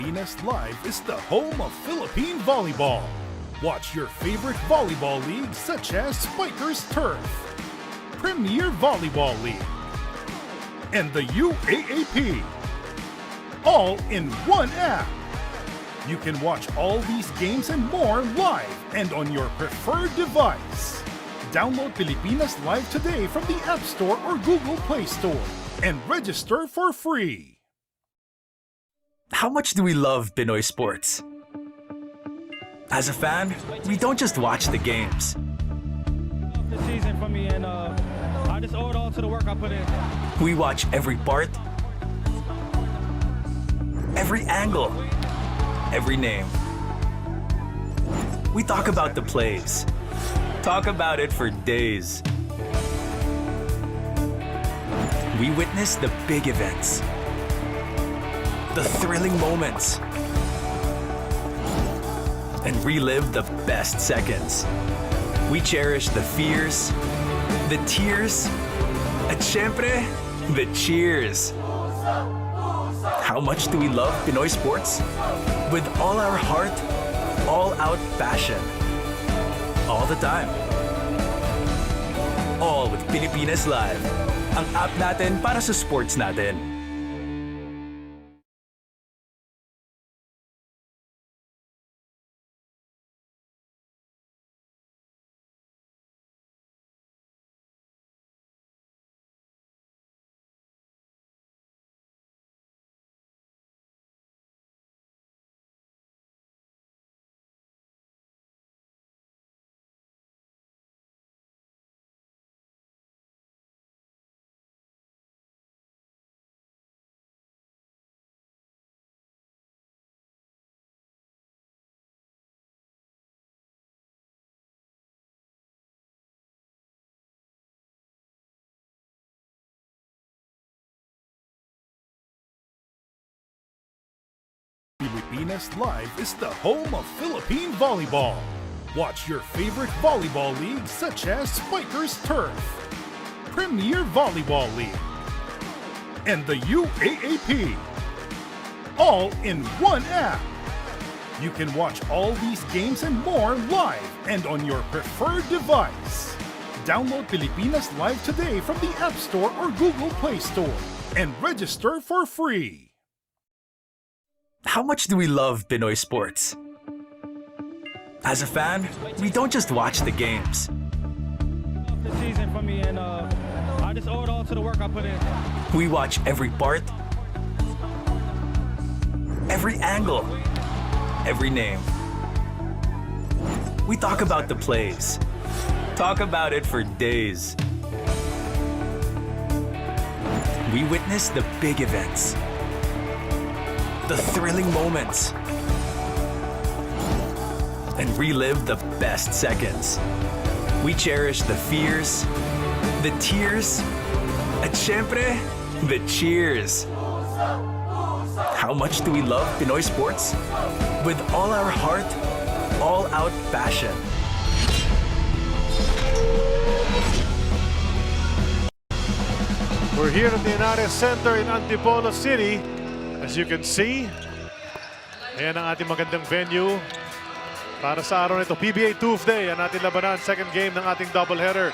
Pilipinas Live is the home of Philippine volleyball. Watch your favorite volleyball leagues such as Spikers Turf, Premier Volleyball League, and the UAAP, all in one app. You can watch all these games and more live and on your preferred device. Download Pilipinas Live today from the App Store or Google Play Store and register for free. How much do we love Pinoy sports? As a fan, we don't just watch the games. This season for me, and I just owe it all to the work I put in. We watch every part, every angle, every name. We talk about the plays. Talk about it for days. We witness the big events, the thrilling moments, and relive the best seconds. We cherish the fears, the tears, at syempre, the cheers. How much do we love Pinoy sports? With all our heart, all-out passion. All the time. All with Pilipinas Live. Ang app natin para sa sports natin. Pilipinas Live is the home of Philippine volleyball. Watch your favorite volleyball leagues such as Spikers Turf, Premier Volleyball League, and the UAAP, all in one app. You can watch all these games and more live and on your preferred device. Download Pilipinas Live today from the App Store or Google Play Store and register for free. How much do we love Pinoy sports? As a fan, we don't just watch the games. This season for me, and I just owe it all to the work I put in. We watch every part, every angle, every name. We talk about the plays. Talk about it for days. We witness the big events, the thrilling moments, and relive the best seconds. We cherish the fears, the tears, at syempre, the cheers. How much do we love Pinoy sports? With all our heart, all-out passion. We're here at the Inares Center in Antipolo City. As you can see, ayan ang ating magandang venue para sa araw nito. PBA Tuesday, ang ating labanan, second game ng ating doubleheader.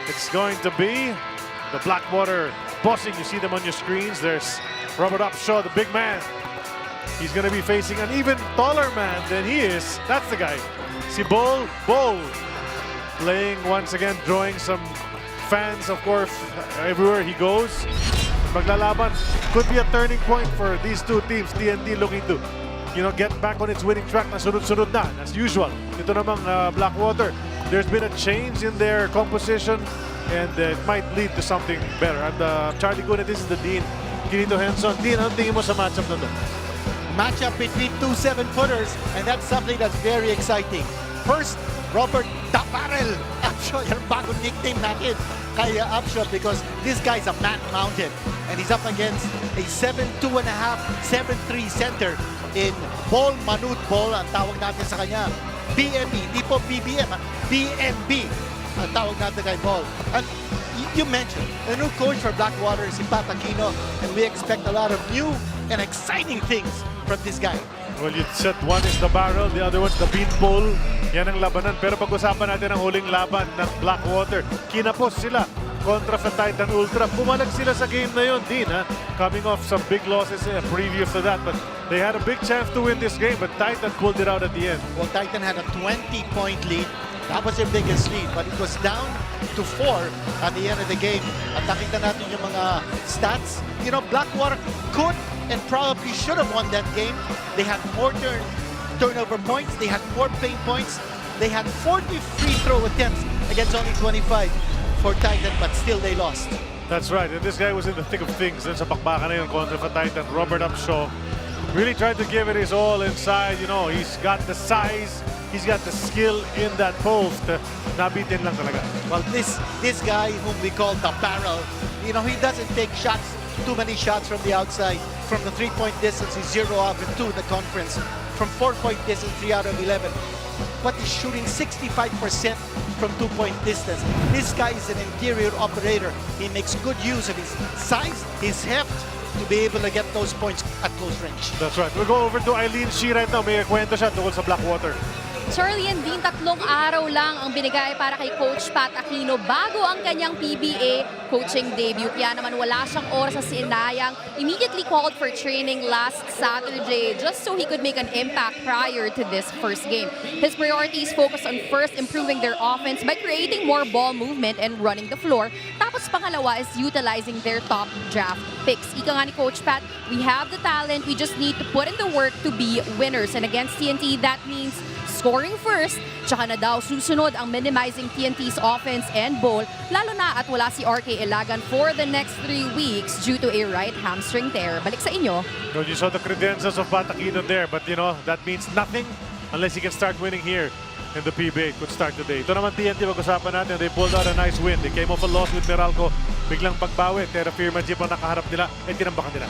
It's going to be the Blackwater Bossing. You see them on your screens. There's Robert Upshaw, the big man. He's going to be facing an even taller man than he is. That's the guy. Si Bol, playing once again, drawing some fans, of course, everywhere he goes. Maglalaban. Could be a turning point for these two teams. TNT looking to, get back on its winning track na sunod-sunod na, as usual. Ito namang Blackwater. There's been a change in their composition and it might lead to something better. And Charlie Gunit, this is the Dean. Kinito Henson. Dean, anong tingin mo sa matchup na to? Matchup between two 7-footers, and that's something that's very exciting. First, Robert Taparel Upshaw, yung bagong nickname natin kay Upshaw, because this guy's a man mounted and he's up against a 7'2.5", 7'3" center in Bol Manut Bol, ang tawag natin sa kanya. BMB, hindi po BBM, BMB ang tawag natin kay Bol. And you mentioned, the new coach for Blackwater is si Pat Aquino, and we expect a lot of new and exciting things from this guy. Well, you said one is the barrel, the other one's the beanpole. Yan ang labanan. Pero pag-usapan natin ang huling laban ng Blackwater. Kinapos sila kontra sa Titan Ultra. Bumalag sila sa game na yun, Dean. Coming off some big losses previous to that. But they had a big chance to win this game. But Titan pulled it out at the end. Well, Titan had a 20-point lead. That was their biggest lead. But it was down to 4 at the end of the game. At nakita natin yung mga stats. You know, Blackwater could and probably should have won that game. They had more turnover points. They had more paint points. They had 40 free throw attempts against only 25 for Titan, but still they lost. That's right. And this guy was in the thick of things. Dun sa bakbakan na yun kontra sa Titan. Robert Upshaw really tried to give it his all inside. You know, he's got the size. He's got the skill in that post. Nabitin lang talaga. Well, this guy whom we call the barrel, you know, he doesn't take shots, too many shots from the outside. From the 3-point distance, he's 0 out of 2 in the conference. From 4-point distance, 3 out of 11. But he's shooting 65% from 2-point distance. This guy is an interior operator. He makes good use of his size, his heft, to be able to get those points at close range. That's right. We'll go over to Eileen Shi right now. May kwento siya tungkol sa Blackwater. Charlie and Dean, 3 araw lang ang binigay para kay Coach Pat Aquino bago ang kanyang PBA coaching debut. Kaya naman wala siyang oras sa sinayang. Immediately called for training last Saturday just so he could make an impact prior to this first game. His priorities focus on first improving their offense by creating more ball movement and running the floor. Tapos pangalawa is utilizing their top draft picks. Ika nga ni Coach Pat, we have the talent, we just need to put in the work to be winners. And against TNT, that means scoring first, tsaka na daw susunod ang minimizing TNT's offense and ball, lalo na at wala si RK Ilagan for the next 3 weeks due to a right hamstring tear. Balik sa inyo. Well, you saw the credentials of Pat Aquino there, but you know, that means nothing unless he can start winning here in the PBA. Could start today. Ito naman TNT, pag-usapan natin, they pulled out a nice win. They came off a loss with Meralco. Biglang pagbawi, Terra Firma Jeep ang nakaharap nila, tinambakan nila.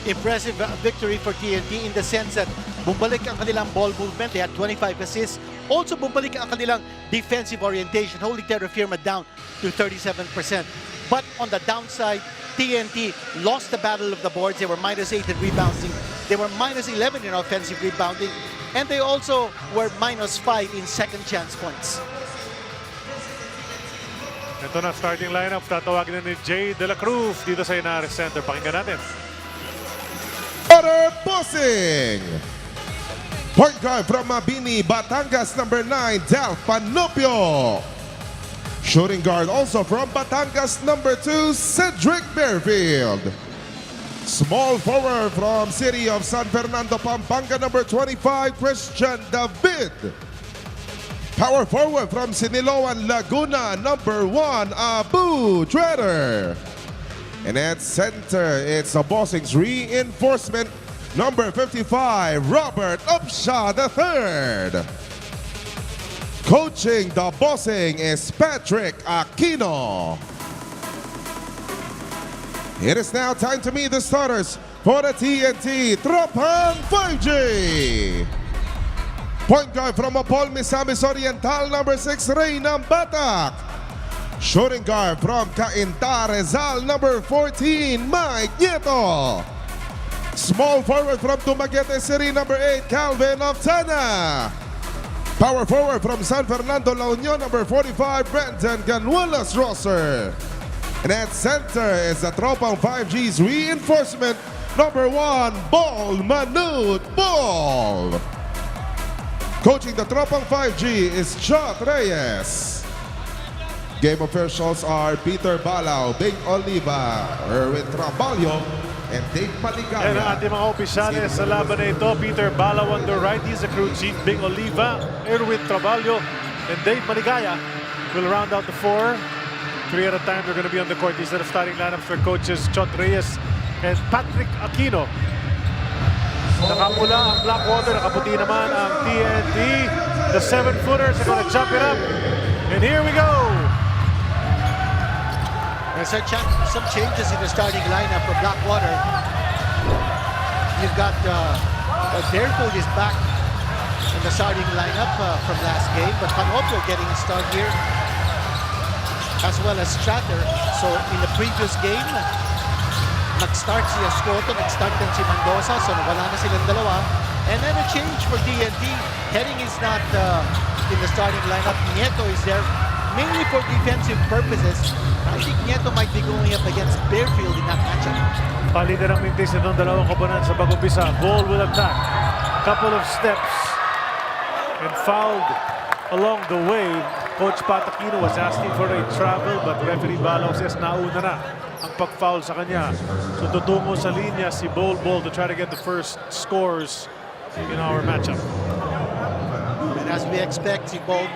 Impressive victory for TNT in the sense that bumalik ang kanilang ball movement. They had 25 assists. Also bumalik ang kanilang defensive orientation, holding Terra Firma down to 37%. But on the downside, TNT lost the battle of the boards. They were -8 in rebounding. They were -11 in offensive rebounding. And they also were -5 in second chance points. Ito na starting lineup. Tatawagin na ni Jay De La Cruz dito sa Inares Center. Pakinggan natin. Blackwater Bossing. Point guard from Mabini, Batangas, number 9, Del Panopio. Shooting guard also from Batangas, number 2, Cedric Bearfield. Small forward from City of San Fernando, Pampanga, number 25, Christian David. Power forward from Siniloan, Laguna, number 1, Abu Treader. And at center, it's the Bossing's reinforcement, number 55, Robert Upshaw III. Coaching the Bossing is Patrick Aquino. It is now time to meet the starters for the TNT Tropang 5G. Point guard from Apol Misamis Oriental, number 6, Reynam Batak. Shooting guard from Cainta Rizal, number 14, Mike Nieto. Small forward from Dumaguete City, number 8, Calvin Oftana. Power forward from San Fernando, La Union, number 45, Brendan Ganuelas Rosser. And at center is the Tropang 5G's reinforcement, number 1, Ball Manute Ball. Coaching the Tropang 5G is Chot Reyes. Game officials are Peter Balao, Bing Oliva, Erwin Traballo, and Dave Paligaya. Yan ang ating mga opisyales sa laban na ito. Peter Balao on the right, he's the crew chief. Bing Oliva, Erwin Traballo, and Dave Paligaya will round out the 4. 3 at a time they're going to be on the court. These are the starting lineups for coaches Chot Reyes and Patrick Aquino. Nakapula ang Blackwater, nakaputi naman ang TNT. The 7-footers are going to jump it up. And here we go. There's some changes in the starting lineup for Blackwater. You've got Bearfield is back in the starting lineup from last game, but Panopio getting a start here, as well as Stratter. So in the previous game, nag-start si Escoto, nag-start din si Mendoza, so wala na silang dalawa. And then a change for TNT. Heading is not in the starting lineup. Nieto is there mainly for defensive purposes. I think Nieto might be going up against Bearfield in that matchup. Palitan ang mintis ng dalawang koponan sa pag-umpisa. Ball will attack. Couple of steps. And fouled along the way. Coach Pat Aquino was asking for a travel, but referee Balaw says nauna na ang pag-foul sa kanya. So tutungo sa linya si Bol to try to get the first scores in our matchup. And as we expect, si Bol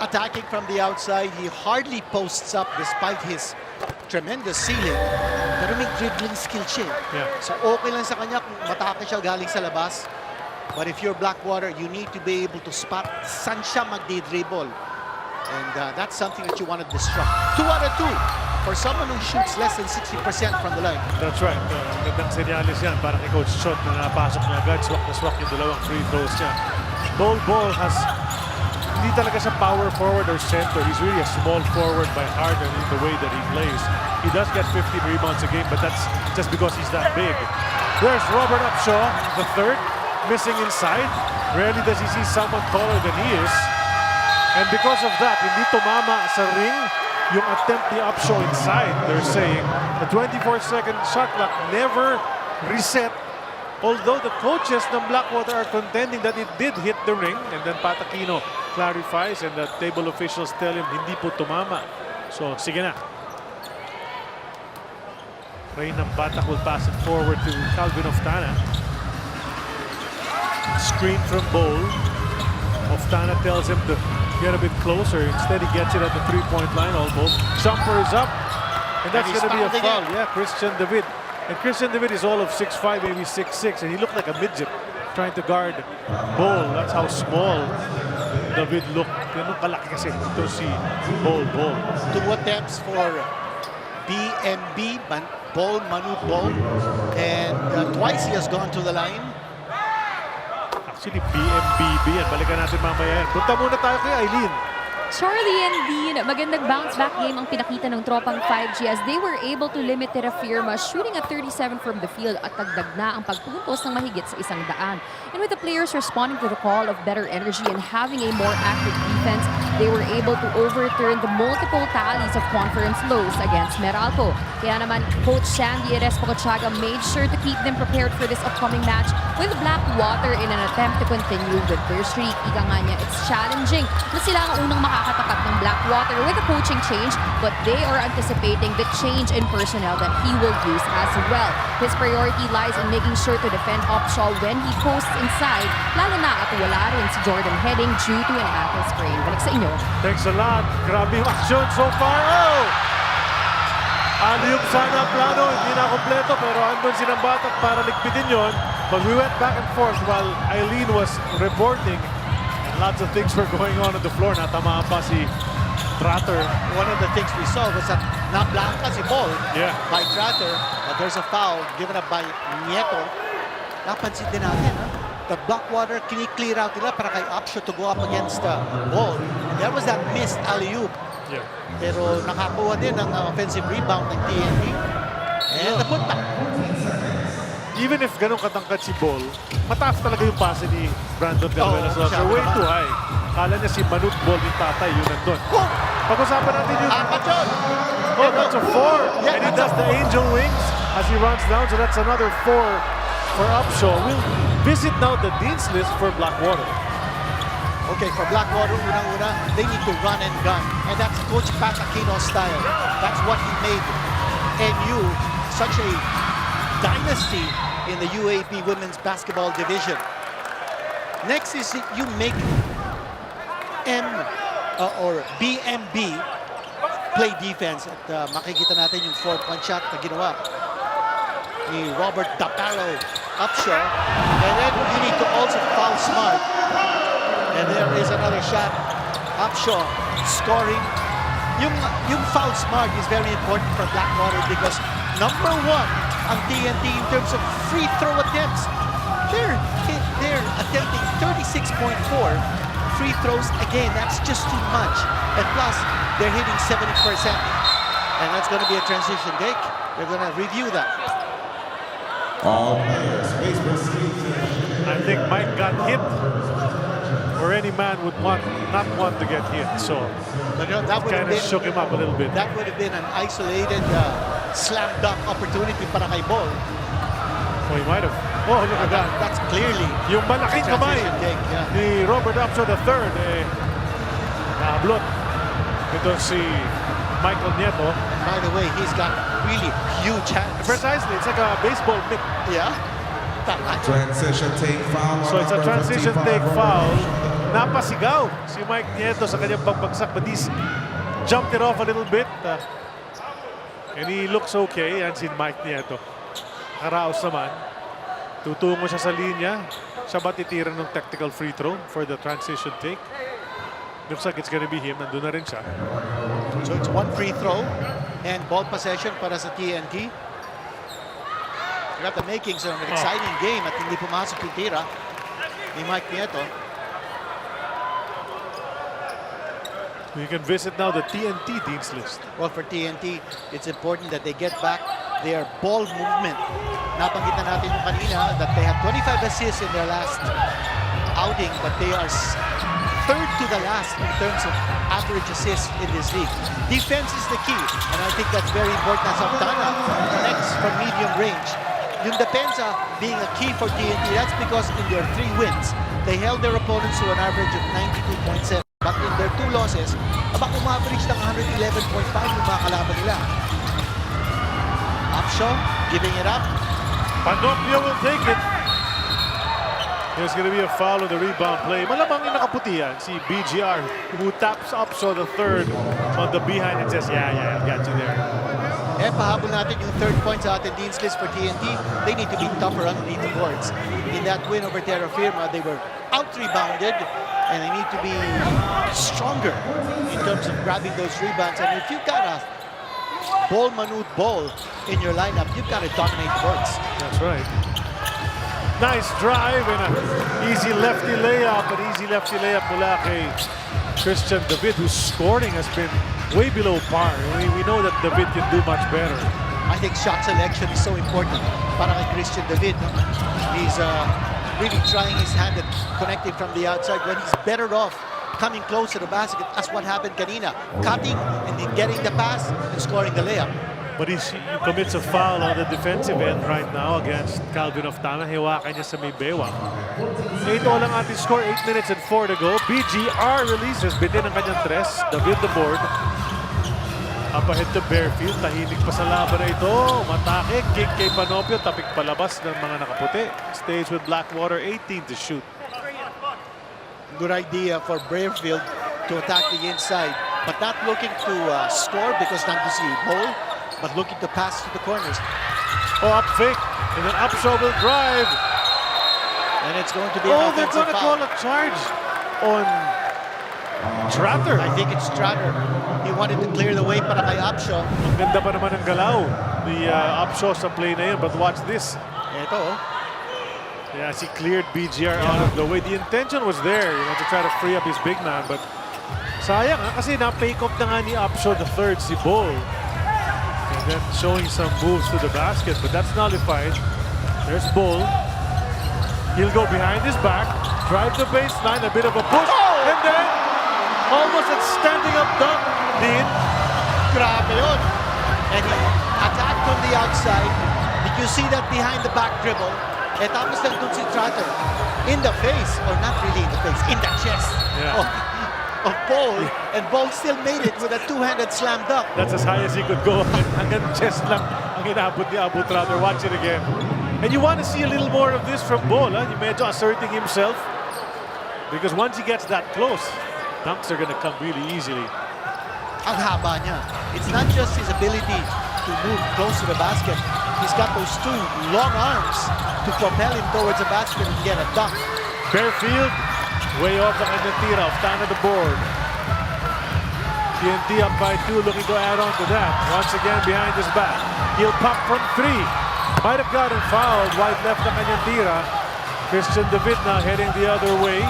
attacking from the outside, he hardly posts up despite his tremendous ceiling. Pero may dribbling skill siya. Yeah. So okay lang sa kanya kung matake siya galing sa labas. But if you're Blackwater, you need to be able to spot saan siya magdi-dribble. And that's something that you want to disrupt. 2 out of 2 for someone who shoots less than 60% from the line. That's right. Magandang senyalis yan para kay Coach Shot na napasok niya agad. Swak na swak yung dalawang free throws niya. Bol has hindi talaga siya power forward or center. He's really a small forward by heart and in the way that he plays. He does get 15 rebounds a game, but that's just because he's that big. There's Robert Upshaw, the third, missing inside. Rarely does he see someone taller than he is. And because of that, hindi tumama sa ring yung attempt ni Upshaw inside. They're saying the 24-second shot clock never reset. Although the coaches ng Blackwater are contending that it did hit the ring. And then Pat Aquino clarifies and the table officials tell him hindi po tumama. So, sige na. Ray ng Batak will pass it forward to Calvin Oftana. Screen from Bol. Oftana tells him to get a bit closer. Instead, he gets it at the three-point line almost. Jumper is up. And that's going to be a foul. Yeah, Christian David. And Christian David is all of 6'5", maybe 6'6", and he looked like a midget trying to guard Bol. That's how small David looked. Ganun kalaki kasi ito si Bol. 2 attempts for BMB, Manu Bol. And twice he has gone to the line. Actually, BMBB yan. Balikan natin mamaya yan. Punta muna tayo kay Eileen. Charlie and Dean, magandang bounce-back game ang pinakita ng Tropang 5G as they were able to limit Terafirma, shooting at 37 from the field at dagdag na ang pagpupuntos ng mahigit sa 100. And with the players responding to the call of better energy and having a more active defense, they were able to overturn the multiple tallies of conference lows against Meralco. Kaya naman, Coach Sandy Erespocochaga made sure to keep them prepared for this upcoming match with Blackwater in an attempt to continue with their streak. Ika nga niya, it's challenging na sila ang unang makakatapat ng Blackwater with a coaching change, but they are anticipating the change in personnel that he will use as well. His priority lies in making sure to defend Upshaw when he posts inside, lalo na at wala rin si Jordan Heading due to an ankle sprain. Balik sa inyo. Thanks a lot. Grabe yung action so far. Oh! Alley-oop sana plano. Hindi na kompleto pero andun silang Batak para ligpitin yon. But we went back and forth while Eileen was reporting. Lots of things were going on the floor. Natamaan pa si Tratter. One of the things we saw was that na-blanca si Bol by Tratter, but there's a foul given up by Nieto. Napansin din natin, the Blackwater kini-clear out nila para kay Upshaw to go up against Bol. There was that missed alley-oop. Yeah. Pero nakakuha din ng offensive rebound ng TNT. And the putback. Even if ganun katangkad si Bol, mataas talaga yung pase ni Brandon Galvez. Way too high. Kala niya si Manut Bol yung tatay, yun nandun. Pag-usapan natin yung... Oh, that's a 4. Yeah, and he does the angel wings as he runs down. So that's another 4 for Upshaw. We'll visit now the Dean's List for Blackwater. Okay, for Blackwater, unang-una, they need to run and gun. And that's Coach Pat Aquino's style. That's what he made NU such a dynasty in the UAP Women's Basketball Division. Next is you make or BMB play defense. At makikita natin yung 4-point shot na ginawa ni Robert Dapalo Upshaw. And then you need to also foul smart. And there is another shot. Upshaw scoring. Yung foul smart is very important for Blackwater because number 1 ang TNT in terms of free throw attempts. They're attempting 36.4 free throws. Again, that's just too much. And plus, they're hitting 70%. And that's going to be a transition, Dick. They're going to review that. All players face proceed. I think Mike got hit, or any man would not want to get hit. So But that would have kind of been shook him up a little bit. that would have been an isolated slam dunk opportunity para kay Ball. Oh, he might have. Oh, look at that. That's clearly Yung malaking kamay transition take, yeah. ni Robert Upshaw III, nahablot. Ito si Michael Nieto. By the way, he's got really huge hands. Precisely, it's like a baseball mitt. Yeah. Tama. Transition take foul. So it's a Number transition 55, take foul. Robert. Napasigaw si Mike Nieto sa kanyang pagbagsak, but he's jumped it off a little bit. And he looks okay. Yan si Mike Nieto. Karaos naman. Tutungo siya sa linya. Siya ba titira ng tactical free throw for the transition take? Looks like it's gonna be him. Nandun na rin siya. So it's one free throw and ball possession para sa TNT. Got the makings of an exciting game at hindi pumasok yung tira ni Mike Nieto. You can visit now the TNT Dean's List. Well, for TNT, it's important that they get back their ball movement. Napanggit na natin yung kanina that they have 25 assists in their last outing, but they are third to the last in terms of average assists in this league. Defense is the key, and I think that's very important as Santana connects from medium range. Yung depensa being a key for TNT, that's because in their 3 wins, they held their opponents to an average of 92.7. But in their 2 losses, abang umaverage ng 111.5 yung mga kalaban nila. Upshaw giving it up. Panoplia will take it. There's going to be a foul on the rebound play. Malamang yung nakaputi yan, si BGR, who taps Upshaw the third on the behind and says, yeah, I got you there. Eh, pahabol natin yung third point sa ating Dean's List for TNT. They need to be tougher underneath the boards. In that win over Terra Firma, they were out-rebounded, and they need to be stronger in terms of grabbing those rebounds. And if you've got a ball-manute ball in your lineup, you've got to dominate the boards. That's right. Nice drive and an easy lefty layup. An easy lefty layup mula kay Christian David, whose scoring has been way below par. We know that David can do much better. I think shot selection is so important para kay Christian David. No? He's really trying his hand at connecting from the outside when he's better off coming close to the basket. That's what happened kanina. Cutting and then getting the pass and scoring the layup. But he commits a foul on the defensive end right now against Calvin Oftana. Hiwakan niya sa may bewang. 8-all ang ating score, 8 minutes and 4 to go. BGR releases, bitin ang kanyang tres. David the board. Up ahead to Bearfield. Tahimik pa sa laban na ito. Matake, kick kay Panopio. Tapik palabas ng mga nakaputi. Stays with Blackwater, 18 to shoot. Good idea for Bearfield to attack the inside, but not looking to score because nandun si Ball, but looking to pass to the corners. Oh, up fake. And then Upshaw will drive. And it's going to be an Oh, they're offensive going to foul. call a charge on Tratter. I think it's Stratter. He wanted to clear the way para kay Upshaw. Ang ganda pa naman ng galaw ni Upshaw sa play na yun. But watch this. Ito, Yes, he cleared BGR out of the way. The intention was there, to try to free up his big man. But sayang, kasi na-fake off na nga ni Upshaw the third, si Ball. And then showing some moves to the basket. But that's nullified. There's Ball. He'll go behind his back. Drive the baseline. A bit of a push. And then almost a standing up dunk. grabe yun. And he attacked from the outside. Did you see that behind the back dribble? Eh tapos nandun si Tratter in the face, or not really in the face, in the chest of Ball. And Ball still made it with a two-handed slam dunk. That's as high as he could go. Hanggang chest lang ang inabot ni Abu Tratter. Watch it again. And you want to see a little more of this from Ball. Huh? You medyo asserting himself. Because once he gets that close, dunks are going to come really easily. Ang haba niya. It's not just his ability to move close to the basket. He's got those two long arms to propel him towards the basket and get a dunk. Bearfield, way off the kanyang tira. Oftana the board. TNT up by 2, looking to add on to that. Once again behind his back. He'll pop from 3. Might have gotten fouled. White left the kanyang tira. Christian David now heading the other way.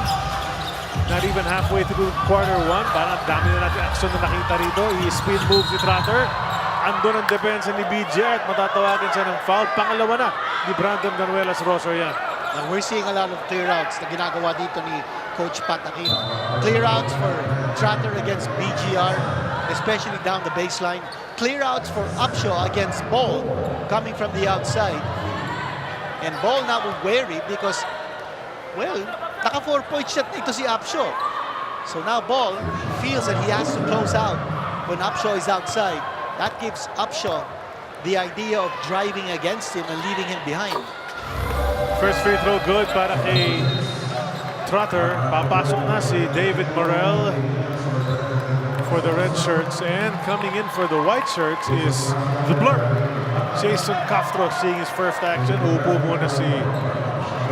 Not even halfway through quarter 1. Parang dami na natin action na nakita rito. He spin moves si Tratter. andun ang depensa ni BJ at matatawagan siya ng foul. Pangalawa na ni Brandon Ganuelas Rosso yan. And we're seeing a lot of clear outs na ginagawa dito ni Coach Pat Aquino. Clear outs for Trotter against BGR, especially down the baseline. Clear outs for Upshaw against Ball coming from the outside. And Ball now wary because, well, naka 4-point shot ito si Upshaw. So now Ball feels that he has to close out when Upshaw is outside. That gives Upshaw the idea of driving against him and leaving him behind. First free throw good para kay Trotter. Papasok na si David Morel for the red shirts, and coming in for the white shirts is the Blur. Jason Castro seeing his first action. Upo muna si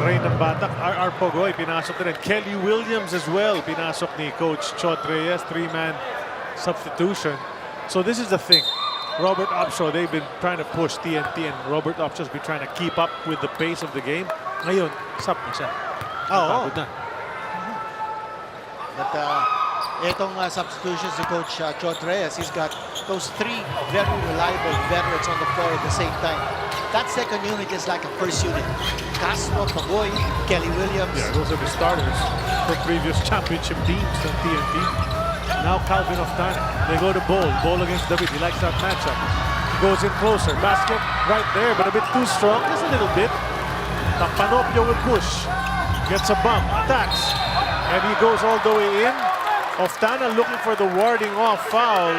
Ray ng Batak. R.R. Pogoy pinasok na rin. Kelly Williams as well pinasok ni Coach Chot Reyes. 3-man substitution. So this is the thing. Robert Upshaw, they've been trying to push TNT, and Robert Upshaw's been trying to keep up with the pace of the game. Ngayon, sub na siya. Oo. Napagod na. But itong substitutions ni Coach Chot Reyes, he's got those three very reliable veterans on the floor at the same time. That second unit is like a first unit. Castro, Pagoy, Kelly Williams. Yeah, those are the starters for previous championship teams on TNT. Now Calvin Oftana. They go to Ball. Ball against David. He likes that matchup. He goes in closer. Basket right there, but a bit too strong. Just a little bit. Panopio will push. Gets a bump. Attacks. And he goes all the way in. Oftana looking for the warding off foul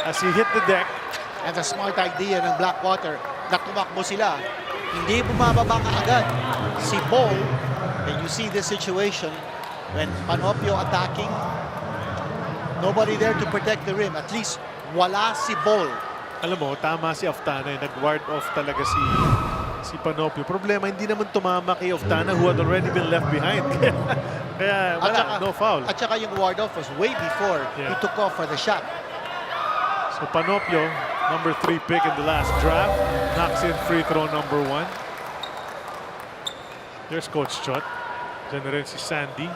as he hit the deck. And the smart idea ng Blackwater na tumakbo sila. Hindi bumababa ka agad si Ball. And you see this situation when Panopio attacking. Nobody there to protect the rim. At least wala si Ball. Alam mo, tama si Oftana. Nag-ward off talaga si Panopio. Problema, hindi naman tumama kay Oftana who had already been left behind. Kaya wala, no foul. At saka yung ward off was way before he took off for the shot. So Panopio, number 3 pick in the last draft, knocks in free throw number 1. There's Coach Chot. Diyan na rin si Sandy.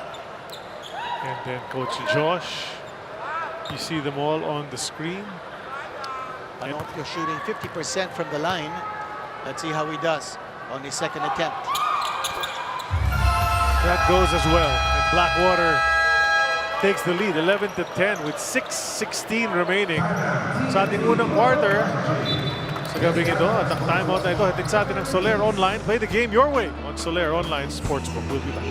And then Coach Josh. You see them all on the screen. Panopio shooting 50% from the line. Let's see how he does on his second attempt. That goes as well. And Blackwater takes the lead, 11-10 with 6:16 remaining. Sa ating unang quarter, sa gabing ito, at ang timeout na ito, hatid sa atin ng Soler Online. Play the game your way on Soler Online Sportsbook. We'll be back.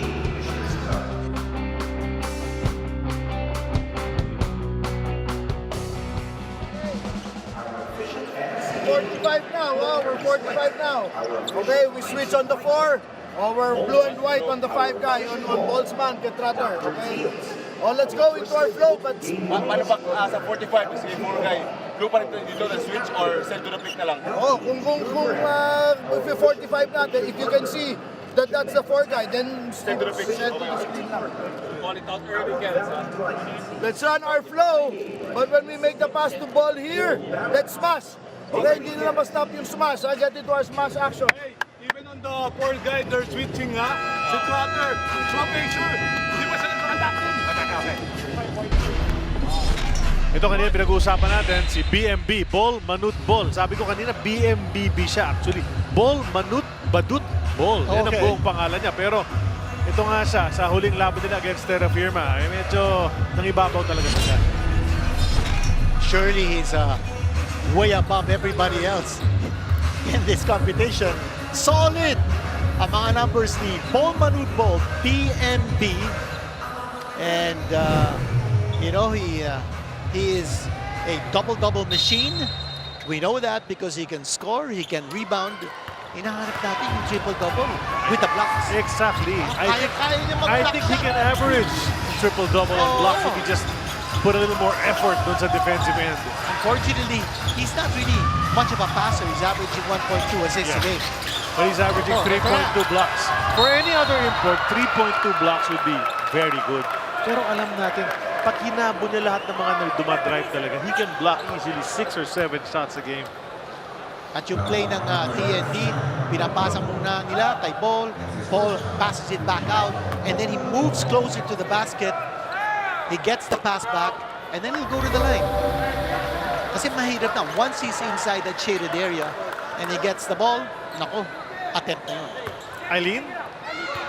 Now, we're 45 now. Okay, we switch on the 4. We're blue and white on the 5 guy on Ball's man, get Trotter. Okay. Oh, let's go into our flow. But paano pag sa 45 kasi 4 guy, blue pa rin dito na switch or send to the pick na lang? oh, kung if you 45 natin, if you can see that that's the 4 guy, then Send to the pick. send to the screen lang. Call it out early, Kels. Let's run our flow. But when we make the pass to Ball here, let's smash. Okay, hindi na ma-stop yung smash. I get into our smash action. Hey, even on the 4 guy, they're switching ha. Si Trotter, so make sure, hindi pa sila attack. Okay. Ito kanina pinag-uusapan natin, si BMB, Ball, Manut, Ball. Sabi ko kanina, BMBB siya actually. Ball, Manut, Badut, Ball. Yan ang buong pangalan niya. Pero ito nga siya, sa huling laban nila against Terra Firma, medyo nangibabaw talaga siya. Surely he's way above everybody else in this competition. Solid ang mga numbers ni Ball Manut Ball, BMB. And, you know, he is a double-double machine. We know that because he can score, he can rebound. Hinahanap natin yung triple-double with the blocks. Exactly. Kaya niya I mag-block think he siya. can average triple-double on blocks if he just put a little more effort dun sa defensive end. Unfortunately, he's not really much of a passer. He's averaging 1.2 assists a game. But he's averaging 3.2 blocks. For any other import, 3.2 blocks would be very good. Pero alam natin, pag hinabo niya lahat ng mga dumadrive talaga, he can block easily 6 or 7 shots a game. At yung play ng TNT, pinapasa muna nila kay Ball. Ball passes it back out. And then he moves closer to the basket. He gets the pass back. And then he'll go to the line. Kasi mahirap na. Once he's inside that shaded area and he gets the ball, nako, attempt na yun. Eileen?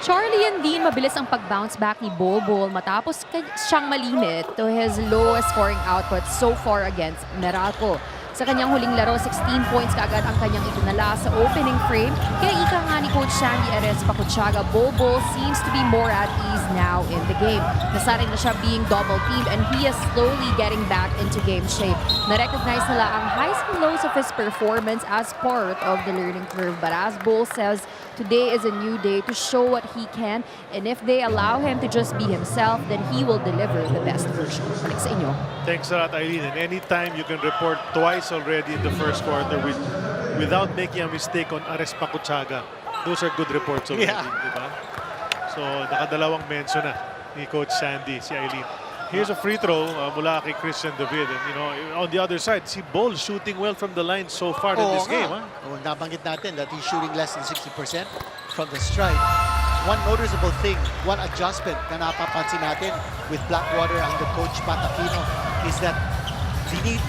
Charlie and Dean, mabilis ang pag-bounce back ni Bol matapos siyang malimit to his lowest scoring output so far against Meralco. Sa kanyang huling laro, 16 points kaagad ang kanyang itinala sa opening frame. Kaya ika nga ni Coach Sandy Ares Pakuchaga, Bol seems to be more at ease now in the game. Nasanay na siya being double-teamed and he is slowly getting back into game shape. Na-recognize nila ang highs and lows of his performance as part of the learning curve. But as Bol says, today is a new day to show what he can, and if they allow him to just be himself, then he will deliver the best version. Balik sa inyo. Thanks a lot, Eileen. And anytime you can report twice already in the first quarter without making a mistake on Ares Pakuchaga, those are good reports already, di ba? So, nakadalawang mention na ni Coach Sandy, si Eileen. Here's a free throw mula kay Christian David. And, you know, on the other side, si Bol shooting well from the line so far in this game. Huh? Nabanggit natin that he's shooting less than 60% from the stripe. One noticeable thing, one adjustment na napapansin natin with Blackwater under Coach Pat Aquino is that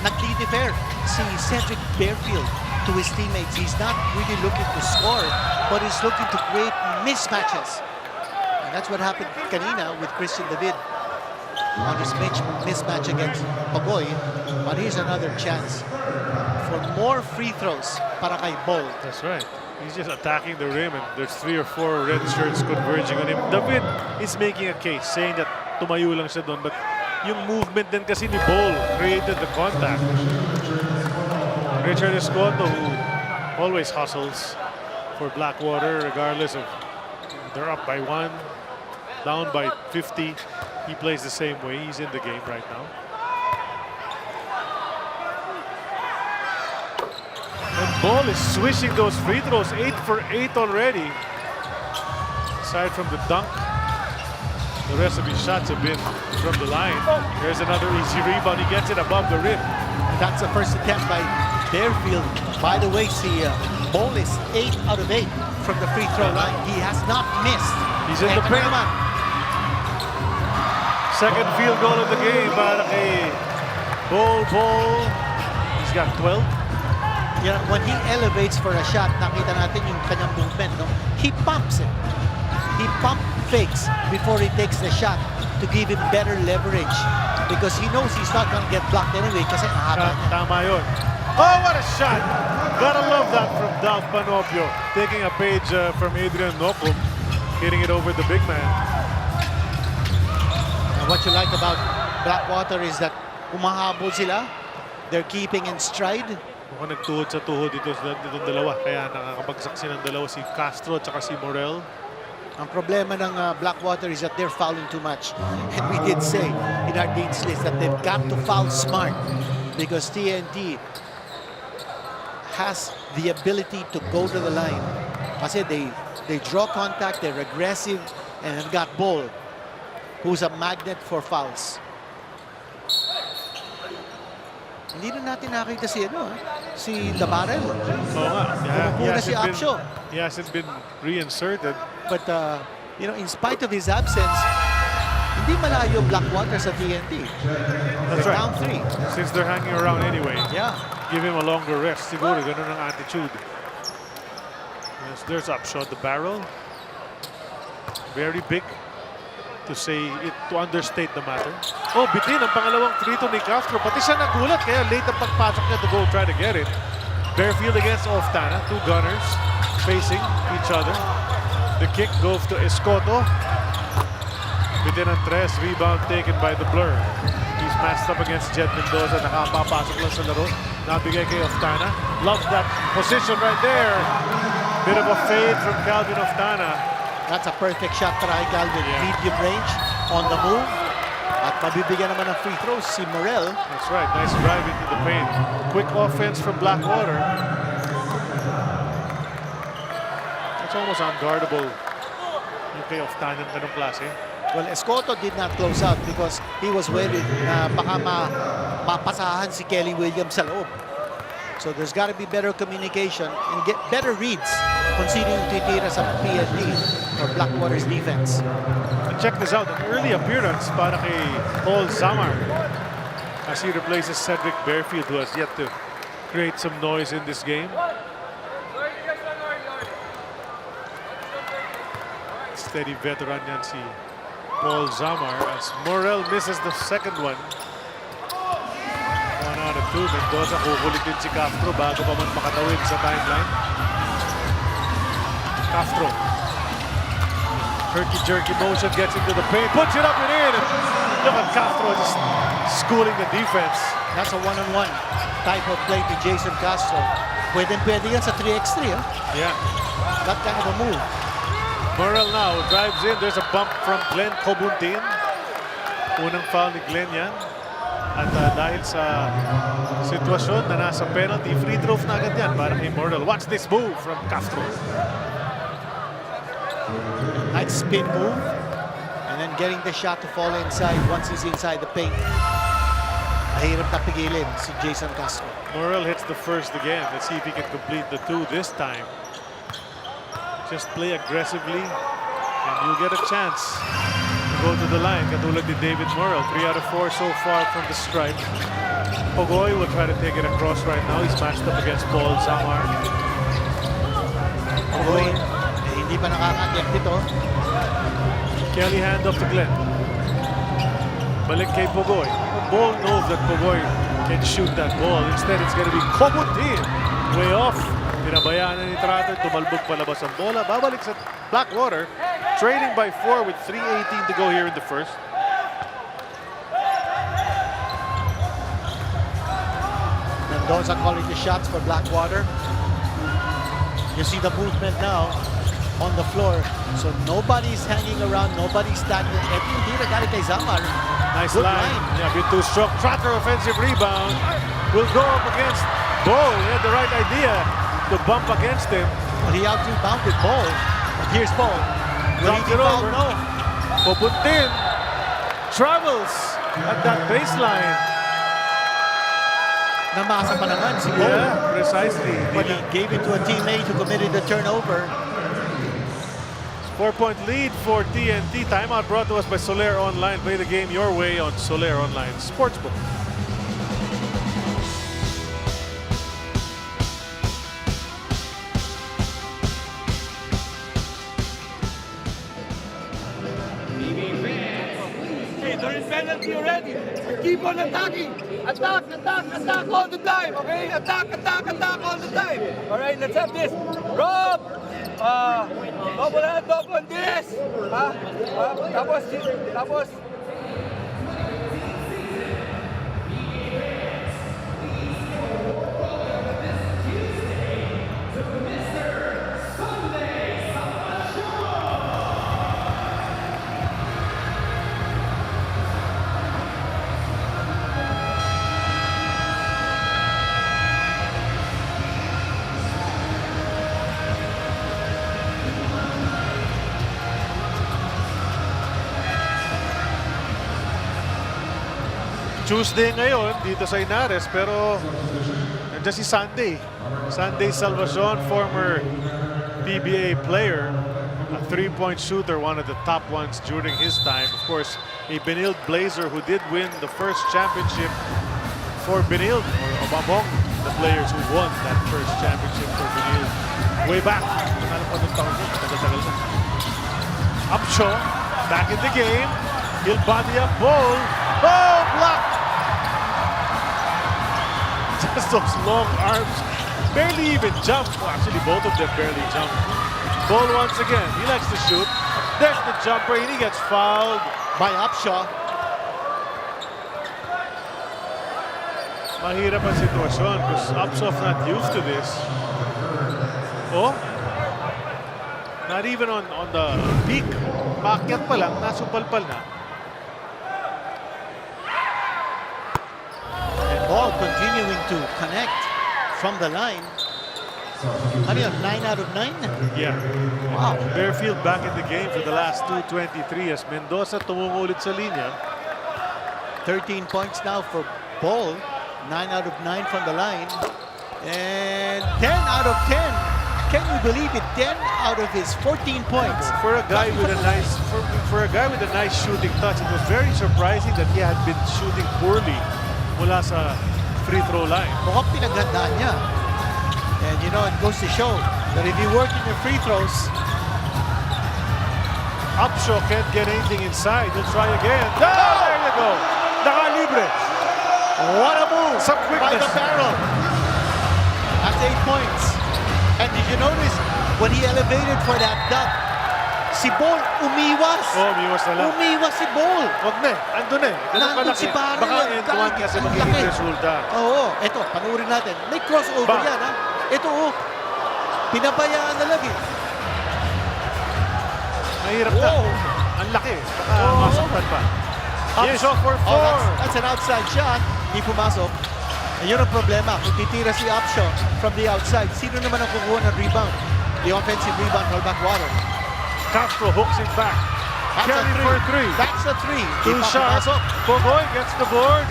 nag-defer si Cedric Bearfield to his teammates. He's not really looking to score, but he's looking to create mismatches. And that's what happened kanina with Christian David on his mismatch against Pagoy. But here's another chance for more free throws para kay Bol. That's right. He's just attacking the rim and there's 3 or 4 red shirts converging on him. David is making a case saying that tumayo lang siya doon, but yung movement din kasi ni Bol created the contact. Richard Escoto, who always hustles for Blackwater regardless of they're up by 1, down by 50. He plays the same way. He's in the game right now. And Bol is swishing those free throws. 8 for 8 already. Aside from the dunk, the rest of his shots have been from the line. There's another easy rebound. He gets it above the rim. That's the first attempt by Bearfield. By the way, see, Bol is 8 out of 8 from the free throw line. He has not missed. He's in the paint. Second field goal of the game para kay Bol. He's got 12. Yeah, when he elevates for a shot, nakita natin yung kanyang movement. No? He pumps it. He pump fakes before he takes the shot to give him better leverage because he knows he's not going to get blocked anyway kasi mahaba niya. Tama yun. Oh, what a shot! Gotta love that from Dalf Panopio. Taking a page from Adrian Nocum, hitting it over the big man. And what you like about Blackwater is that umahabol sila. They're keeping in stride. Mukhang nagtuhod sa tuhod itong dalawa. Kaya nakakabagsak silang dalawa si Castro at saka si Morel. Ang problema ng Blackwater is that they're fouling too much. And we did say in our Dean's list that they've got to foul smart because TNT has the ability to go to the line. Kasi they draw contact, they're aggressive, and have got Bol, who's a magnet for fouls. Hindi na natin nakita si The Barrel. Oo nga. He hasn't been reinserted. But, you know, in spite of his absence, hindi malayo Blackwater sa TNT. That's right. Down 3. Since they're hanging around anyway. Yeah. Give him a longer rest. Siguro, ganun ang attitude. Yes, there's Upshot, the barrel. Very big. To say it, to understate the matter. Oh, bitin ang pangalawang free throw ni Castro. Pati siya nagulat, kaya late ang pagpasok niya to go try to get it. Bearfield against Oftana. 2 gunners facing each other. The kick goes to Escoto. Bitin ang 3. Rebound taken by the Blur. He's matched up against Jed Mendoza. Nakapapasok lang sa laro. Nabigay kay Oftana. Loves that position right there. Bit of a fade from Calvin Oftana. That's a perfect shot para kay Calvin. Medium range, on the move. At mabibigyan naman ng free throws si Morel. That's right. Nice drive into the paint. Quick offense from Blackwater. That's almost unguardable. Yung kay Oftana ng ganong klase. Well, Escoto did not close out because he was worried na baka mapasahan si Kelly Williams sa loob. So there's got to be better communication and get better reads considering titira sa PND or Blackwater's defense. And check this out, an early appearance para kay Paul Zamar as he replaces Cedric Bearfield, who has yet to create some noise in this game. Steady veteran yan si Paul Zamar as Morel misses the second one. 1 out of 2. Mendoza kukulitin si Castro bago pa man makatawid sa timeline. Castro. Herky-jerky motion, gets into the paint, puts it up and in. Look at Castro just schooling the defense. That's a one-on-one type of play to Jason Castro. Pwede yan sa 3x3. Huh? Yeah. That kind of a move. Morel now drives in. There's a bump from Glenn Cobuntin. Unang foul ni Glenn yan. At dahil sa sitwasyon na nasa penalty, free throw na agad yan para kay Morel. Watch this move from Castro. Nice spin move. And then getting the shot to fall inside once he's inside the paint. Mahirap na pigilin si Jason Castro. Morel hits the first again. Let's see if he can complete the 2 this time. Just play aggressively and you'll get a chance to go to the line. Katulad ni David Morel, 3 out of 4 so far from the stripe. Pogoy will try to take it across right now. He's matched up against Paul Zamar. Pogoy, hindi pa nakaka-get dito. Kelly handoff to Glenn. Balik kay Pogoy. Ball knows that Pogoy can shoot that ball. Instead, it's going to be Cobuntin. Way off. Pinabayaan na ni Trotter. Tumalbog palabas ang bola. Babalik sa Blackwater. Trailing by 4 with 3:18 to go here in the first. Mendoza calling the shots for Blackwater. You see the movement now on the floor. So nobody's hanging around, nobody's standing. Hindi na galing kay Zamar. Nice Good line. Yeah, a bit too strong. Trotter offensive rebound. Will go up against Ball. He had the right idea to bump against him. But he out-rebounded Ball. But here's Ball. Will he Knocks be it fouled? over. No. Cobuntin travels at that baseline. Namasa pa naman si Ball. Yeah, precisely. But he gave it to a teammate who committed the turnover. 4-point lead for TNT. Timeout brought to us by Soler Online. Play the game your way on Soler Online Sportsbook. Hey, there is penalty already. Keep on attacking. Attack, attack, attack all the time. Okay? Attack, attack, attack all the time. All right, let's have this. Rob! Double head up on this. Tapos. Tuesday ngayon dito sa Inares, pero nandiyan si Sunday. Sunday Salvacion, former PBA player, a three-point shooter, one of the top ones during his time. Of course, a Benilde Blazer who did win the first championship for Benilde, or among the players who won that first championship for Benilde. Way back. Alam pa nung taon yun, tagal-tagal na. Upshaw, back in the game. He'll body up Ball. Oh, blocked! Just those long arms. Barely even jumped. Well, actually, both of them barely jumped. Ball once again. He likes to shoot. There's the jumper, and he gets fouled By Upshaw. Mahirap ang sitwasyon because Upshaw not used to this. Oh? Not even on the peak. Paakyat pa lang, nasupalpal na. Ball continuing to connect from the line. Ano yun, 9 out of 9? Yeah. Wow. Bearfield back in the game for the last 2:23 as Mendoza tumungo ulit sa linya. 13 points now for Ball. 9 out of 9 from the line. And 10 out of 10. Can you believe it? 10 out of his 14 points. For a guy with a nice shooting touch, it was very surprising that he had been shooting poorly mula sa free throw line. Mukhang pinaghandaan niya. And you know, it goes to show that if you work in your free throws, Upshaw can't get anything inside. He'll try again. Oh, there you go. Nakalibre. what a move Some by quickness. the barrel. That's 8 points. And did you notice when he elevated for that dunk, si Ball umiwas. Oh, umiwas na lang. Umiwas si Ball. Huwag na. Andun na. Ganun Nandun kalaki. si Barrel. Baka end one kasi Ang magiging laki. resulta. Oo, eto, panuorin natin. May crossover Ba? yan, ha? Ito, oh. Pinabayaan na lang, eh. Mahirap na. Wow. Ang laki. Baka masaktan pa. Upshaw for 4. Oh, that's an outside shot. Di pumasok. And yun ang problema. Kung titira si Upshaw from the outside, sino naman ang kukuha ng rebound? The offensive rebound for Blackwater. Castro hooks it back. Kelly for 3. That's a 3. Two shots. Pogoy gets the board.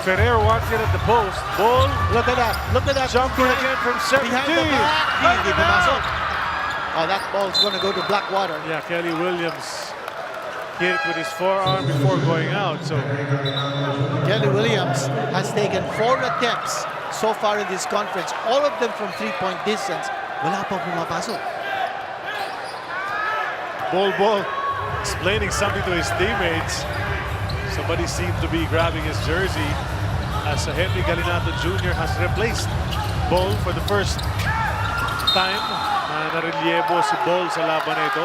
Ferrer wants it at the post. Ball. Look at that. Look at that. Jumper again from 17. Behind the back. Hindi pumasok. Oh, that ball's going to go to Blackwater. Yeah, Kelly Williams hit it with his forearm before going out. So Kelly Williams has taken 4 attempts so far in this conference. All of them from 3-point distance. Wala pang pumapasok. Ball explaining something to his teammates. Somebody seemed to be grabbing his jersey as Henry Galinato Jr. has replaced Ball for the first time. Narelyebo si Ball sa laban na ito.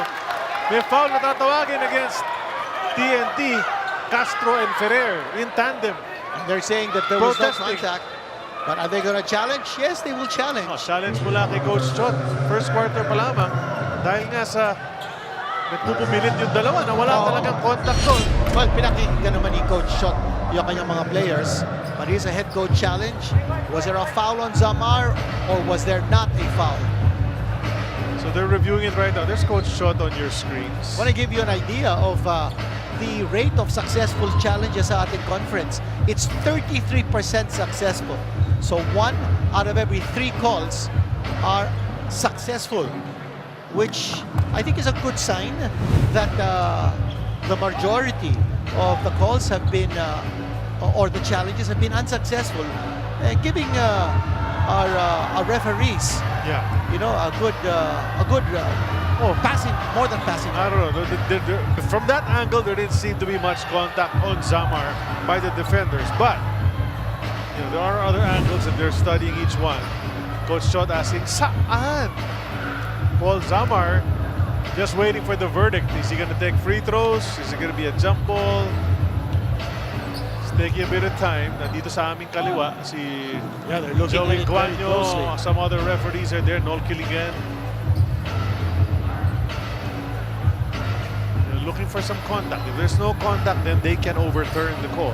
May foul na tatawagin against TNT, Castro and Ferrer in tandem. And they're saying that there was no Protesting. contact. But are they going to challenge? Yes, they will challenge. Challenge mula kay Coach Chot. First quarter pa lamang. Dahil nga sa nagpupumilit yung dalawa na wala talagang contact doon. Well, pinakinggan naman ni Coach Shot yung kanyang mga players. But here's a head coach challenge. Was there a foul on Zamar or was there not a foul? So they're reviewing it right now. There's Coach Chot on your screens. I want to give you an idea of the rate of successful challenges sa ating conference. It's 33% successful. So 1 out of every 3 calls are successful, which I think is a good sign that the majority of the calls have been, or the challenges have been unsuccessful, giving our referees, you know, a good passing, more than passing. I don't know. From that angle, there didn't seem to be much contact on Zamar by the defenders. But you know, there are other angles and they're studying each one. Coach Chot asking, saan? Paul Zamar just waiting for the verdict. Is he going to take free throws? Is it going to be a jump ball? It's taking a bit of time. Nandito sa aming kaliwa, si They're looking Joey at it very Guanyo, closely. some other referees are there, Noel Kiligan. They're looking for some contact. If there's no contact, then they can overturn the call.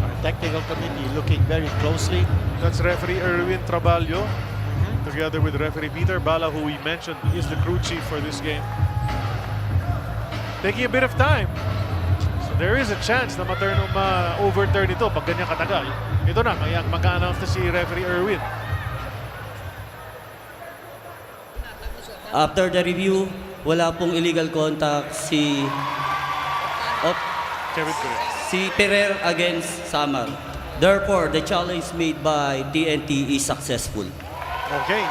Our technical committee looking very closely. That's referee Erwin Traballo, together with referee Peter Bala, who we mentioned is the crew chief for this game. Taking a bit of time. So there is a chance na ma-overturn ito pag ganyan katagal. Ito na, mag-a-announce na si referee Erwin. After the review, wala pong illegal contact si Kevin Perez. Ferrer against Samar. Therefore, the challenge made by TNT is successful. Okay.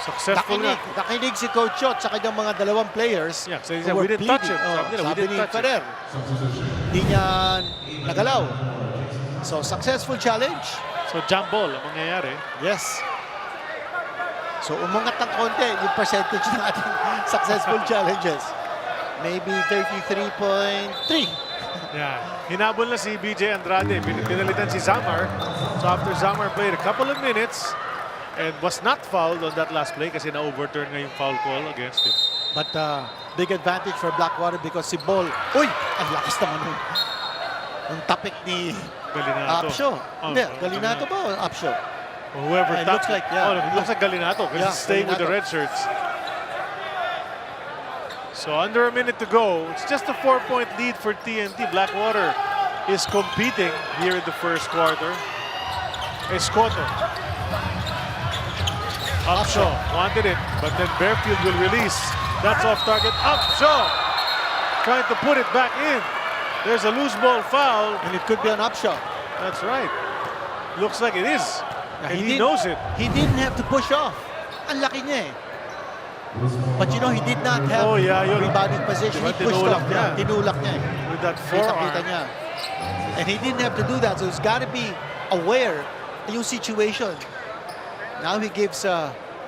Successful nga. Nakinig si Coach Shot sa kanyang mga dalawang players. Yeah, so he who said, were we didn't touch pleading. it. Sabi nila, we Sabi didn't ni touch it. Ferrer, hindi niya nagalaw. So, successful challenge. So jump ball ang mangyayari. Yes. So, umangat ng konti yung percentage ng ating successful challenges. Maybe 33.3. Yeah. Hinabol na si BJ Andrade. Pinalitan si Zamar. So after Zamar played a couple of minutes and was not fouled on that last play kasi na-overturn nga yung foul call against him. But big advantage for Blackwater because si Ball, uy, ang lakas naman nun. Ang tapik ni Galinato. Upshaw. Oh, Hindi, Galinato ba o Upshaw? Or whoever It tapped looks like, yeah. Oh, it looks like Galinato because Yeah, he's staying with the red Galinato. shirts. So under a minute to go. It's just a 4-point lead for TNT. Blackwater is competing here in the first quarter. Escoto. Upshaw wanted it, but then Bearfield will release. That's off target. Upshaw trying to put it back in. There's a loose ball foul. And it could be an upshot. That's right. Looks like it is. Yeah, And he didn't- knows it. He didn't have to push off. Ang laki niya eh. But you know, he did not have rebounding position. He pushed off. Tinulak niya eh. With that forearm. Kita niya. And he didn't have to do that. So he's got to be aware of yung situation. Now he gives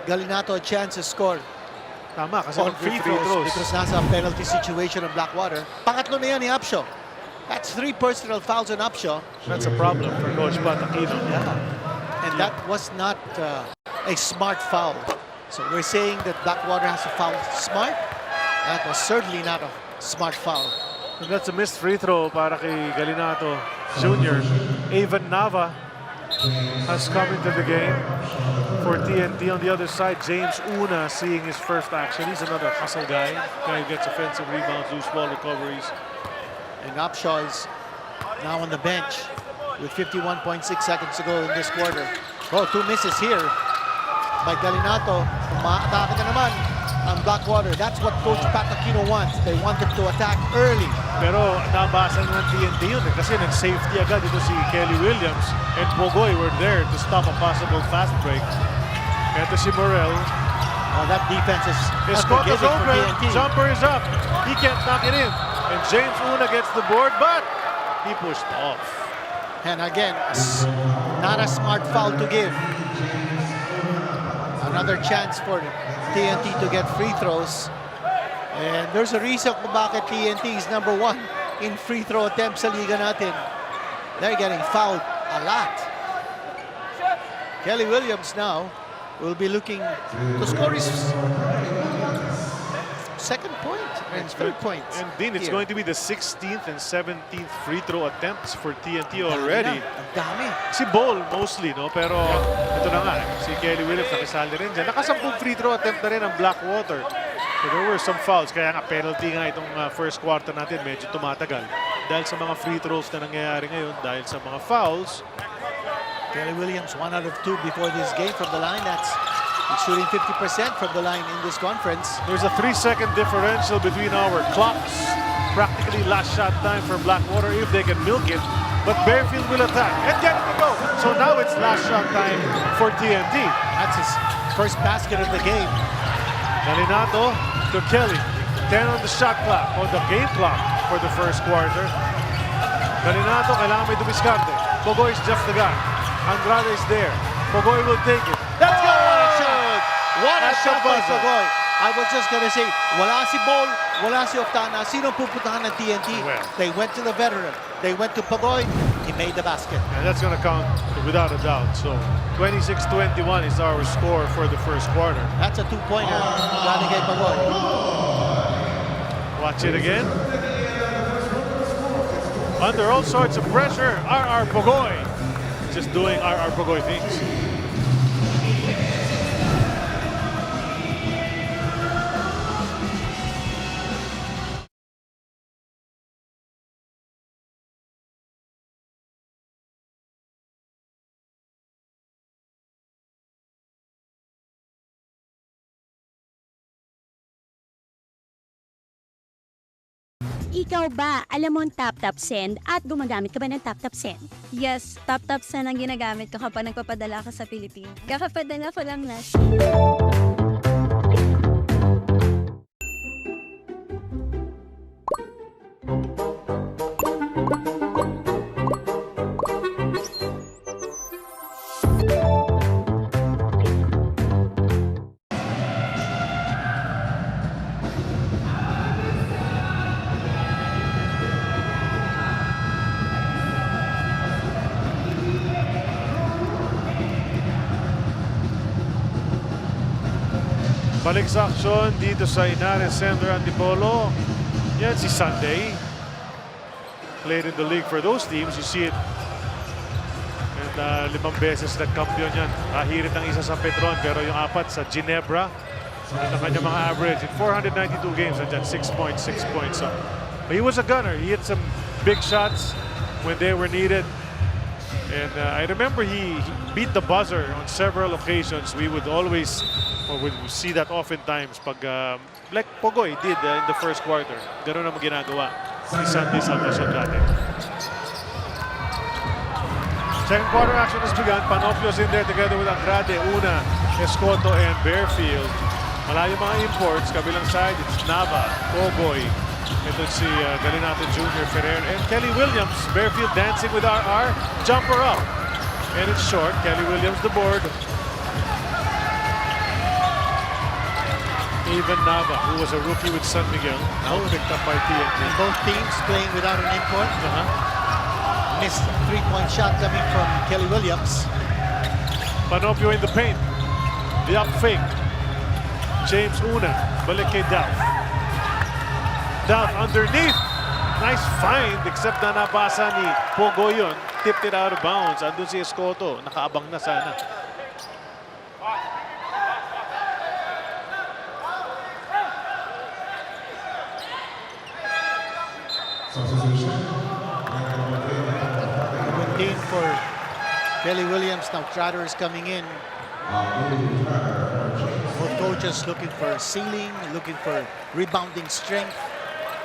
Galinato a chance to score Tama, kasi on free throws because nasa penalty situation of Blackwater. Pangatlo na yan ni Upshaw. That's 3 personal fouls on Upshaw. That's a problem for Coach Pat Aquino. Yeah. And that was not a smart foul. So we're saying that Blackwater has a foul smart. That was certainly not a smart foul. And that's a missed free throw para kay Galinato Jr. Avon Nava has come into the game for TNT. On the other side, James Una seeing his first action. He's another hustle guy. Guy who gets offensive rebounds, loose ball recoveries. And Upshaw is now on the bench with 51.6 seconds to go in this quarter. Oh, 2 misses here by Galinato. Umaatake na naman ang Blackwater. That's what Coach Pat Aquino wants. They want them to attack early. Pero nabasa ng TNT yun kasi nag-safety agad dito si Kelly Williams and Bogoy were there to stop a possible fast break. Ito si Morel. That defense is His spot is unforgiving for open. TNT. Jumper is up. He can't knock it in. And James Una gets the board, but he pushed off. And again, not a smart foul to give. Another chance for TNT to get free throws. And there's a reason kung bakit TNT is #1 in free throw attempts sa liga natin. They're getting fouled a lot. Kelly Williams now will be looking to score his second point and third point. And Dean, it's here. going to be the 16th and 17th free throw attempts for TNT already. Ang dami. Si Ball mostly, no? Pero ito na nga, si Kelly Williams nakisali rin dyan. Nakasampung free throw attempt na rin ang Blackwater. So there were some fouls. Kaya nga penalty nga itong first quarter natin medyo tumatagal. Dahil sa mga free throws na nangyayari ngayon, dahil sa mga fouls. Kelly Williams 1 out of 2 before this game from the line. That's he's shooting 50% from the line in this conference. There's a 3-second differential between our clocks. Practically last shot time for Blackwater if they can milk it. But Bearfield will attack and get it to go. So now it's last shot time for TNT. That's his first basket of the game. Galinato to Kelly. 10 on the shot clock, on the game clock for the first quarter. Galinato, kailangan may dumiskarte. Bogoy is just the guy. Andrade is there. Bogoy will take it. Let's go! What a shot! What a At the shot by buzzer. Bogoy. I was just gonna say, wala si Ball, wala si Octana. Sino pupuntahan ng TNT? Well. They went to the veteran. They went to Bogoy. He made the basket. And that's going to count without a doubt. So 26-21 is our score for the first quarter. That's a 2-pointer. Galing kay Bogoy. Watch it again. Under all sorts of pressure, RR Bogoy. Just doing RR Bogoy things. Ikaw ba, alam mo ang tap-tap send at gumagamit ka ba ng tap-tap send? Yes, tap-tap send ang ginagamit ko kapag nagpapadala ka sa Pilipinas. Kakapadala ko lang na. Balik sa aksyon dito sa Inares Center Antipolo. Yan si Sunday. Played in the league for those teams. You see it. And 5 beses nagkampiyon yan. Nahirit ang isa sa Petron pero yung 4 sa Ginebra. At ang kanyang mga average in 492 games and 6 points, 6 points. So, but he was a gunner. He hit some big shots when they were needed. And I remember he beat the buzzer on several occasions. We would always, or we would see that oftentimes pag like Pogoy did in the first quarter. Ganun ang ginagawa. si Sandy Salvacion dati. Second quarter action has begun. Panopio's in there together with Andrade, Una, Escoto, and Bearfield. Malayo mga imports. Kabilang side, it's Nava, Pogoy. Ito si Galinato Jr., Ferrer, and Kelly Williams. Bearfield dancing with RR. Jumper up. And it's short. Kelly Williams the board. Even Nava, who was a rookie with San Miguel, now picked up by TNT. And both teams playing without an import. Missed a three-point shot coming from Kelly Williams. Panopio in the paint. The up fake. James Una, balik kay Dalf. Dalf underneath. Nice find, except na nabasa ni Pogo yun. Tipped it out of bounds. Andun si Escoto. Nakaabang na sana. Good for Kelly Williams. Now Trotter is coming in. Both coaches looking for ceiling, looking for rebounding strength.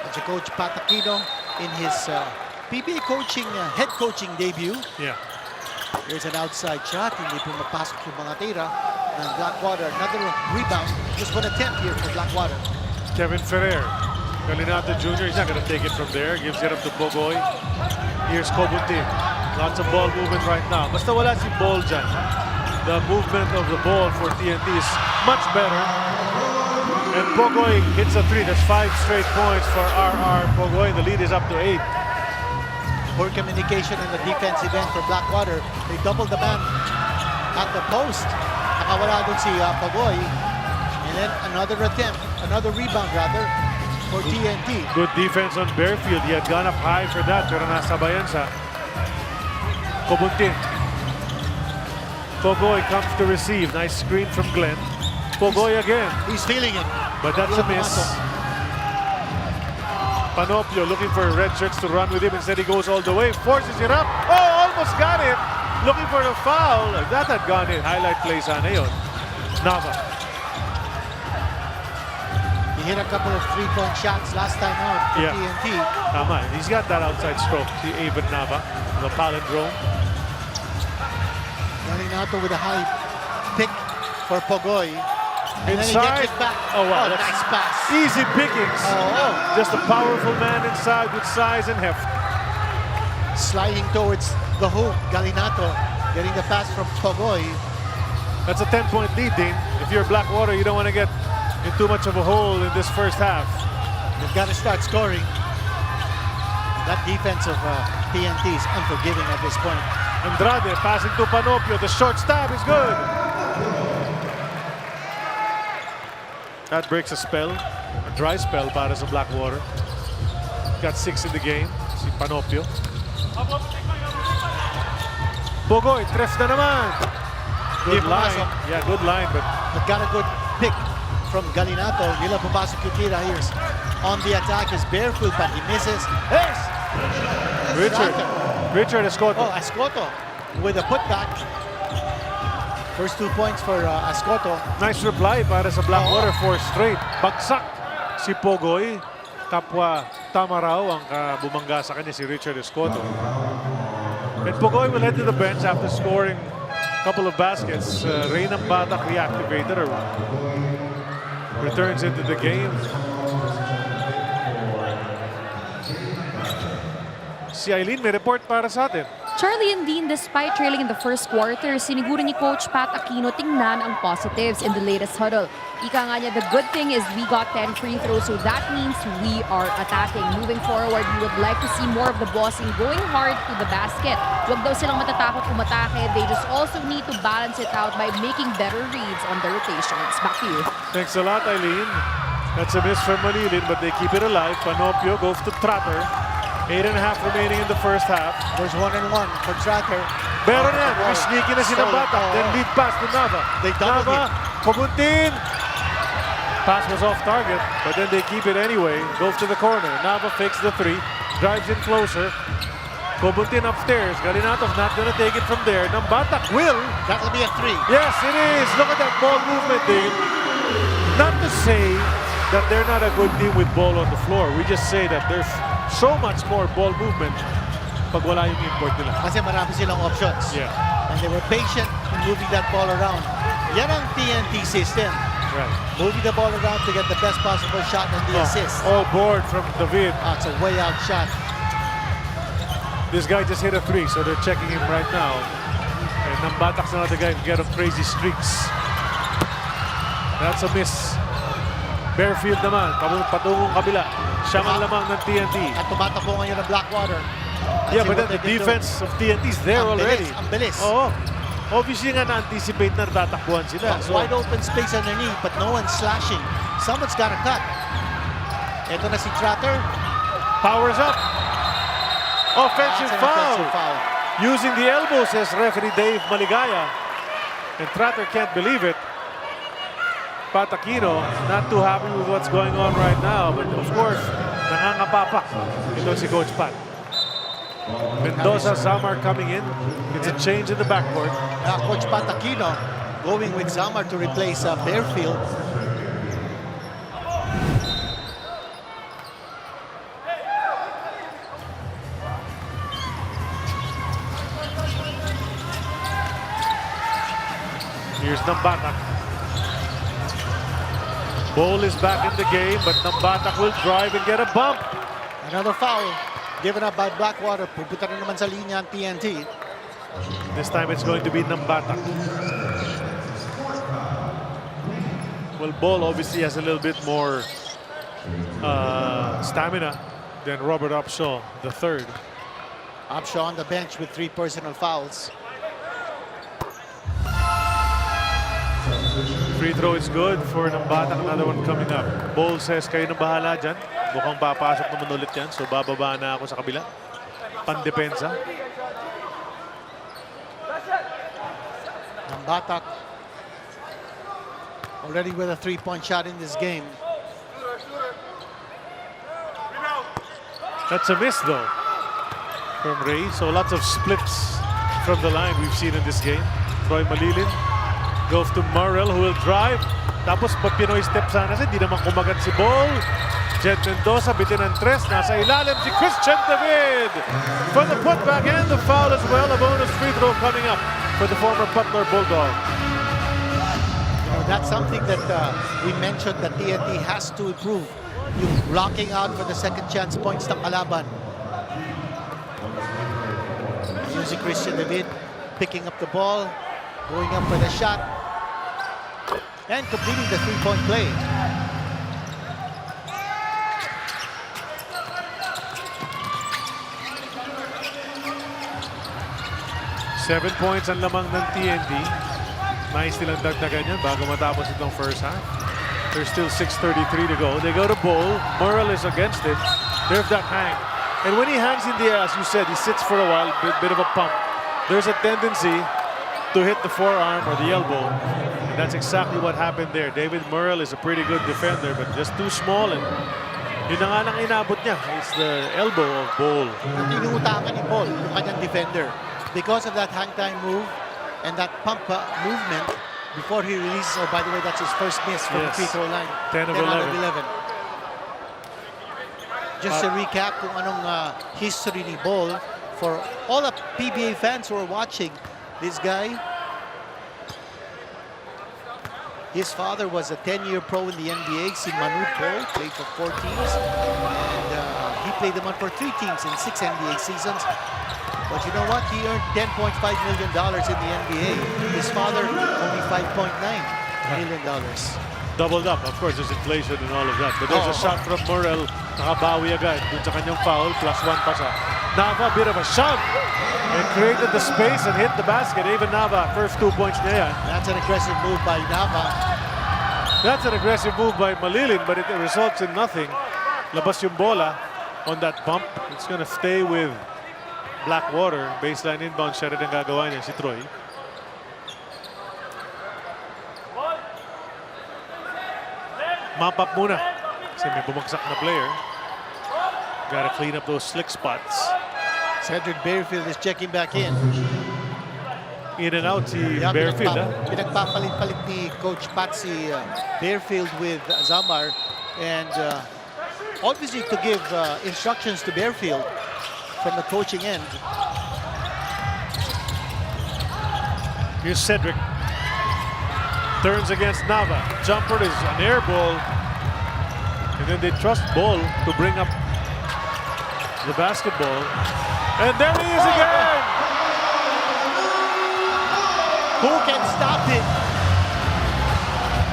That's a coach Pat Aquino in his PBA coaching, head coaching debut. Yeah. Here's an outside shot. Hindi pumapasok yung mga tira ng Blackwater. Another rebound. Just one attempt here for Blackwater. Kevin Ferrer. Galinato Jr. He's not going to take it from there. Gives it up to Pogoy. Here's Cobuntin. Lots of ball movement right now. Basta wala si ball dyan. The movement of the ball for TNT is much better. And Pogoy hits a three. That's 5 straight points for RR Pogoy. The lead is up to 8. Poor communication in the defensive end for Blackwater. They doubled the man at the post. Nakawala dun si Pogoy. And then another attempt, another rebound rather, for TNT. Good defense on Bearfield. He had gone up high for that, pero nasabayan sa Cobuntin. Pogoy comes to receive. Nice screen from Glenn. Pogoy again. He's feeling it. But that's a miss. Panopio looking for red shirts to run with him. Instead, he goes all the way. Forces it up. Oh, almost got it. Looking for the foul. That had gone in. Highlight play sana yun. Nava. He hit a couple of three-point shots last time out for TNT. Tama. He's got that outside stroke. Si Avon Nava. The palindrome. Galinato with a high pick for Pogoy. And Inside. then he gets it back. Oh, wow. That's nice pass. Easy pickings. Just a powerful man inside with size and heft. Sliding towards the hoop. Galinato getting the pass from Pogoy. That's a 10-point lead, Dean. If you're Blackwater, you don't want to get in too much of a hole in this first half. You've got to start scoring. That defense of TNT is unforgiving at this point. Andrade passing to Panopio. The short stab is good. That breaks a spell, a dry spell para sa Blackwater. Got 6 in the game, si Panopio. Pogoy, treff na naman. Good line. Yeah, good line, but got a good pick from Galinato. Nila pumasok yung tira. Here's on the attack is Barefoot, but he misses. There's Richard Escoto. Oh, Escoto with a putback. First 2 points for Escoto. Nice reply para sa Blackwater. 4 straight. Bagsak si Pogoy. Kapwa tama raw ang bumangga sa kanya si Richard Escoto. And Pogoy will head to the bench after scoring a couple of baskets. Reynam Batak reactivated or returns into the game. Si Eileen may report para sa atin. Charlie and Dean, despite trailing in the first quarter, siniguro ni Coach Pat Aquino tingnan ang positives in the latest huddle. Ika nga niya, the good thing is we got 10 free throws, so that means we are attacking. Moving forward, we would like to see more of the bossing going hard to the basket. Huwag daw silang matatakot umatake. They just also need to balance it out by making better reads on the rotations. Back to you. Thanks a lot, Eileen. That's a miss from Manilin, but they keep it alive. Panopio goes to Trotter. 8.5 remaining in the first half. There's 1-on-1 for Tracker. Meron yan. May sneaky na si Nabata. Then lead pass to Nava. They double Nava, Cobuntin. Pass was off target, but then they keep it anyway. Goes to the corner. Nava fakes the 3. Drives in closer. Cobuntin upstairs. Galinatov not going to take it from there. Nambatak will. That'll be a 3. Yes, it is. Look at that ball movement, Dave. Not to say that they're not a good team with ball on the floor. We just say that they're so much more ball movement pag wala yung import nila. Kasi marami silang options. Yeah. And they were patient in moving that ball around. Yan ang TNT system. Right. Moving the ball around to get the best possible shot and the assist. Oh, board from David. It's a way out shot. This guy just hit a 3, so they're checking him right now. And Nambatak's another guy who get on crazy streaks. That's a miss. Barefield naman, patungong kabila. Siya ang lamang ng TNT. At tumatakbo ngayon ng Blackwater. Yeah, but then the defense of TNT is there already. Ang bilis. Oo. Obviously nga na-anticipate na tatakbuhan sila. So, wide open space underneath, but no one's slashing. Someone's got to cut. Ito na si Trotter. Powers up. Offensive That's an foul. offensive foul. Using the elbow, says referee Dave Maligaya. And Trotter can't believe it. Pat Aquino, not too happy with what's going on right now. But of course, nangangapapa ito si Coach Pat. Mendoza, Zamar coming in. It's a change in the backcourt. Coach Pat Aquino going with Zamar to replace Barefield. Here's Nambatak. Ball is back in the game, but Nambatak will drive and get a bump. Another foul given up by Blackwater. Pupunta na naman sa linya ang TNT. This time it's going to be Nambatak. Well, Ball obviously has a little bit more stamina than Robert Upshaw, the third. Upshaw on the bench with 3 personal fouls. Free throw is good for Nambatak. Another one coming up. Ball says, kayo na bahala dyan. Mukhang papasok naman ulit yan. So bababa na ako sa kabila. Pandepensa. Nambatak already with a 3-point shot in this game. That's a miss though from Ray. So lots of splits from the line we've seen in this game. Troy Malilin goes to Murrell, who will drive. Tapos pag Pinoy step sana siya, di naman kumagat si Ball. Jed Mendoza, bitin ang tres. Nasa ilalim si Christian David for the putback and the foul as well. A bonus free throw coming up for the former Butler Bulldog. You know, that's something that we mentioned that TNT has to improve. Yung blocking out for the second chance points ng kalaban. Using Christian David, picking up the ball, going up for the shot, and completing the 3-point play. Seven points ang lamang ng TNT. Nice nilang dagdagan yan bago matapos itong first half. There's still 6:33 to go. They go to Ball. Murrell is against it. There's that hang. And when he hangs in the air, as you said, he sits for a while, bit of a pump. There's a tendency to hit the forearm or the elbow. And that's exactly what happened there. David Murrell is a pretty good defender, but just too small. And yun na nga nang inabot niya. It's the elbow of Ball. Tinungutakan ni Ball, yung kanyang defender. Because of that hang time move and that pump movement before he releases. Oh, by the way, that's his first miss from the free throw line. 10 of 11. Just to recap kung anong history ni Ball for all the PBA fans who are watching. This guy, his father was a 10-year pro in the NBA. Si Manu Ball played for 4 teams. And he played them on for 3 teams in 6 NBA seasons. But you know what? He earned $10.5 million in the NBA. His father, only $5.9 million. Doubled up. Of course, there's inflation and all of that. But there's a shot from Murrell. Nakabawi agad dun sa kanyang foul. +1 pa siya. Nava, bit of a shove. And created the space and hit the basket. Even Nava, first 2 points niya yan. That's an aggressive move by Nava. That's an aggressive move by Malilin, but it results in nothing. Labas yung bola on that pump. It's gonna stay with Blackwater. Baseline inbound siya rin ang gagawa niya, si Troy. Mop up muna. Kasi may bumagsak na player. Gotta clean up those slick spots. Cedric Barefield is checking back in. In and out si Barefield. Pinagpapalit-palit ni Coach Pat si Barefield with Zamar. And obviously to give instructions to Bearfield from the coaching end. Here's Cedric. Turns against Nava. Jumper is an air ball. And then they trust Ball to bring up the basketball. And there he is again! Who can stop it?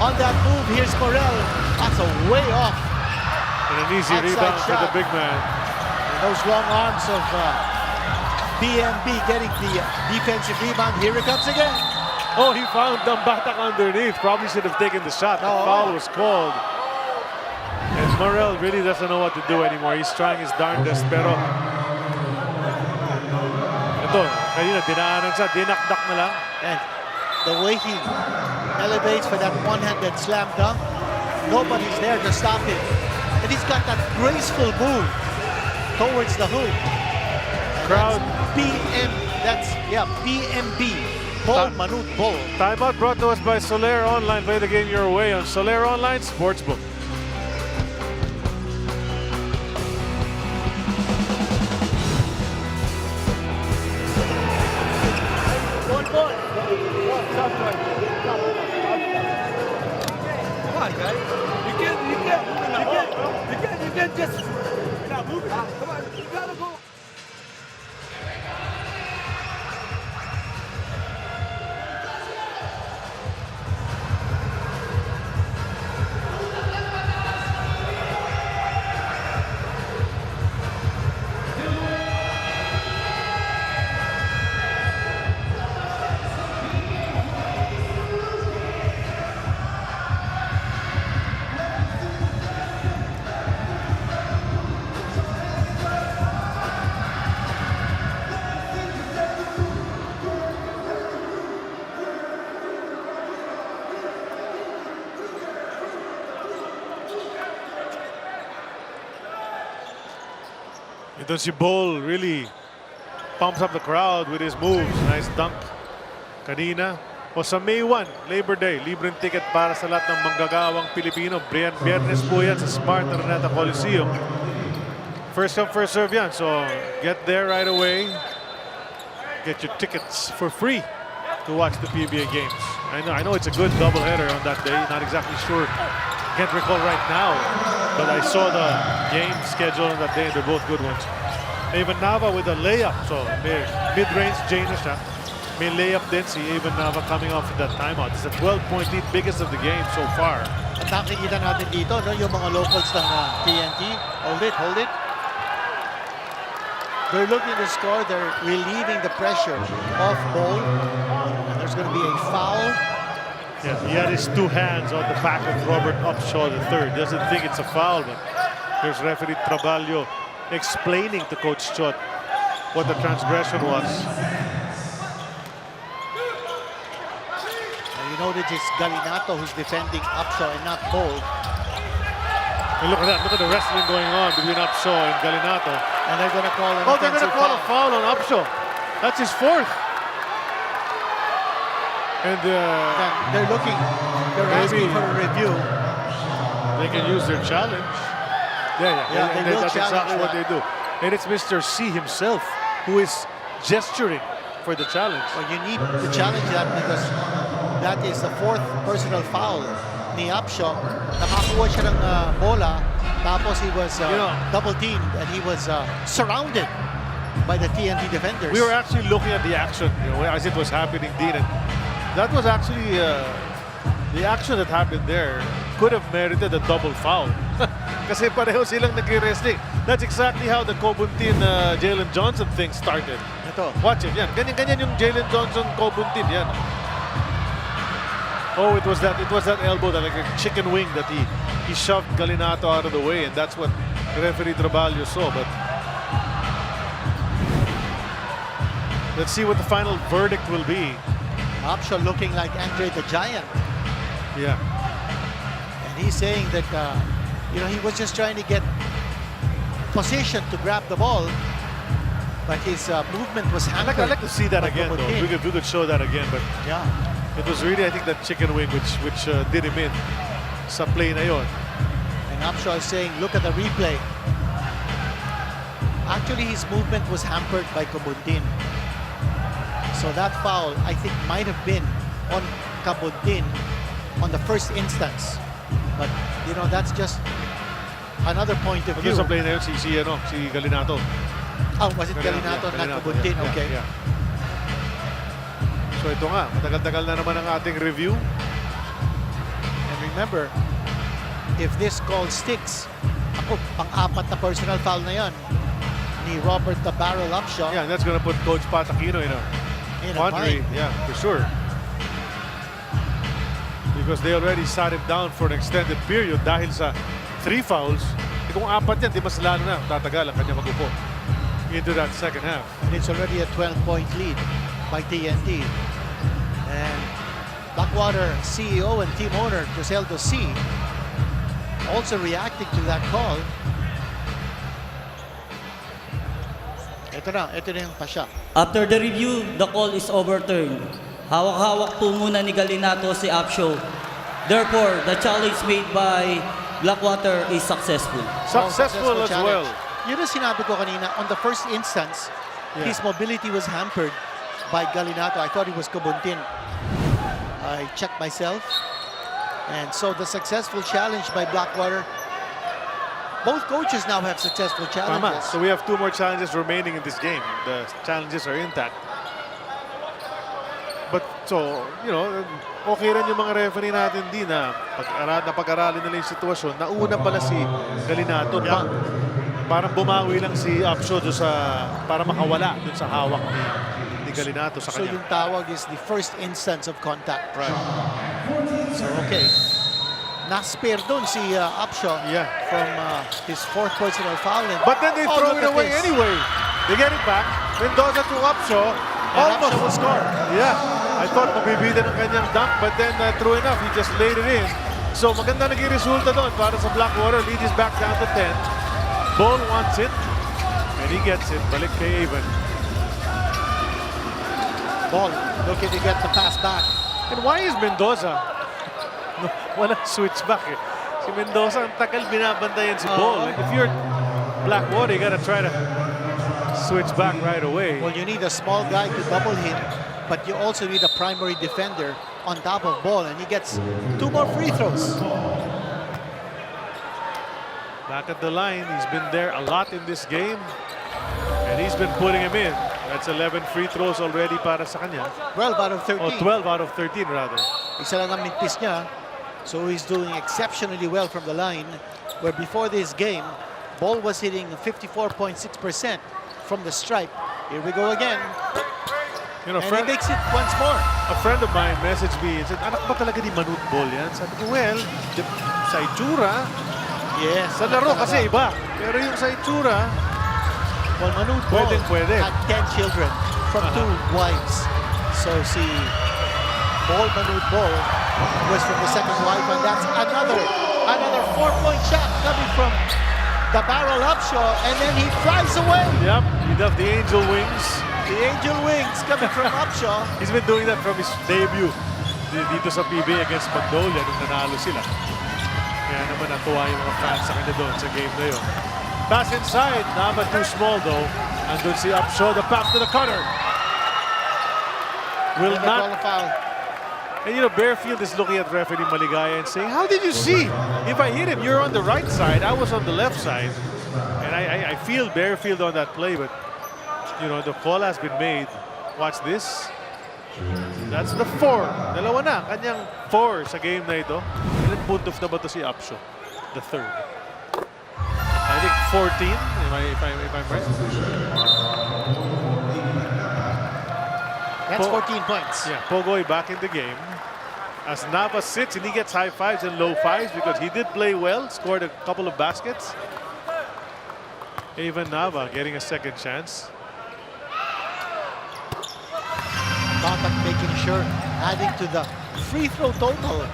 On that move, here's Morel. That's a way off. And an easy Outside rebound for the shot. big man. And those long arms of BMB getting the defensive rebound. Here it comes again. Oh, he found Dambatak underneath. Probably should have taken the shot. The foul was called. And Morel really doesn't know what to do anymore. He's trying his darndest, pero ito, kanina dinaanan siya, dinakdak na lang. And the way he elevates for that one-handed slam dunk, nobody's there to stop him. And he's got that graceful move towards the hoop. Crowd. BMB. Ball, Manute Ball. Timeout brought to us by Soler Online. Play the game your way on Soler Online Sportsbook. Come on, guys. You can't just not move it. Come on, you gotta go. Ito si Ball really pumps up the crowd with his moves. Nice dunk kanina. O sa May 1, Labor Day, libreng ticket para sa lahat ng manggagawang Pilipino. Biyernes po yan sa Smart Araneta Coliseum. First come, first serve yan. So get there right away. Get your tickets for free to watch the PBA games. I know it's a good doubleheader on that day. Not exactly sure. Can't recall right now. But I saw the game schedule on that day. They're both good ones. Even Nava with a layup. So mid-range Jay na siya. May layup din si Even Nava coming off of that timeout. It's a 12-point lead, biggest of the game so far. At nakikita natin dito, no, yung mga locals ng TNT. Hold it. They're looking to score. They're relieving the pressure off Ball. And there's going to be a foul. Yeah, he had his two hands on the back of Robert Upshaw III. Doesn't think it's a foul, but there's referee Traballo explaining to Coach Chot what the transgression was. You notice it's Galinato who's defending Upshaw and not Ball. And look at that. Look at the wrestling going on between Upshaw and Galinato. And they're going to call an they're going to call a foul on Upshaw. That's his fourth. And they're asking for a review. They can use their challenge. Yeah, that's exactly what they do. And it's Mr. C himself who is gesturing for the challenge. Well, you need to challenge that because that is the fourth personal foul ni Upshaw. Nakakuha siya ng bola, tapos he was double-teamed and he was surrounded by the TNT defenders. We were actually looking at the action as it was happening, Dean. And that was actually the action that happened there could have merited a double foul. Kasi pareho silang nag-wrestling. That's exactly how the Kobuntin Jalen Johnson thing started. Ito. Watch it, yan. Ganyan yung Jalen Johnson Kobuntin, yan. Oh, it was that elbow, that like a chicken wing that he shoved Galinato out of the way, and that's what referee Traballo saw. But let's see what the final verdict will be. Upshaw looking like Andre the Giant. Yeah. And he's saying that he was just trying to get position to grab the ball, but his movement was hampered. I'd like to see that again, though. We could show that again, but yeah, it was really, I think, that chicken wing which did him in sa play na yon. And Upshaw is saying, look at the replay. Actually, his movement was hampered by Kabundin. So that foul, I think, might have been on Kabundin on the first instance. But, you know, that's just another point of view. Sa play na yun, si Galinato. Oh, was it Galinato, not Kabundin? Yeah, Okay. yeah. So ito nga, matagal-tagal na naman ang ating review. And remember, if this call sticks, ako, pang-apat na personal foul na yan ni Robert the Barrel Upshaw. Yeah, and that's gonna put Coach Pat Aquino in a quandary. Yeah, for sure. Because they already sat him down for an extended period dahil sa 3 fouls. Kung 4 yan, di mas lalo na tatagal ang kanya mag-upo into that second half. And it's already a 12-point lead by TNT. And Blackwater CEO and team owner Joseldo C. also reacting to that call. Ito na yung pasya. After the review, the call is overturned. Hawak-hawak po muna ni Galinato si Upshaw. Therefore, the challenge made by Blackwater is successful. Successful as challenge. well. Yun ang sinabi ko kanina. On the first instance, his mobility was hampered by Galinato. I thought he was Kabuntin. I checked myself. And so the successful challenge by Blackwater. Both coaches now have successful challenges. So we have 2 more challenges remaining in this game. The challenges are intact. But so, you know, okay rin yung mga referee natin din na pag-aralin nila yung sitwasyon. Nauna pala si Galinato. Parang bumawi lang si Upshaw para makawala dun sa hawak ni Galinato sa kanya. So yung tawag is the first instance of contact. Right. So okay. Na-spare doon si Upshaw from his 4th personal foul. But then they throw it away anyway. They get it back. Mendoza to Upshaw. Almost Upshaw will score. Yeah. I thought mabibitin ang kanyang dunk, but then true enough, he just laid it in. So maganda naging resulta doon para sa Blackwater. Lead is back down to 10. Ball wants it. And he gets it. Balik kay Avon. Ball looking to get the pass back. And why is Mendoza? Walang switch back eh. Si Mendoza, ang tagal binabantayan si Ball. Like if you're Blackwater, you gotta try to switch back right away. Well, you need a small guy to double him, but you also need a primary defender on top of Ball, and he gets 2 more free throws. Back at the line, he's been there a lot in this game, and he's been putting him in. That's 11 free throws already para sa kanya. 12 out of 13. Oh, 12 out of 13 rather. Isa lang ang mintis niya. So he's doing exceptionally well from the line, where before this game, Ball was hitting 54.6% from the stripe. Here we go again. You know, and he makes it once more. A friend of mine messaged me and said, anak ba talaga ni Manute Ball yan? Sabi ko, well, sa itsura, yes, sa laro kasi iba. Pero yung sa itsura, well, Manute Ball pwede. had 10 children from 2 wives. So si Manute Ball was from the second wife, and that's another 4-point shot coming from the Barrel Upshaw, and then he flies away. Yep, he does the angel wings. The angel wings coming from Upshaw. He's been doing that from his debut dito sa PBA against Magnolia nung nanalo sila. Kaya naman natuwa yung mga fans sa kanya doon sa game na yun. Pass inside, Nava too small though. Andun si Upshaw, the pass to the cutter. Will not. And you know, Bearfield is looking at referee Maligaya and saying, how did you see? If I hit him, you're on the right side. I was on the left side. And I feel Bearfield on that play, but you know, the call has been made. Watch this. That's the 4. Dalawa na. Kanyang 4 sa game na ito. Ilan puntos na ba ito si Upshaw? The 3rd. I think 14, if I'm right. That's 14 points. Yeah, Pogoy back in the game. As Nava sits and he gets high fives and low fives because he did play well, scored a couple of baskets. Even Nava getting a second chance. Contact making sure, adding to the free throw total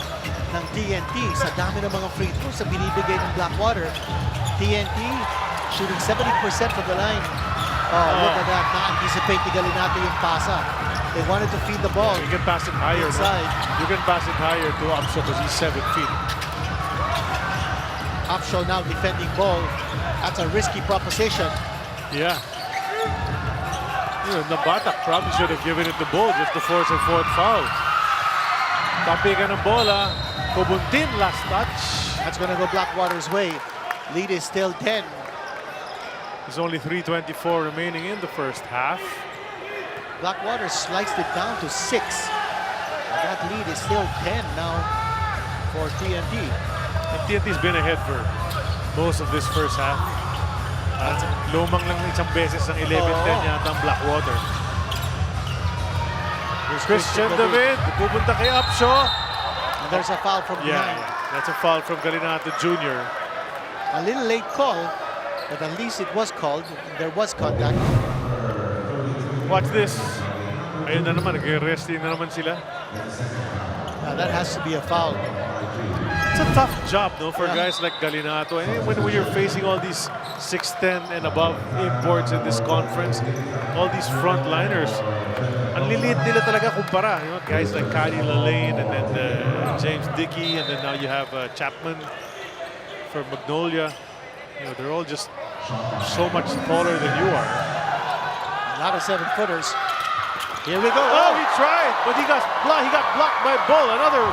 ng TNT. Sa dami ng mga free throws sa binibigay ng Blackwater. TNT shooting 70% from the line. Oh, look at that. Na-anticipate ni Galinato yung pasa. They wanted to feed the ball. You can pass it higher. Inside. You can pass it higher to Upshaw because he's 7 feet. Upshaw now defending ball. That's a risky proposition. Yeah. The Batak probably should have given it to Bull just to force a fourth foul. Tapikan ng bola. Kubuntin, last touch. That's going to go Blackwater's way. Lead is still 10. There's only 3:24 remaining in the first half. Blackwater sliced it down to 6. That lead is still 10 now for TNT. And TNT's been ahead for most of this first half. Lumang lang isang beses ng 11-10 yata ang Blackwater. Here's Christian David. Pupunta kay Upshaw. And there's a foul from behind. That's a foul from Galinato Jr. A little late call, but at least it was called. There was contact. Watch this. Ayun na naman, nag-resting na naman sila. That has to be a foul. It's a tough job, no, for guys like Galinato. And when you're facing all these 6'10" and above imports in this conference, all these frontliners, ang liliit nila talaga kumpara. You know, guys like Kari Lalane and then James Dickey, and then now you have Chapman from Magnolia. You know, they're all just so much taller than you are. A lot of 7-footers. Here we go. Oh, he tried, but he got blocked by Bull. Another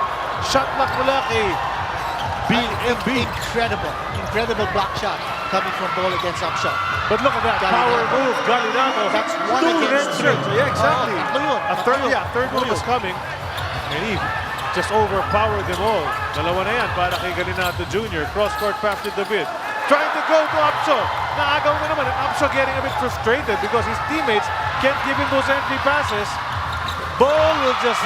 shot block mula kay BMB. Incredible block shot coming from Bull against Upshaw. But look at that power move, Galinato. That's one against three. Yeah, exactly. A third move was coming. And he just overpowered them all. Dalawa na yan para kay Galinato Jr. Cross-court pass to David. Trying to go to Upshaw. Naagaw na naman. And Upshaw getting a bit frustrated because his teammates can't give him those entry passes. Bull will just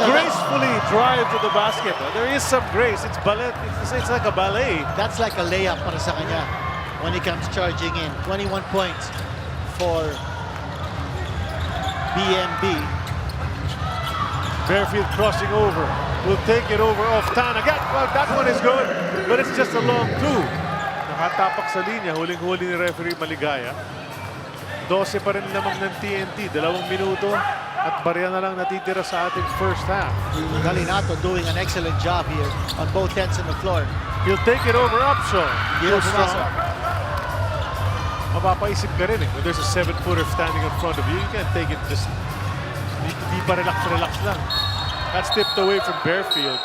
gracefully drive to the basket. There is some grace. It's ballet. It's like a ballet. That's like a layup para sa kanya when he comes charging in. 21 points for BMB. Fairfield crossing over. Will take it over off Tanagat. Well, that one is good, but it's just a long two. Nakatapak sa linya. Huling-huli ni referee Maligaya. 12 pa rin lamang ng TNT. 2 minuto at barya na lang natitira sa ating first half. Galinato doing an excellent job here on both ends of the floor. He'll take it over Upshaw. Mapapaisip ka rin eh. When there's a 7-footer standing in front of you, you can't take it just... Di pa relax lang. That's tipped away from Bearfield.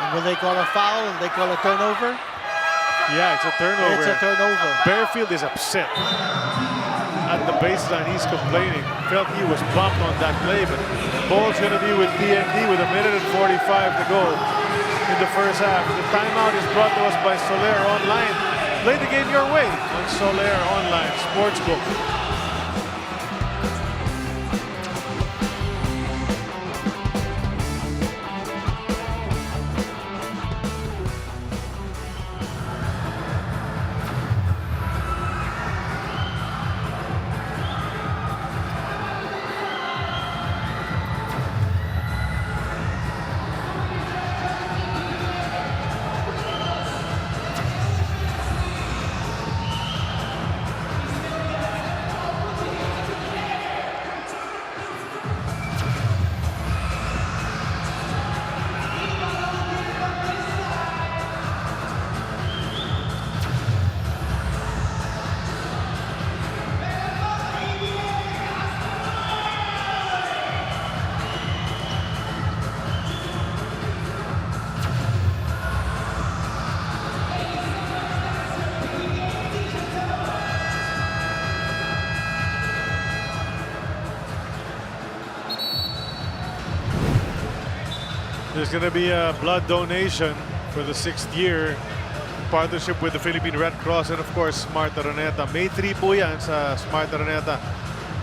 And will they call a foul? Will they call a turnover? Yeah, it's a turnover. It's a turnover. Bearfield is upset. At the baseline, he's complaining. Felt he was bumped on that play, but ball's going to be with TNT with 1:45 to go in the first half. The timeout is brought to us by Soler Online. Play the game your way on Soler Online Sportsbook. There's going to be a blood donation for the 6th year in partnership with the Philippine Red Cross and of course Smart Araneta. May 3 po yan sa Smart Araneta.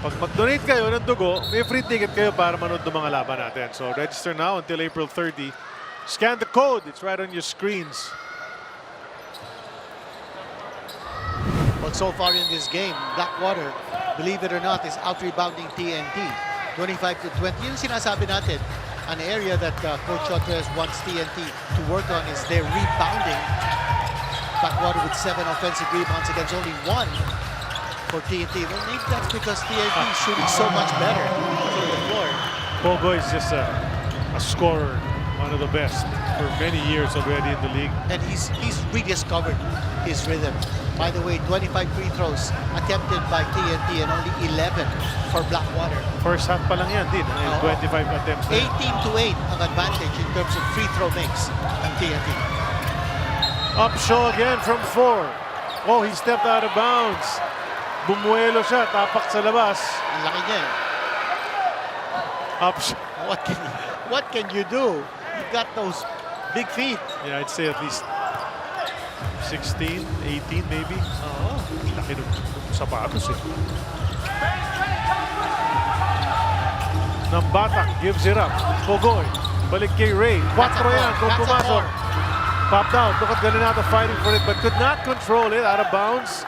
Pag mag-donate kayo ng dugo, may free ticket kayo para manood ng mga laban natin. So register now until April 30. Scan the code. It's right on your screens. But so far in this game, Blackwater, believe it or not, is out-rebounding TNT. 25-20. Yun sinasabi natin. An area that Coach Otres wants TNT to work on is their rebounding. Blackwater with 7 offensive rebounds against only 1 for TNT. Well, maybe that's because TNT is shooting so much better from the floor. Pogo is just a scorer, one of the best. for many years already in the league. And he's rediscovered his rhythm. By the way, 25 free throws attempted by TNT and only 11 for Blackwater. First half pa lang yan din. 25 attempts. 18-8 ang advantage in terms of free throw makes ng TNT. Upshaw again from 4. Oh, he stepped out of bounds. Bumuelo siya, tapak sa labas. Ang laki niya eh. Upshaw. What can you do? You've got those big feet. Yeah, I'd say at least 16, 18 maybe. Oo. Laki ng sapatos eh. Nambatak gives it up. Pogoy. Balik kay Ray. 4 yan kung pumasok. Popped out. Look at Galinato fighting for it but could not control it. Out of bounds.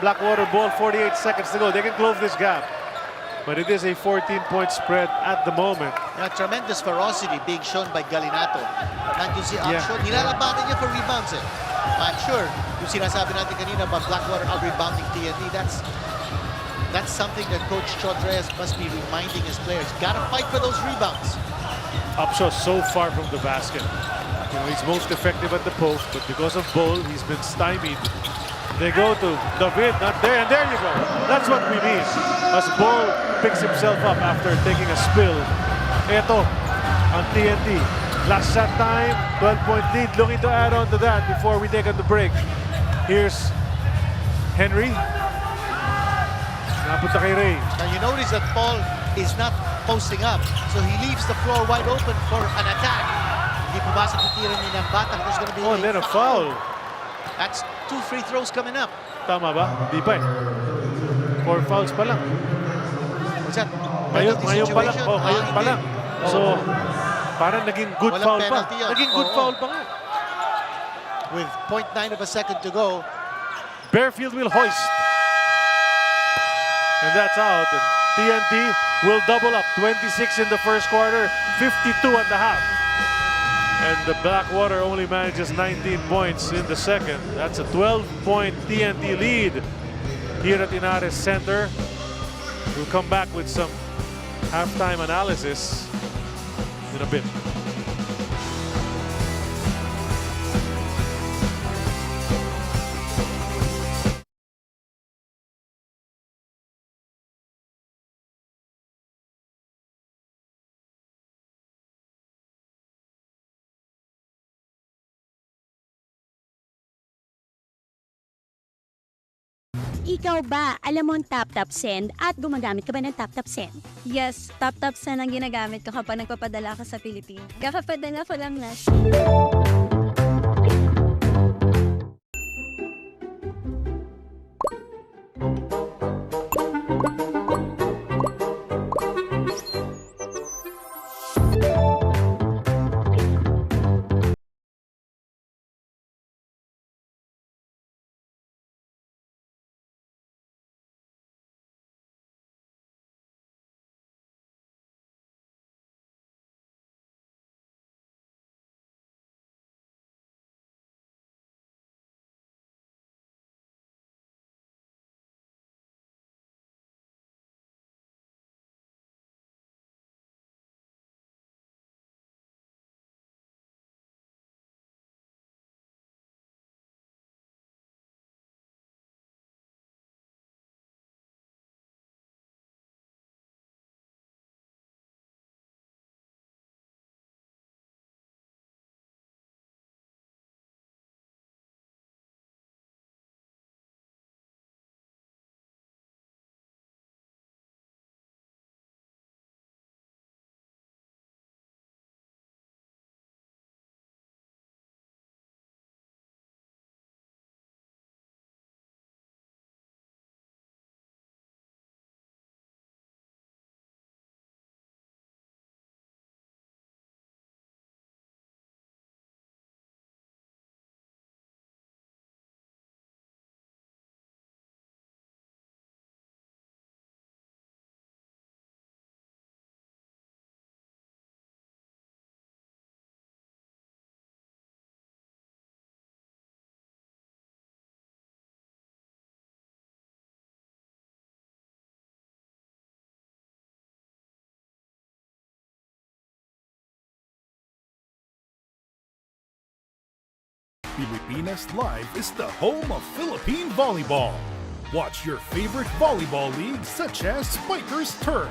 Blackwater ball, 48 seconds to go. They can close this gap. But it is a 14-point spread at the moment. Yeah, tremendous ferocity being shown by Galinato. Nandiyon si Upshaw. Nilalabanan niya for rebounds eh. I'm sure yung sinasabi natin kanina about Blackwater out-rebounding TNT, that's something that Coach Chodres must be reminding his players. Gotta fight for those rebounds. Upshaw so far from the basket. You know, he's most effective at the post, but because of Bol, he's been stymied. They go to David, not there, and there you go. That's what we need. As Bol picks himself up after taking a spill. Ito, ang TNT. Last shot time, 12-point lead. Looking to add on to that before we take on the break. Here's Henry. Napunta kay Ray. Now you notice that Paul is not posting up, so he leaves the floor wide open for an attack. Hindi pumasok yung tira ni Nambatak. There's going to be Oh, and then a foul. That's 2 free throws coming up. Tama ba? Di pa eh. 4 fouls pa lang. What's that? Ngayon pa lang. Situation? Oh, ngayon pa lang. So, parang naging good Walang foul pa. penalty yun. Naging good foul pa nga. With 0.9 of a second to go. Bearfield will hoist. And that's out. And TNT will double up. 26 in the first quarter, 52 at the half. And the Blackwater only manages 19 points in the second. That's a 12-point TNT lead here at Inares Center. We'll come back with some halftime analysis in a bit. Ikaw ba, alam mo ang tap-tap send at gumagamit ka ba ng tap-tap send? Yes, tap-tap send ang ginagamit ko kapag nagpapadala ka sa Pilipinas. Kakapadala ko lang last. Pilipinas Live is the home of Philippine volleyball. Watch your favorite volleyball leagues such as Spikers Turf,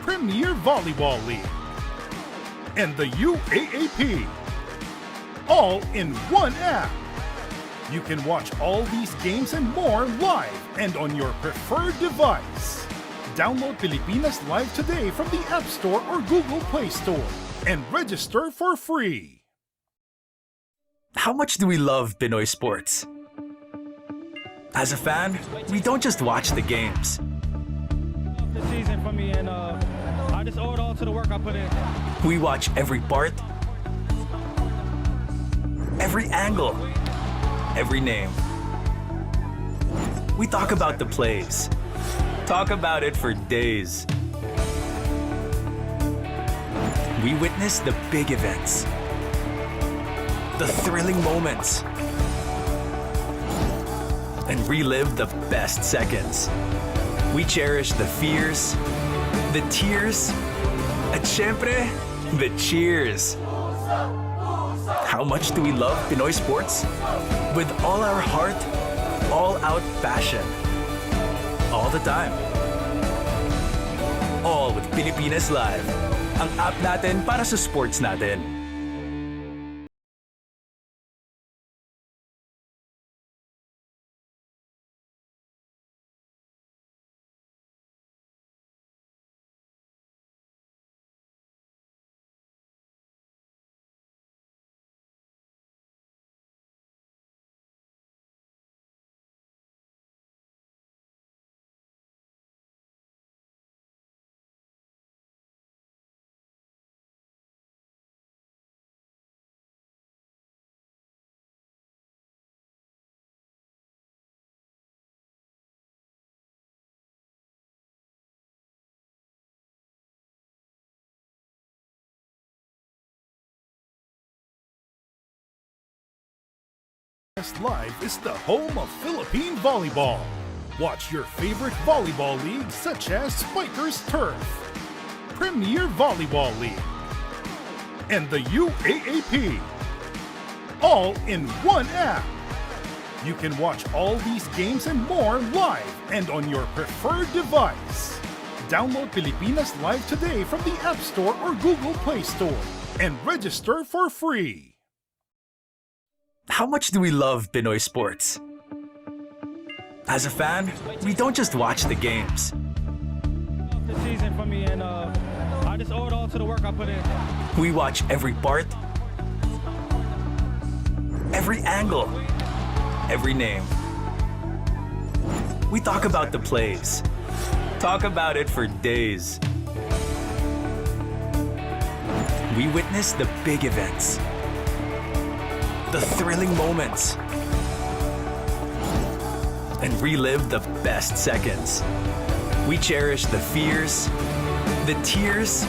Premier Volleyball League, and the UAAP, all in one app. You can watch all these games and more live and on your preferred device. Download Pilipinas Live today from the App Store or Google Play Store and register for free. How much do we love Pinoy sports? As a fan, we don't just watch the games. The season for me, and I just owe it all to the work I put in. We watch every part, every angle, every name. We talk about the plays. Talk about it for days. We witness the big events, the thrilling moments, and relive the best seconds. We cherish the fears, the tears, at syempre, the cheers. How much do we love Pinoy sports? With all our heart, all-out passion. All the time. All with Pilipinas Live. Ang app natin para sa sports natin. Live is the home of Philippine volleyball. Watch your favorite volleyball leagues such as Spikers Turf, Premier Volleyball League, and the UAAP, all in one app. You can watch all these games and more live and on your preferred device. Download Pilipinas Live today from the App Store or Google Play Store and register for free. How much do we love Pinoy sports? As a fan, we don't just watch the games. The season for me, and I just owe it all to the work I put in. We watch every part, every angle, every name. We talk about the plays. Talk about it for days. We witness the big events, the thrilling moments, and relive the best seconds. We cherish the fears, the tears,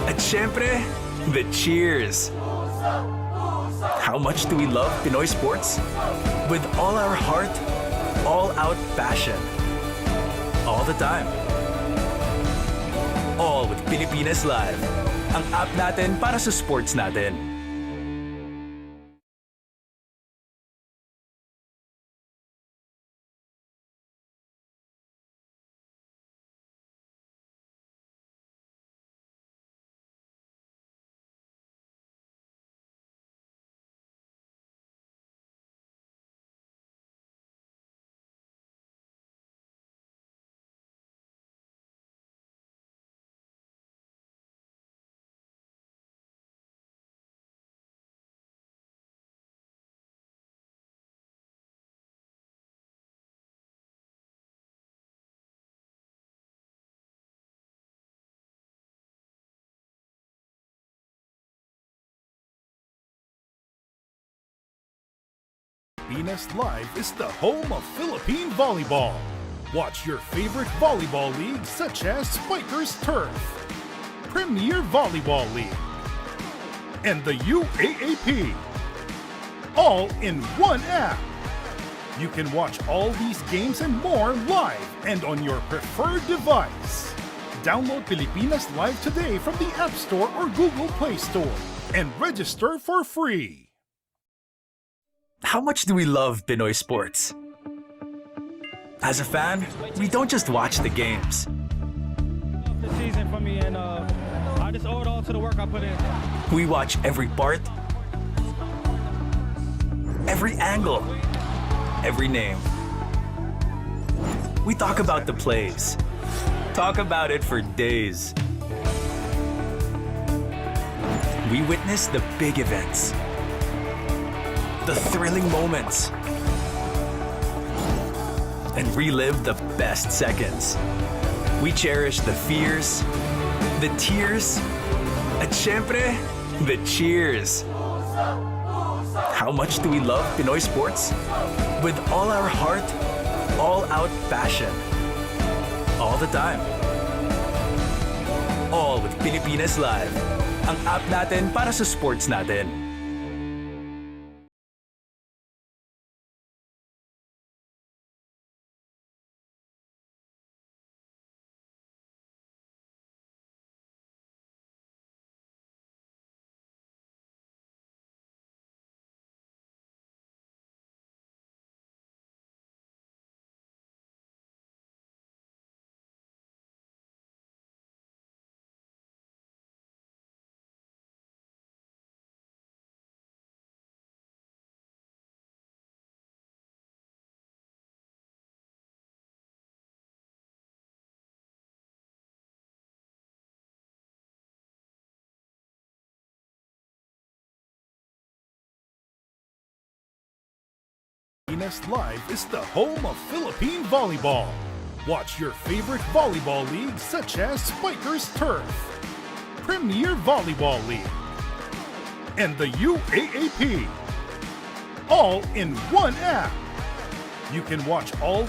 at syempre, the cheers. How much do we love Pinoy sports? With all our heart, all-out passion. All the time. All with Pilipinas Live. Ang app natin para sa sports natin. Pilipinas Live is the home of Philippine volleyball. Watch your favorite volleyball leagues such as Spikers Turf, Premier Volleyball League, and the UAAP, all in one app. You can watch all these games and more live and on your preferred device. Download Pilipinas Live today from the App Store or Google Play Store and register for free. How much do we love Pinoy sports? As a fan, we don't just watch the games. The season for me, and I just owe it all to the work I put in. We watch every part, every angle, every name. We talk about the plays. Talk about it for days. We witness the big events, the thrilling moments, and relive the best seconds. We cherish the fears, the tears, at syempre, the cheers. How much do we love Pinoy sports? With all our heart, all-out passion. All the time. All with Pilipinas Live. Ang app natin para sa sports natin. Pilipinas Live is the home of Philippine volleyball. Watch your favorite volleyball leagues such as Spikers Turf, Premier Volleyball League, and the UAAP. All in one app. You can watch all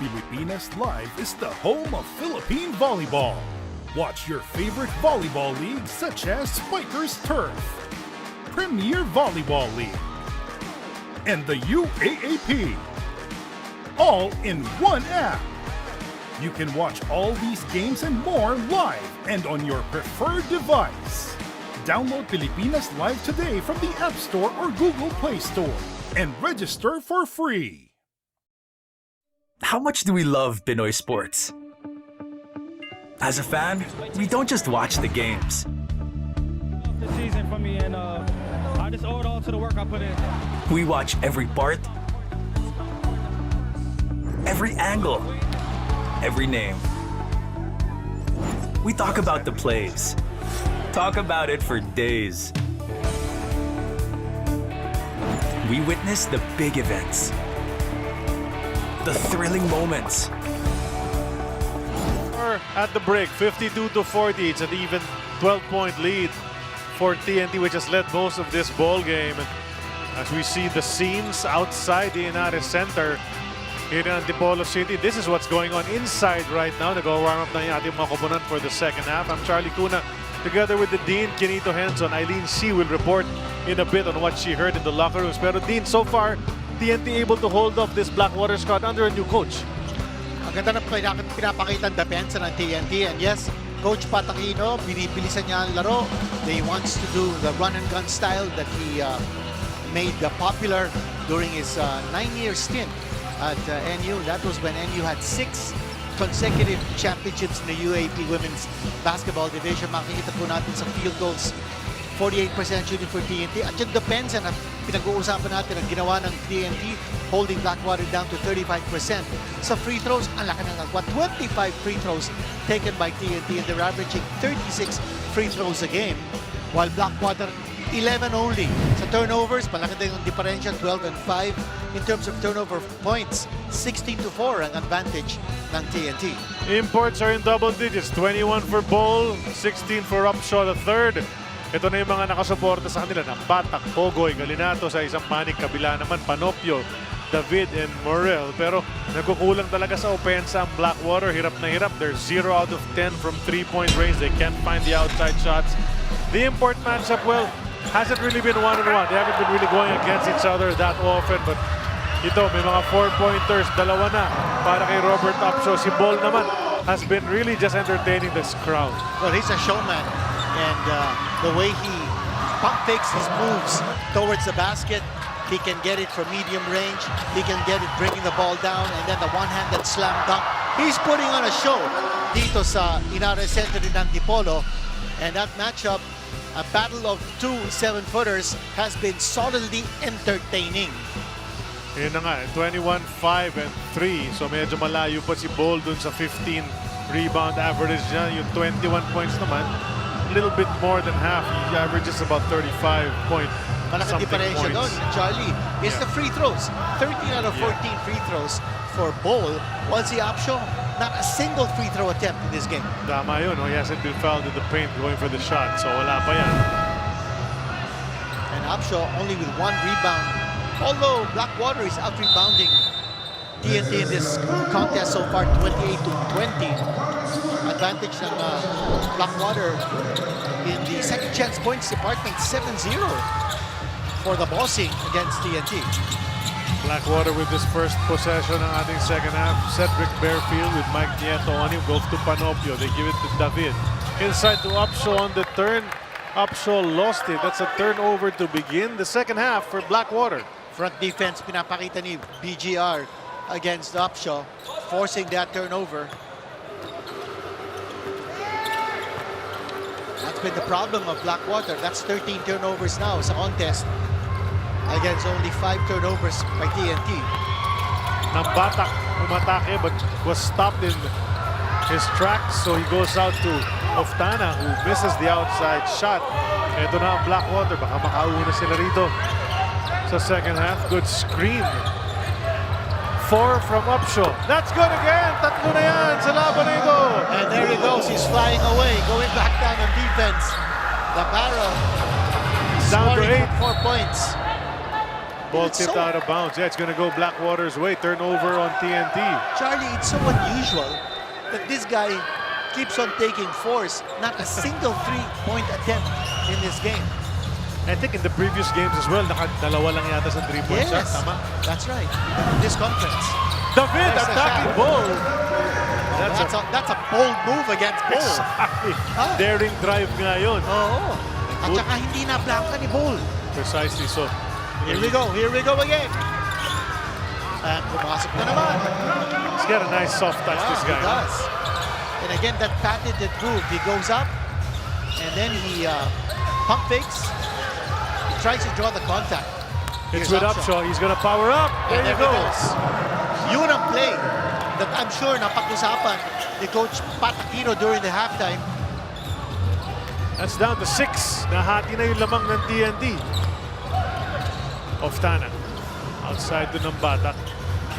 Pilipinas Live is the home of Philippine volleyball. Watch your favorite volleyball leagues such as Spikers Turf, Premier Volleyball League, and the UAAP. All in one app. You can watch all these games and more live and on your preferred device. Download Pilipinas Live today from the App Store or Google Play Store and register for free. How much do we love Pinoy sports? As a fan, we don't just watch the games. The season for me, and I just owe it all to the work I put in. We watch every part, every angle, every name. We talk about the plays. Talk about it for days. we witness the big events, the thrilling moments. At the break, 52-40. It's an even 12-point lead for TNT, which has led most of this ball game. As we see the scenes outside the Inares Center here in Antipolo City, this is what's going on inside right now. Nag-warm up na yung ating mga koponan for the second half. I'm Charlie Cuna, together with the Dean, Kinito Henson. Eileen C. will report in a bit on what she heard in the locker rooms. Pero Dean, so far, TNT able to hold off this Blackwater squad under a new coach. Ang ganda na pinapakita ang depensa ng TNT. And yes, Coach Pat Aquino, binibilisan niya ang laro. He wants to do the run-and-gun style that he made popular during his 9-year stint at NU. That was when NU had 6 consecutive championships in the UAP Women's Basketball Division. Makikita po natin sa field goals, 48% shooting for TNT. At yung depensa na pinag-uusapan natin ang ginawa ng TNT, holding Blackwater down to 35%. Sa free throws, ang laki ng nagwa. 25 free throws taken by TNT, and they're averaging 36 free throws a game, while Blackwater 11 only. Sa turnovers, malaki din yung differential, 12 and 5. In terms of turnover points, 16-4 ang advantage ng TNT. Imports are in double digits, 21 for Bol, 16 for Upshaw the third. Ito na yung mga nakasuporta sa kanila na Batak, Pogoy, Galinato sa isang panig. Kabila naman Panopio, David, and Morel. Pero nagkukulang talaga sa opensa ang Blackwater. Hirap na hirap. They're 0 out of 10 from 3-point range. They can't find the outside shots. The import matchup, well, hasn't really been one-on-one. They haven't been really going against each other that often. But ito, may mga 4-pointers. Dalawa na para kay Robert Upshaw. Si Bol naman has been really just entertaining this crowd. Well, he's a showman. And the way he pump fakes his moves towards the basket, he can get it from medium range. He can get it bringing the ball down, and then the one-handed slam dunk. He's putting on a show dito sa Inares Center in Antipolo. And that matchup, a battle of 2 7-footers, has been solidly entertaining. Yun na nga, 21-5 and 3. So medyo malayo pa si Bol dun sa 15 rebound average niya. Yung 21 points naman, a little bit more than half. He averages about 35 point Malaking differential doon, Charlie, is the free throws. 13 out of 14 free throws for Bol, while si Upshaw, not a single free throw attempt in this game. Tama yun, he hasn't been fouled in the paint going for the shot, so wala pa yan. And Upshaw only with 1 rebound, although Blackwater is out-rebounding TNT in this contest so far, 28-20. Advantage ng Blackwater in the second chance points department, 7-0 for the Bossing against TNT. Blackwater with this first possession ng ating second half. Cedric Bearfield with Mike Nieto on him. Goes to Panopio. They give it to David. Inside to Upshaw on the turn. Upshaw lost it. That's a turnover to begin the second half for Blackwater. Front defense pinapakita ni BGR against Upshaw, forcing that turnover. That's been the problem of Blackwater. That's 13 turnovers now sa contest against only 5 turnovers by TNT. Batak umatake but was stopped in his tracks, so he goes out to Oftana, who misses the outside shot. Ito na ang Blackwater. Baka makauna sila rito sa second half. Good screen. 4 from Upshaw. That's good again. Tatlo na yan sa laban na ito. And there he goes. He's flying away, going back down on defense. The barrel down to 8. 4 points. Ball tipped out of bounds. Yeah, it's going to go Blackwater's way. Turnover on TNT. Charlie, it's so unusual that this guy keeps on taking fours. Not a single 3-point attempt in this game. I think in the previous games as well, dalawa lang yata sa 3-point shot. Tama? That's right. In this conference. David attacking Bol. That's a bold move against Bol. Exactly. Daring drive nga yun. Oo. At saka hindi na blanca ni Bol. Precisely so. Here we go again. And pumasok na naman. He's got a nice soft touch, this guy. He does. And again, that patented move. He goes up, and then he pump fakes. He tries to draw the contact. It's with Upshaw. He's going to power up. There you go. Yun ang play that I'm sure napag-usapan ni Coach Pat Aquino during the halftime. That's down to 6. Nahati na yung lamang ng TNT. Oftana. Outside to Nambatak.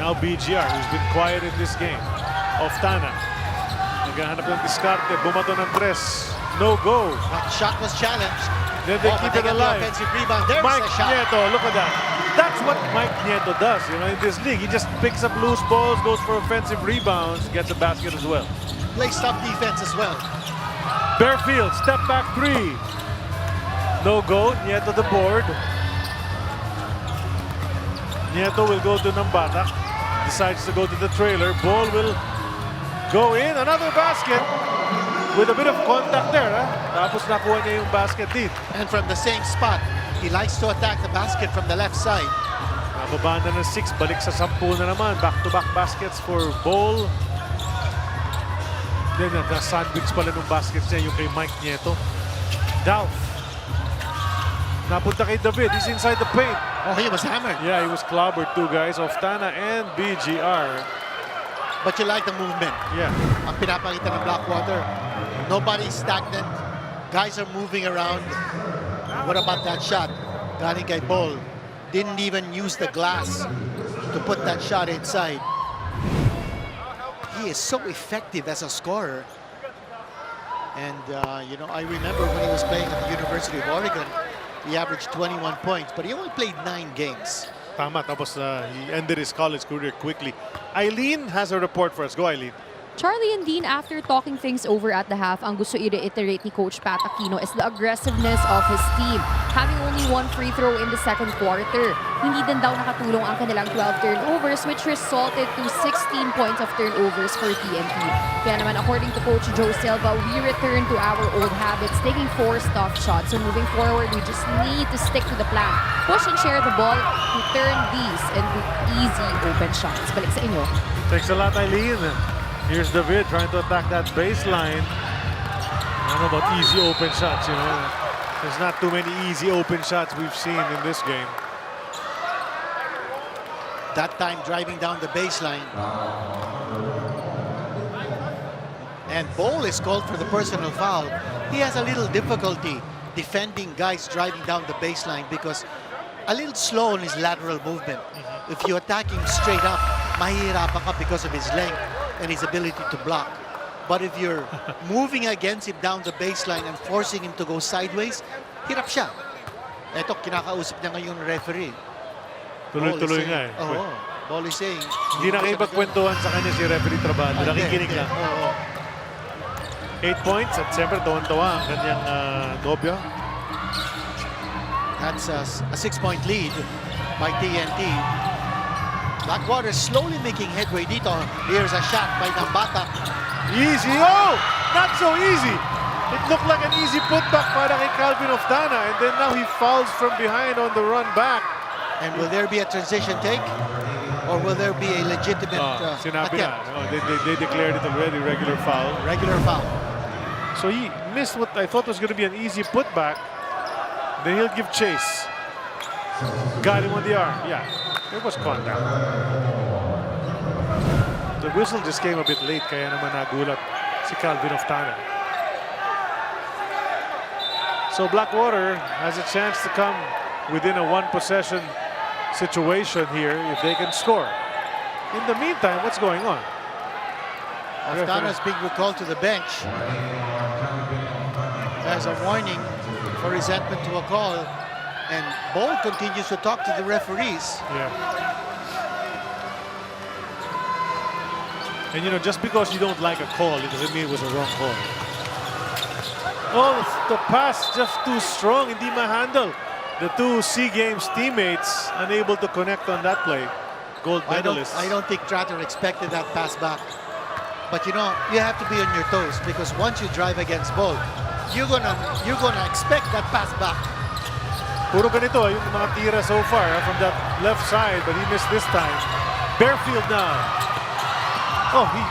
Now BGR, who's been quiet in this game. Oftana. Naghahanap ng diskarte. Bumato ng 3. No go. That shot was challenged. Then they but keep they it get the alive. offensive rebound. There's Mike a shot. Nieto, look at that. That's what Mike Nieto does, you know, in this league. He just picks up loose balls, goes for offensive rebounds, gets a basket as well. Plays tough defense as well. Bearfield, step back 3. No go. Nieto the board. Nieto will go to Nambatak. Decides to go to the trailer. Ball will go in. Another basket. With a bit of contact there. Tapos nakuha niya yung basket din. And from the same spot, he likes to attack the basket from the left side. Nababa na ng 6. Balik sa 10 na naman. Back-to-back baskets for Ball. Then na-sandwich pala ng baskets niya yung kay Mike Nieto. Dalf. Napunta kay David. He's inside the paint. Oh, he was hammered. Yeah, he was clobbered. 2 guys. Oftana and BGR. But you like the movement. Yeah. Ang pinapakita ng Blackwater. Nobody's stagnant. Guys are moving around. What about that shot? Galing kay Ball. Didn't even use the glass to put that shot inside. He is so effective as a scorer. And, you know, I remember when he was playing at the University of Oregon, he averaged 21 points, but he only played 9 games. Tama, tapos he ended his college career quickly. Eileen has a report for us. Go, Eileen. Charlie and Dean, after talking things over at the half, ang gusto i-reiterate ni Coach Pat Aquino is the aggressiveness of his team. Having only 1 free throw in the second quarter. Hindi din daw nakatulong ang kanilang 12 turnovers, which resulted to 16 points of turnovers for TNT. Kaya naman, according to Coach Joe Silva, we return to our old habits, taking 4 tough shots. So moving forward, we just need to stick to the plan. Push and share the ball to turn these into easy open shots. Balik sa inyo. Thanks a lot, Eileen. Here's David trying to attack that baseline. I don't know about easy open shots, you know. There's not too many easy open shots we've seen in this game. That time driving down the baseline. And Ball is called for the personal foul. He has a little difficulty defending guys driving down the baseline because a little slow on his lateral movement. If you attack him straight up, mahihirapan ka because of his length and his ability to block. But if you're moving against him down the baseline and forcing him to go sideways, hirap siya. Ito, kinakausap niya ngayon yung referee. Tuloy-tuloy nga eh. Oo. Ball is saying. Hindi na kayo pagkwentuhan sa kanya si referee Trabado. Nakikinig lang. 8 points at siyempre tuwan-tuwa ang kanyang nobyo. That's a 6-point lead by TNT. Blackwater slowly making headway dito. Here's a shot by Nambatak. Easy. Oh! Not so easy. It looked like an easy putback para kay Calvin Oftana. And then now he fouls from behind on the run back. And will there be a transition take? Or will there be a legitimate Sinabi attempt? na. They declared it already. Regular foul. Regular foul. So he missed what I thought was going to be an easy putback. Then he'll give chase. Got him on the arm. Yeah. It was contact. The whistle just came a bit late, kaya naman nagulat si Calvin Oftana. So Blackwater has a chance to come within a 1-possession situation here if they can score. In the meantime, what's going on? Oftana's being recalled to the bench as a warning for resentment to a call. And Ball continues to talk to the referees. Yeah. And you know, just because you don't like a call, it doesn't mean it was a wrong call. Oh, the pass just too strong. Hindi ma-handle. The 2 SEA Games teammates unable to connect on that play. Gold medalists. I don't think Trotter expected that pass back. But you know, you have to be on your toes because once you drive against Ball, you're gonna expect that pass back. Puro ganito yung mga tira so far from that left side, but he missed this time. Bearfield now. Oh, he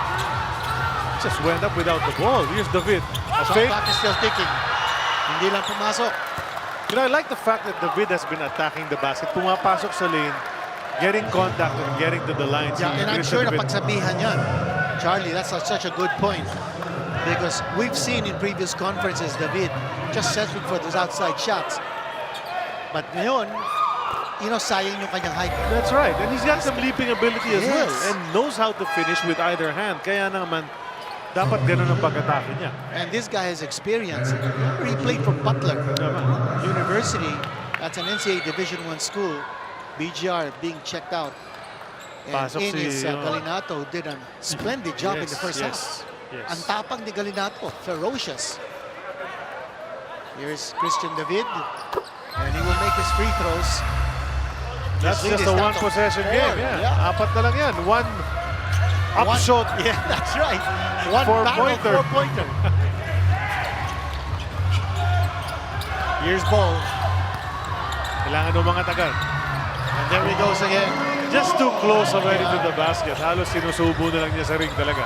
just went up without the ball. Here's David. A So fake. clock is still ticking. Hindi lang pumasok. You know, I like the fact that David has been attacking the basket. Pumapasok sa lane, getting contact and getting to the line. Yeah, and I'm sure na pagsabihan yan. Charlie, that's such a good point. Because we've seen in previous conferences, David just settling for those outside shots. But ngayon, sayang yung kanyang height. That's right. And he's got some leaping ability as well. Yes. And knows how to finish with either hand. Kaya naman, dapat ganun ang pag-atake niya. And this guy has experience. He played for Butler University. That's an NCAA Division I school. BGR being checked out. And Pasok Ines si, Galinato did a splendid job in the first half. Yes. Ang tapang ni Galinato, ferocious. Here's Christian David. And he will make his free throws. That's His lead just is a down to one-possession 4. game. Yeah. Apat na lang yan. One upshot. Yeah, that's right. One barrel Four-pointer. four-pointer. Here's ball. Kailangan ng mga tagal. And there he goes again. Just too close already to the basket. Halos sinusubo na lang niya sa ring talaga.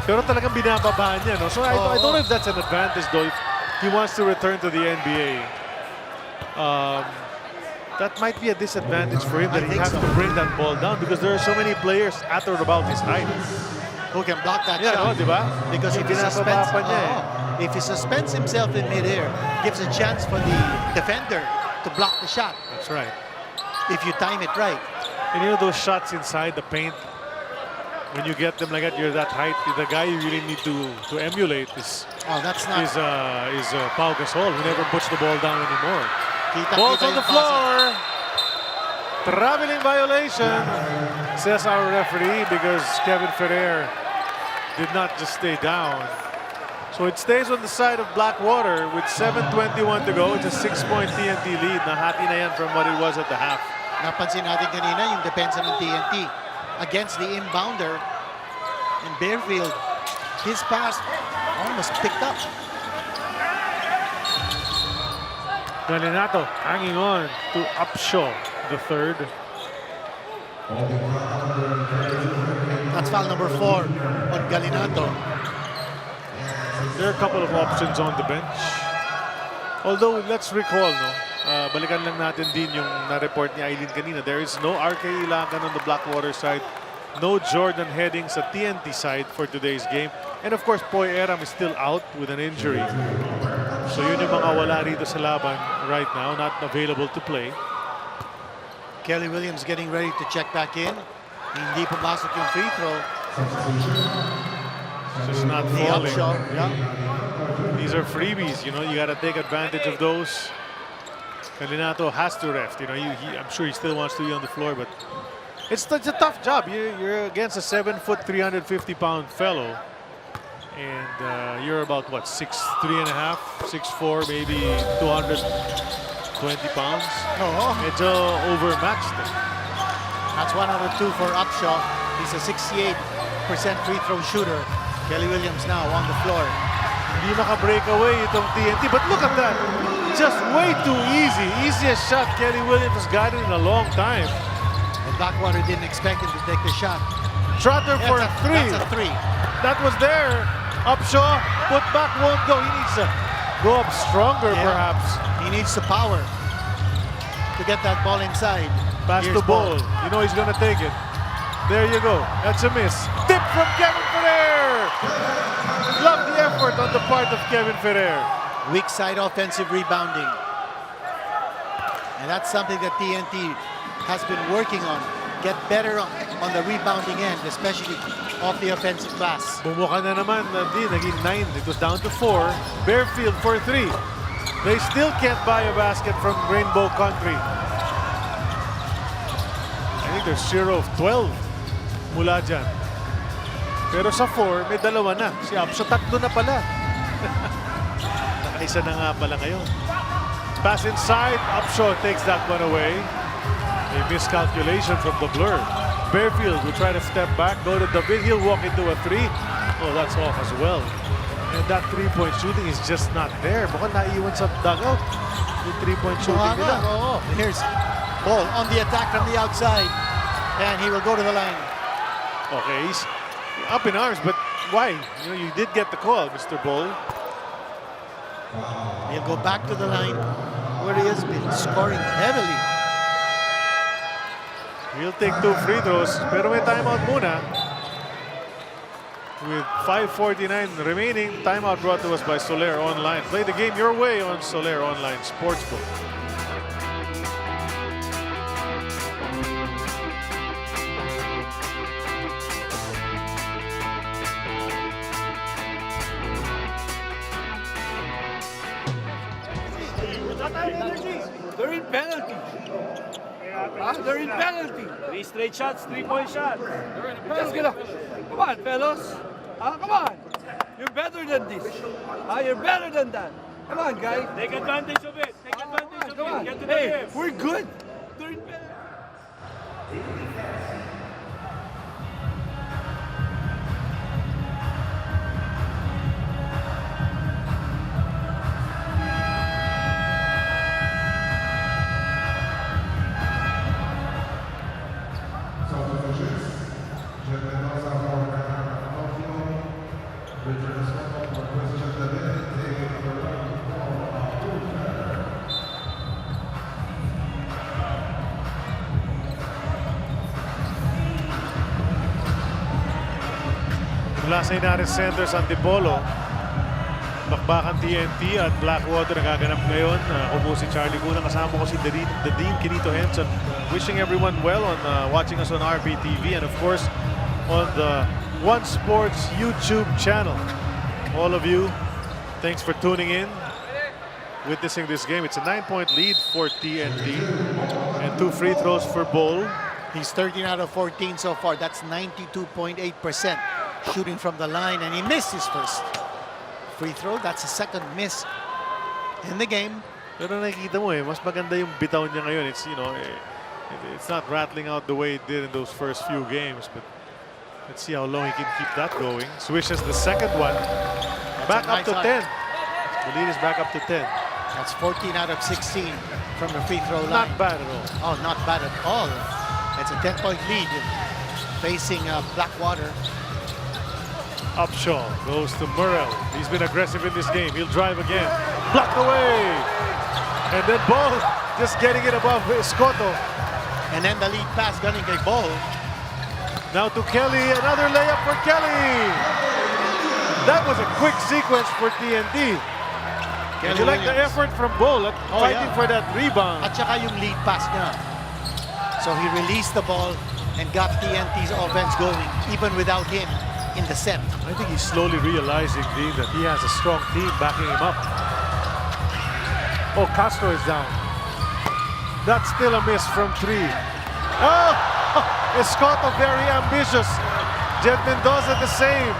Pero talagang binababaan niya, no? So I don't know if that's an advantage though. If he wants to return to the NBA, that might be a disadvantage for him that he has to bring that ball down because there are so many players at or about his height. Who can block that Yeah, shot? no, di ba? Because if he suspends himself in midair, gives a chance for the defender to block the shot. That's right. If you time it right. And you know those shots inside the paint, when you get them like that, you're that height. The guy you really need to emulate is that's not Pau Gasol, who never puts the ball down anymore. Ball's On the floor. Traveling violation, says our referee, because Kevin Ferrer did not just stay down. So it stays on the side of Blackwater with 7:21 to go. It's a 6-point TNT lead. Nahati na yan from what it was at the half. Napansin natin kanina yung depensa ng TNT against the inbounder. And Bearfield, his pass almost picked up. Galinato hanging on to Upshaw, the third. That's foul number 4 on Galinato. There are a couple of options on the bench. Although, let's recall, no? Balikan lang natin din yung na-report ni Eileen kanina. There is no RK Ilangan on the Blackwater side. No Jordan Heading sa TNT side for today's game. And of course, Poy Eram is still out with an injury. So yun yung mga wala rito sa laban right now, not available to play. Kelly Williams getting ready to check back in. Hindi pumasok yung free throw. Just not The falling. upshot, yeah. These are freebies, you know, you got to take advantage of those. Galinato has to rest, you know, I'm sure he still wants to be on the floor, but it's a tough job. You're against a 7-foot, 350-pound fellow. And you're about, what, 6'3.5", 6'4", maybe 220 pounds. It's overmatched. That's 1 out of 2 for Upshaw. He's a 68% free throw shooter. Kelly Williams now on the floor. Hindi maka-break away itong TNT. But look at that. Just way too easy. Easiest shot Kelly Williams has gotten in a long time. And Blackwater didn't expect him to take the shot. Trotter for a 3. That's a 3. That was there. Upshaw, put back, won't go. He needs to go up stronger, perhaps. He needs the power to get that ball inside. Pass Here's the ball. You know he's going to take it. There you go. That's a miss. Tip from Kevin Ferrer. Love the effort on the part of Kevin Ferrer. Weak side offensive rebounding. And that's something that TNT has been working on. Get better on the rebounding end, especially off the offensive glass. Bumuka na naman. Naging 9. It was down to 4. Bearfield for 3. They still can't buy a basket from Rainbow Country. I think they're 0 of 12 mula dyan. Pero sa 4, may dalawa na. Si Upshaw, 3 na pala. Nakaisa na nga pala ngayon. Pass inside. Upshaw takes that one away. A miscalculation from the blur. Bearfield will try to step back, go to David. He'll walk into a 3. Oh, that's off as well. And that 3-point shooting is just not there. Mukhang naiiwan sa dugout. Yung 3-point shooting nila. Here's ball on the attack from the outside. And he will go to the line. Okay, he's up in arms, but why? You know, you did get the call, Mr. Bull. He'll go back to the line where he has been scoring heavily. He'll take 2 free throws, pero may timeout muna. With 5:49 remaining, timeout brought to us by Soler Online. Play the game your way on Soler Online Sportsbook. They're in penalty. They're in penalty. 3 straight shots, 3-point shots. Just gonna, come on, fellas. Come on. You're better than this. You're better than that. Come on, guys. Take advantage of it. Take advantage Come of on. it. Get to the Hey, rim. we're good. They're in penalty. Mula sa Inares Center sa Antipolo, bakbakan TNT at Blackwater nagaganap ngayon. Ako po si Charlie Cuna, kasama ko si the Dean Kinito Henson. Wishing everyone well on watching us on RPTV and of course on the One Sports YouTube channel. All of you, thanks for tuning in, witnessing this game. It's a 9-point lead for TNT and 2 free throws for Bol. He's 13 out of 14 so far. That's 92.8% shooting from the line, and he missed his first free throw. That's a second miss in the game. Pero nakikita mo mas maganda yung bitaw niya ngayon. It's, you know, it's not rattling out the way it did in those first few games, but let's see how long he can keep that going. Swishes the second one. Back up to 10. The lead is back up to 10. That's 14 out of 16 from the free throw line. Not bad at all. Oh, not bad at all. It's a 10-point lead facing Blackwater. Upshaw goes to Murrell. He's been aggressive in this game. He'll drive again. Blocked away. And then Bol just getting it above Escoto. And then the lead pass gunning kay Bol. Now to Kelly. Another layup for Kelly. That was a quick sequence for TNT. And you like the effort from Bol at fighting for that rebound. At saka yung lead pass niya. So he released the ball and got TNT's offense going even without him in the set. I think he's slowly realizing, Dean, that he has a strong team backing him up. Oh, Castro is down. That's still a miss from 3. Oh! Escoto very ambitious. Jed Mendoza the same.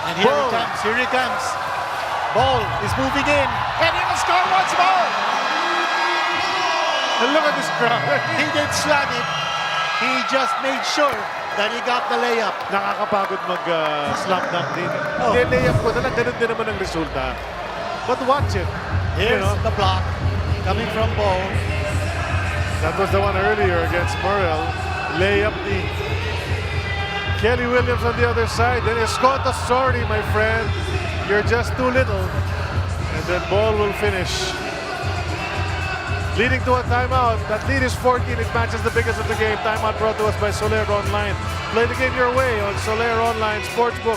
And here he comes. Here he comes. Ball is moving in. And he will score once more. And look at this crowd. He didn't slam it. He just made sure that he got the layup. Nakakapagod mag-slam dunk din. Layup ko na lang, ganun din naman ang resulta. But watch it. Here's the block coming from Bol. That was the one earlier against Murrell. Layup the Kelly Williams on the other side. Then Escoto, sorry, my friend. You're just too little. And then Bol will finish. Leading to a timeout. That lead is 14. It matches the biggest of the game. Timeout brought to us by Soler Online. Play the game your way on Soler Online Sportsbook.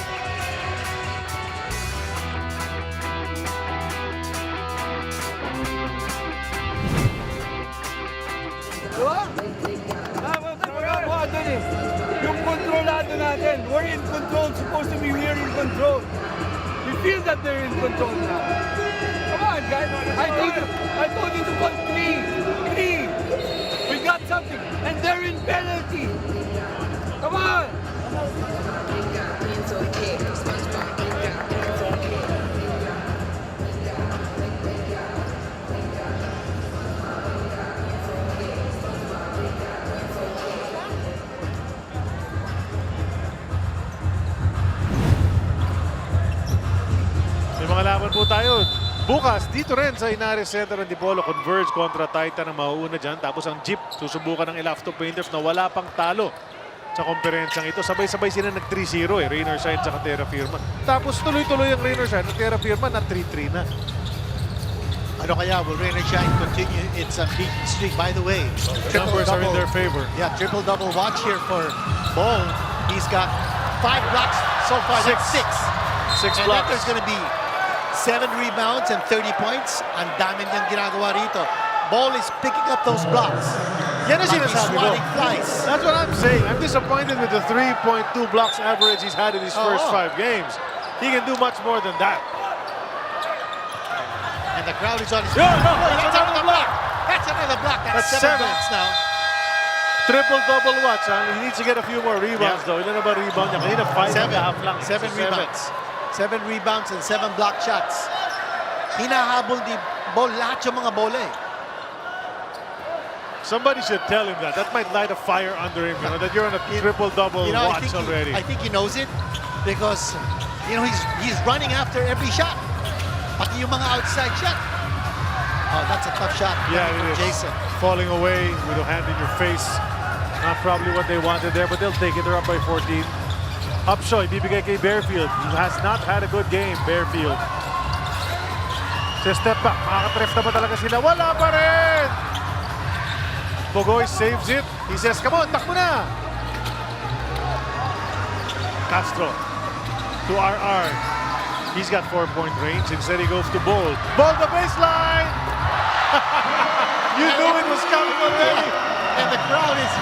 Yung kontrolado natin. We're in control. Supposed to be we're in control. We feel that they're in control now. Come on, guys. I told you to put 3. We got something. And they're in penalty. Come on. May mga laban po tayo. Bukas, dito rin sa Inares Center ng Antipolo, Converge kontra Titan ang mauuna dyan. Tapos ang Jeep, susubukan ng Elafto Painters na wala pang talo sa komperensyang ito. Sabay-sabay sila nag 3-0 Rainer Shine sa Terra Firma. Tapos tuloy-tuloy ang Rainer Shine at Terra Firma na 3-3 na. Ano kaya, will Rainer Shine continue its unbeaten streak? By the way, Numbers are in their favor. Yeah, triple-double watch here for Bol. He's got 5 blocks so far. That's 6. 6 And blocks. that there's going to be 7 rebounds and 30 points. Ang dami niyang ginagawa rito. Bol is picking up those blocks. Yan ang Like he's sinasabi ko. swatting flies. That's what I'm saying. I'm disappointed with the 3.2 blocks average he's had in his first 5 games. He can do much more than that. And And the crowd is on his Yeah, no, that's another block. That's another block. That's That's 7 7. blocks now. Triple-double watch. He needs to get a few more rebounds though. Ilan na ba rebound niya? Kanina 5.5 lang. 7 rebounds. 7 rebounds and 7 block shots. Hinahabol di ball lahat yung mga bola eh. Somebody should tell him that. That might light a fire under him, that you're on a triple-double watch already. I think he knows it because, he's running after every shot. Pati yung mga outside shot. Oh, that's a tough shot. Yeah, it is. Jason. Falling away with a hand in your face. Not probably what they wanted there, but they'll take it. They're up by 14. Upshaw, ibibigay kay Bearfield. He has not had a good game, Bearfield. Step back. Makakatref naman talaga sila. Wala pa rin! Bogoy saves it. He says, come on, takbo na! Castro to RR. He's got 4-point range. Instead, he goes to Ball. Ball the baseline! You knew it was coming already. And the crowd is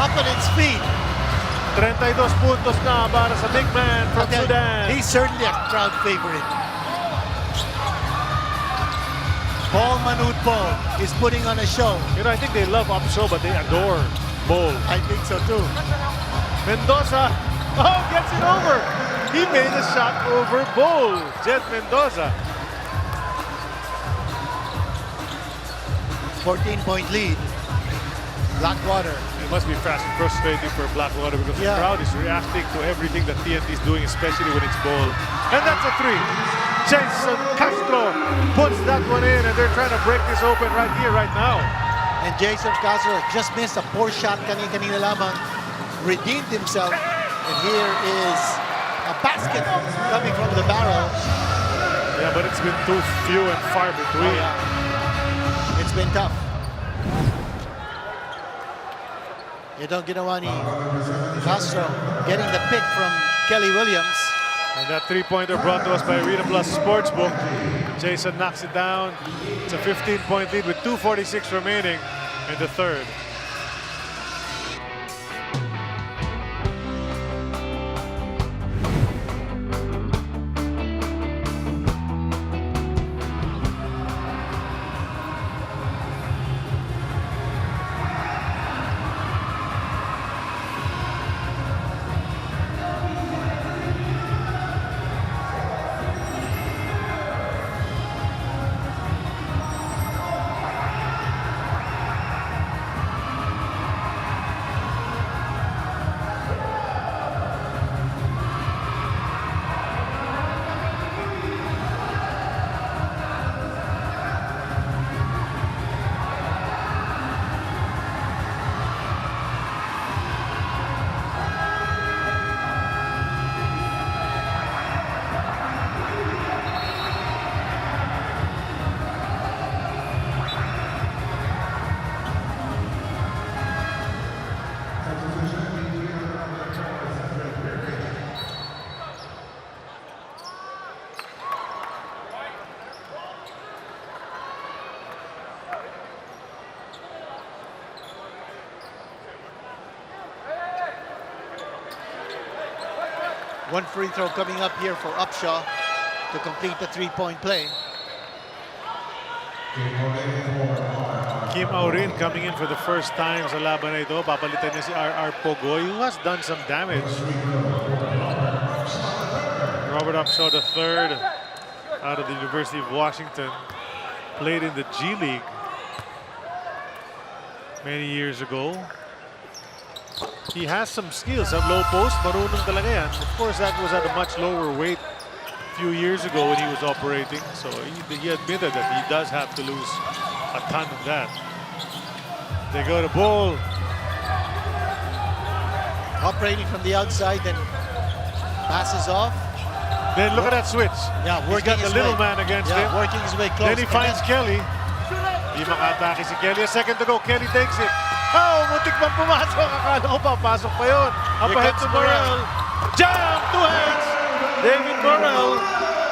up on its feet. 32 puntos na para sa big man from Sudan. He's certainly a crowd favorite. Paul Manutpo is putting on a show. I think they love Upshaw, but they adore Ball. I think so too. Mendoza, gets it over. He made a shot over Ball. Jet Mendoza. 14-point lead. Blackwater. It must be frustrating for Blackwater because the crowd is reacting to everything that TNT is doing, especially when it's Ball. And that's a 3. Jason Castro puts that one in, and they're trying to break this open right here, right now. And Jason Castro just missed a poor shot kanina lamang. Redeemed himself. And here is a basket coming from the barrel. Yeah, but it's been too few and far between. It's been tough. Itong ginawa ni Castro, getting the pick from Kelly Williams. And that three-pointer brought to us by Arena Plus Sportsbook. Jason knocks it down. It's a 15-point lead with 2:46 remaining in the third. One free throw coming up here for Upshaw to complete the three-point play. Kim Aurin coming in for the first time sa laban na ito. Papalitan niya si RR Pogoy, who has done some damage. Robert Upshaw III out of the University of Washington. Played in the G League many years ago. He has some skills. Ang low post, marunong talaga yan. Of course, that was at a much lower weight a few years ago when he was operating. So he admitted that he does have to lose a ton of that. They go to Ball. Operating from the outside, then passes off. Then look at that switch. Yeah, He's got the little man against him. Working his way close. Then he finds Kelly. Di maka-atake si Kelly. A second to go. Kelly takes it. Oh, muntik pang pumasok. Akala ko papasok pa yun. Up ahead to Morel. Jam! Two hands! David Morel.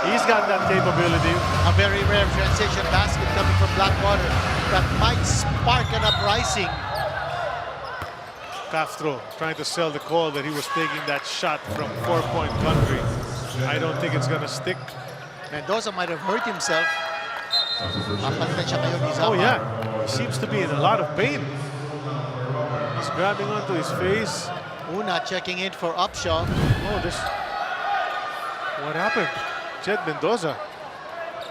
He's got that capability. A very rare transition basket coming from Blackwater that might spark an uprising. Castro trying to sell the call that he was taking that shot from four-point country. I don't think it's going to stick. Mendoza might have hurt himself. Papalitan siya ngayon ni Zamar. Oh yeah, he seems to be in a lot of pain. He's grabbing onto his face. Una checking in for Upshaw. Oh, this. What happened? Jed Mendoza.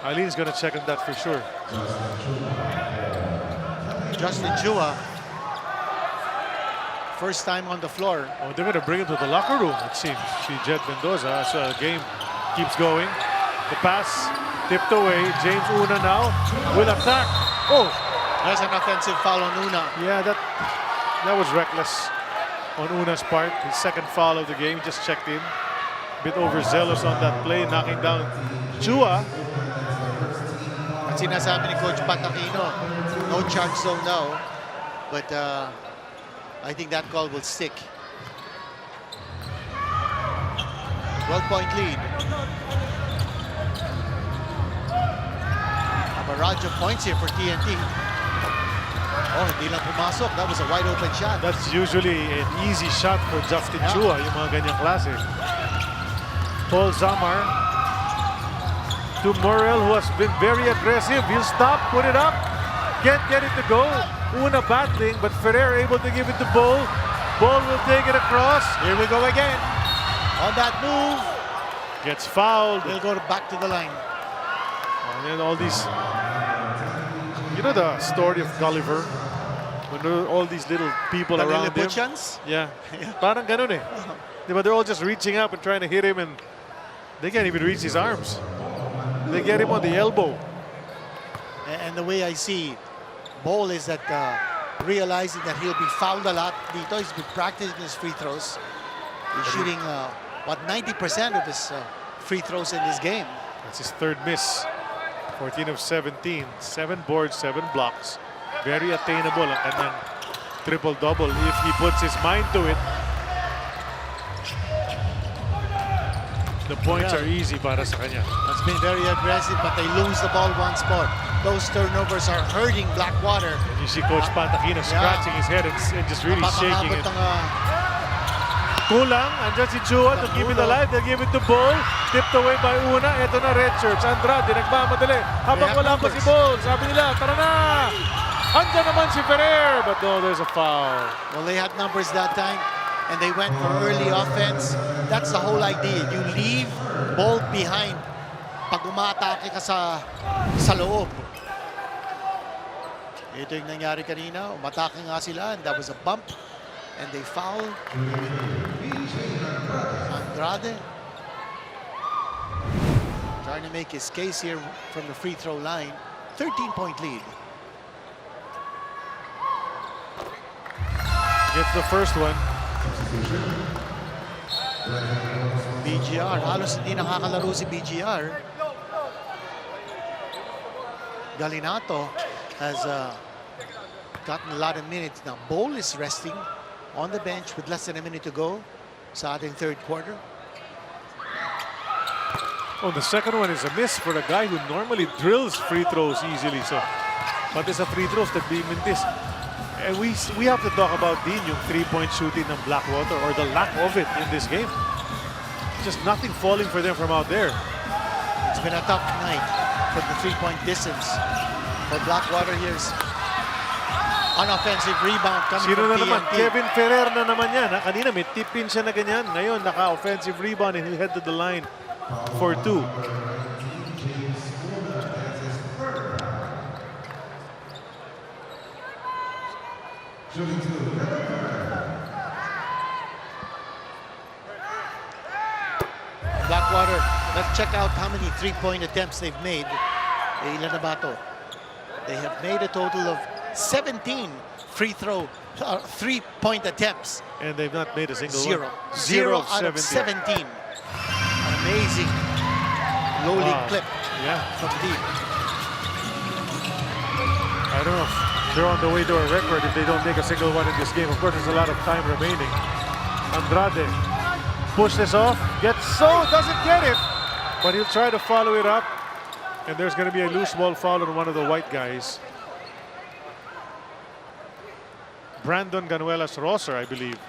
Eileen's gonna check on that for sure. Justin Chua. First time on the floor. Oh, they're gonna bring him to the locker room, it seems. See Jed Mendoza as the game keeps going. The pass tipped away. James Una now will attack. Oh, There's an offensive foul on Una. yeah, that was reckless on Una's part. His second foul of the game. He just checked in. Bit overzealous on that play, knocking down Chua. At sinasabi ni Coach Pat Aquino, no charge zone now. But I think that call will stick. 12-point lead. A barrage of points here for TNT. Oh, hindi lang pumasok. That was a wide open shot. That's usually an easy shot for Justin Chua, yung mga ganyang klase. Paul Zamar to Morel, who has been very aggressive. He'll stop, put it up, can't get it to go. Una battling, but Ferrer able to give it to Bull. Bull will take it across. Here we go again. On that move. Gets fouled. He'll go back to the line. And then all these, you know the story of Gulliver? When there are all these little people around him. Yeah, parang ganun eh. But they're all just reaching up and trying to hit him, and they can't even reach his arms. They get him on the elbow. And the way I see Ball is that realizing that he'll be fouled a lot dito. He's been practicing his free throws. He's shooting, 90% of his free throws in this game. That's his third miss. 14 of 17. 7 boards, 7 blocks. Very attainable ang kanyang triple-double if he puts his mind to it. The points are easy para sa kanya. That's been very aggressive, but they lose the ball once more. Those turnovers are hurting Blackwater. You see Coach Pat Aquino scratching his head and just really shaking it. Kulang, andyan si Chua to keep it alive. They'll give it to Bull. Tipped away by Una. Ito na, red shirts. Andrade, nagmamadali. Habang wala pa si Bull. Sabi nila, tara na! Andyan naman si Ferrer. But no, there's a foul. Well, they had numbers that time, and they went for early offense. That's the whole idea. You leave ball behind pag umaatake ka sa loob. Ito yung nangyari kanina. Umatake nga sila, and that was a bump. And they foul Andrade. Trying to make his case here from the free throw line. 13-point lead. Gets the first one. BGR. Halos hindi nakakalaro si BGR. Galinato has gotten a lot of minutes. Now, Bol is resting on the bench with less than a minute to go sa ating third quarter. Oh, the second one is a miss for a guy who normally drills free throws easily. So, but there's a free throws that being mintis. And we have to talk about Dean, yung three-point shooting ng Blackwater, or the lack of it in this game. Just nothing falling for them from out there. It's been a tough night for the three-point distance for Blackwater. Here's unoffensive rebound coming Sino from na naman? TNT. Kevin Ferrer na naman yan. Kanina may tip-in siya na ganyan. Ngayon, naka-offensive rebound and he'll head to the line for 2. Blackwater, let's check out how many three-point attempts they've made. Ilan na ba to? They have made a total of 17 three-point attempts. And they've not made a single Zero. one. Zero out of 17. An amazing low-league clip from deep. I don't know if they're on the way to a record if they don't make a single one in this game. Of course, there's a lot of time remaining. Andrade push this off, doesn't get it, but he'll try to follow it up. And there's going to be a loose ball foul on one of the white guys. Brandon Ganuelas Rosser, I believe.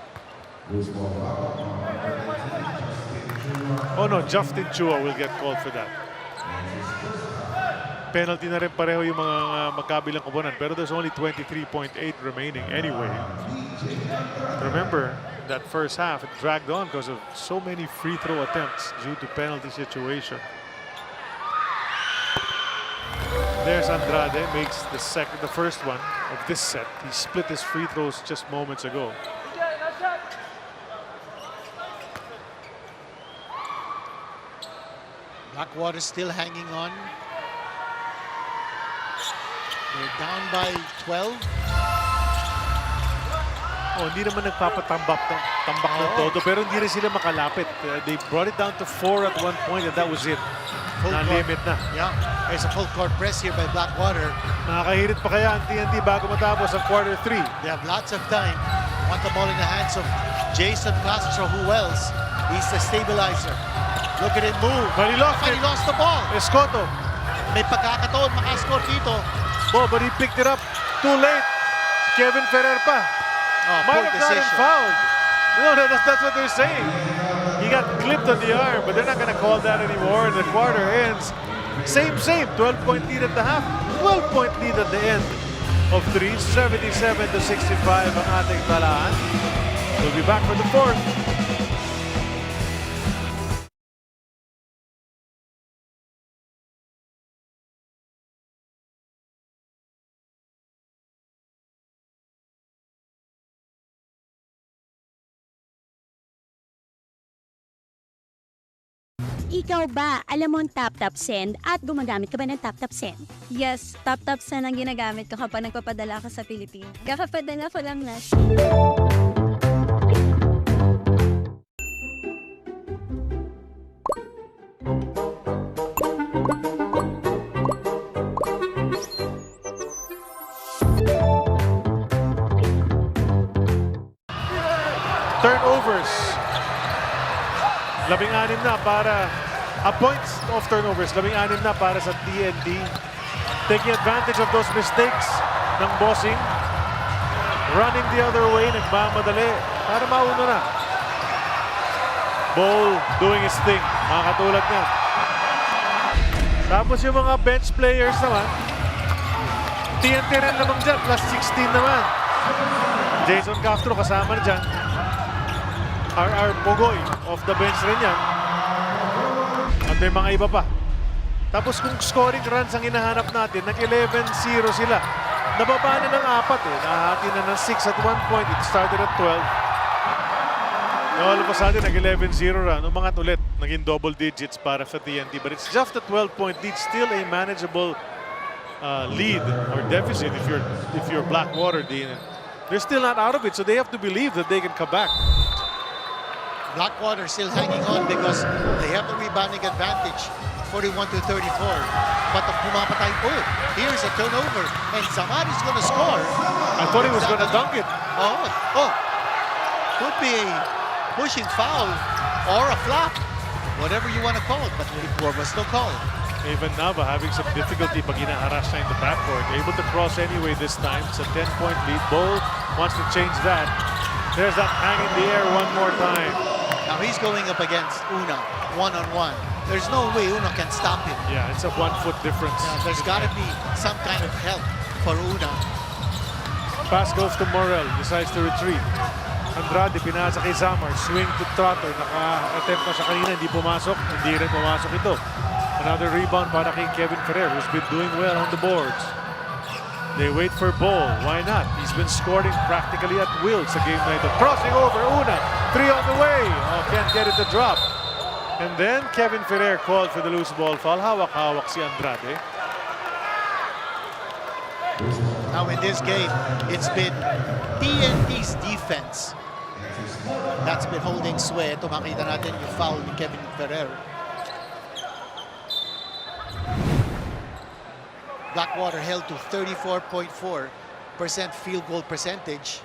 Oh no, Justin Chua will get called for that. penalty na rin pareho yung mga magkabilang koponan. Pero there's only 23.8 remaining anyway. Remember, that first half, it dragged on because of so many free throw attempts due to penalty situation. There's Andrade, makes the first one of this set. He split his free throws just moments ago. Blackwater still hanging on. They're down by 12. Oh, hindi naman nagpapatambak ng todo, pero hindi rin sila makalapit. They brought it down to 4 at one point and that was it. Na-limit na. Yeah, there's a full court press here by Blackwater. Nakakahirit pa kaya ang TNT bago matapos ang quarter 3. They have lots of time. Want the ball in the hands of Jason Castro. Who else? He's the stabilizer. Look at him move. But he lost He lost the ball. Escoto. May pagkakataon makascore dito. Oh, but he picked it up too late. Kevin Ferrer pa. Might have gotten fouled. No, that's what they're saying. He got clipped on the arm, but they're not going to call that anymore. And the quarter ends. Same. 12-point lead at the half. 12-point lead at the end of 3. 77-65 ang ating talaan. We'll be back for the fourth. Ikaw ba, alam mo ang tap-tap send at gumagamit ka ba ng tap-tap send? Yes, tap-tap send ang ginagamit ko kapag nagpapadala ka sa Pilipinas. Kakapadala ko lang last. Turnovers. 16 na para points of turnovers. 16 na para sa TNT. Taking advantage of those mistakes ng Bossing. Running the other way. Nagmamadali para mauna na. Ball doing his thing. Mga katulad niya. Tapos yung mga bench players naman. TNT rin namang dyan. Plus 16 naman. Jason Castro kasama na dyan. RR Pogoy off the bench rin yan. At may mga iba pa. Tapos kung scoring runs ang hinahanap natin, nag-11-0 sila. Nababa na ng 4 eh. Nahati na ng 6 at one point. It started at 12. All of a sudden, nag-11-0 run. Umangat ulit. Naging double digits para sa TNT. But it's just a 12-point lead. Still a manageable lead or deficit if you're Blackwater. They're still not out of it, so they have to believe that they can come back. Blackwater still hanging on because they have the rebounding advantage, 41-34. But the pumapatay po. Here's a turnover, and Zamari's going to score. I thought he was going to dunk it. Oh, could be a pushing foul or a flop, whatever you want to call it. But there was no call. Even Nava having some difficulty pag hinaharas na in the backcourt. Able to cross anyway this time. It's a 10-point lead. Ball wants to change that. There's that hang in the air one more time. Now he's going up against Una, one-on-one. There's no way Una can stop him. Yeah, it's a 1-foot difference. Yeah, there's got to be some kind of help for Una. Pass goes to Morel. Decides to retreat. Andrade, pinasa kay Zamar. Swing to Trotter. Naka-attempt na siya kanina. Hindi pumasok. Hindi rin pumasok ito. Another rebound para kay Kevin Ferrer, who's been doing well on the boards. They wait for Ball. Why not? He's been scoring practically at will sa game na ito. Crossing over, Una. 3 on the way. Oh, can't get it to drop. And then Kevin Ferrer called for the loose ball foul. Hawak-hawak si Andrade. Now in this game, it's been TNT's defense that's been holding sway. Ito makita natin yung foul ni Kevin Ferrer. Blackwater held to 34.4% field goal percentage,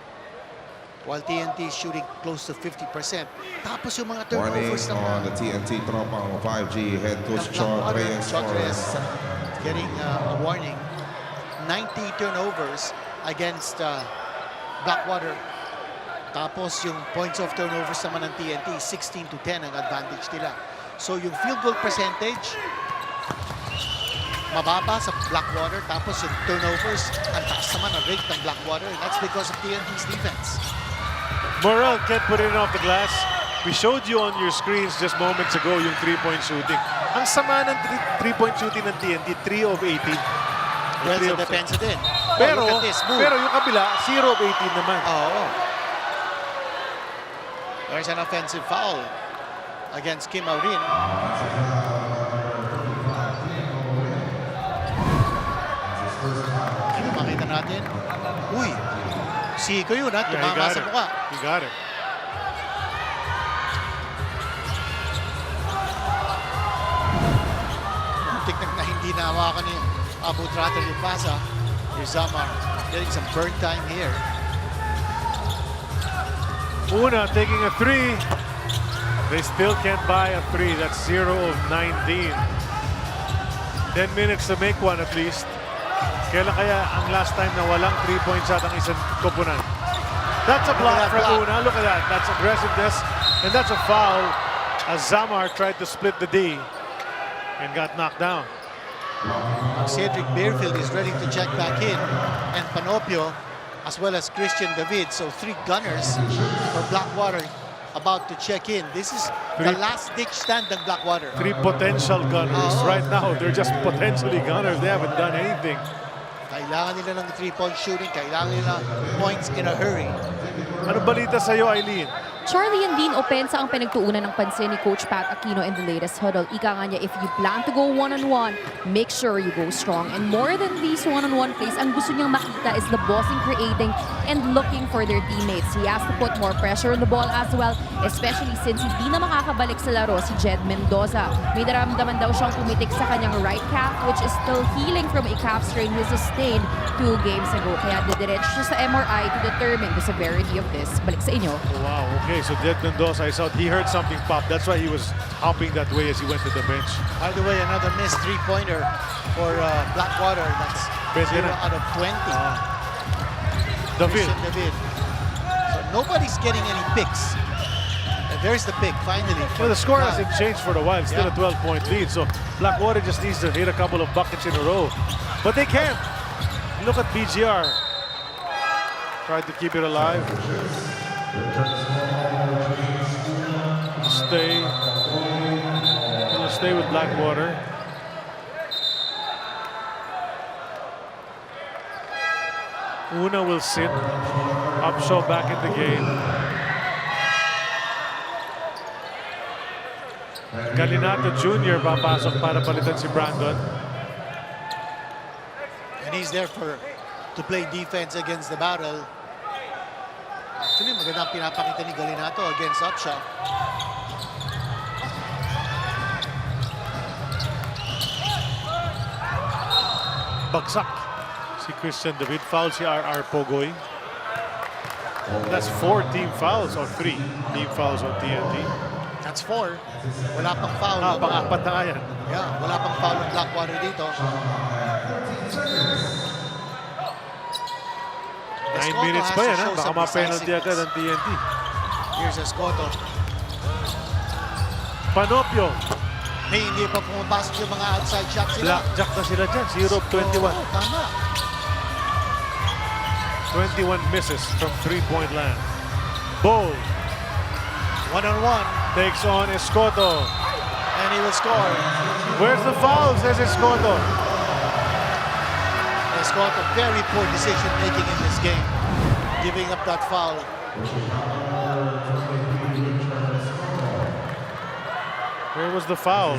while TNT is shooting close to 50%. Tapos yung mga turnovers Warning on the TNT Tropang 5G head coach Chot Reyes getting a warning. 90 turnovers against Blackwater. Tapos yung points of turnovers naman ng TNT, 16-10 ang advantage nila. So yung field goal percentage, mababa sa Blackwater, tapos yung turnovers, ang taas naman ang rate ng Blackwater, and that's because of TNT's defense. Morel can't put it off the glass. We showed you on your screens just moments ago yung 3-point shooting. Ang sama ng 3-point shooting ng TNT, 3 of 18. Well, sa depensa din. Pero, look at this move. pero yung kabila, 0 of 18 naman. Oo. There's an offensive foul against Kim Aurin. Makita natin. Uy, Siko yun ha, tumama sa mukha. He got it. Tignan na hindi nahawakan ni Abu Tratter yung pasa. Here's Zamar getting some burn time here. Una taking a 3. They still can't buy a 3. That's 0 of 19. 10 minutes to make one at least. Kailan kaya ang last time na walang 3-point shot ang isang koponan? That's a block from Una. Look at that. That's aggressiveness. And that's a foul as Zamar tried to split the D and got knocked down. Cedric Bearfield is ready to check back in, and Panopio as well as Christian David. So 3 gunners for Blackwater about to check in. This is the last ditch stand ng Blackwater. 3 potential gunners. Right now, they're just potentially gunners. They haven't done anything. Kailangan nila ng 3-point shooting. Kailangan nila points in a hurry. Ano balita sa'yo, Eileen? Charlie and Dean Opensa ang pinagtuunan ng pansin ni Coach Pat Aquino in the latest huddle. Ika nga niya, if you plan to go one-on-one, make sure you go strong. And more than these one-on-one plays, ang gusto niyang makita is the bossing creating and looking for their teammates. He has to put more pressure on the ball as well, especially since hindi na makakabalik sa laro si Jed Mendoza. May naramdaman daw siyang pumitik sa kanyang right calf, which is still healing from a calf strain he sustained 2 games ago. Kaya didiretso siya sa MRI to determine the severity of this. Balik sa inyo. Wow, okay. So Jed Mendoza is out. He heard something pop. That's why he was hopping that way as he went to the bench. By the way, another missed 3-pointer for Blackwater. That's 0 out of 20. David. David. So nobody's getting any picks. And there's the pick, finally. Well, the score hasn't changed for a while. It's still a 12-point lead. So Blackwater just needs to hit a couple of buckets in a row. But they can't. Look at BGR. Tried to keep it alive. Gonna stay with Blackwater. Una will sit. Upshaw back in the game. Galinato Jr. papasok para palitan si Brandon. And he's there to play defense against the battle. Actually, magandang pinapakita ni Galinato against Upshaw. Bagsak si Christian David. Foul si R.R. Pogoy. That's 4 team fouls or 3 team fouls on TNT. That's 4. Wala pang foul. Pang-apat na yan. Yeah, wala pang foul ng Blackwater dito. 9 minutes pa yan, ha? Baka ma-penalty agad ang TNT. Here's Escoto. Panopio. Hey, hindi pa pumapasok yung mga outside shots sila. Blackjack na sila dyan. 0 of 21. Tama. 21 misses from 3-point land. Bowl. 1-on-1. Takes on Escoto. And he will score. Where's the foul, says Escoto. Escoto, very poor decision making in this game. Giving up that foul. Where was the foul?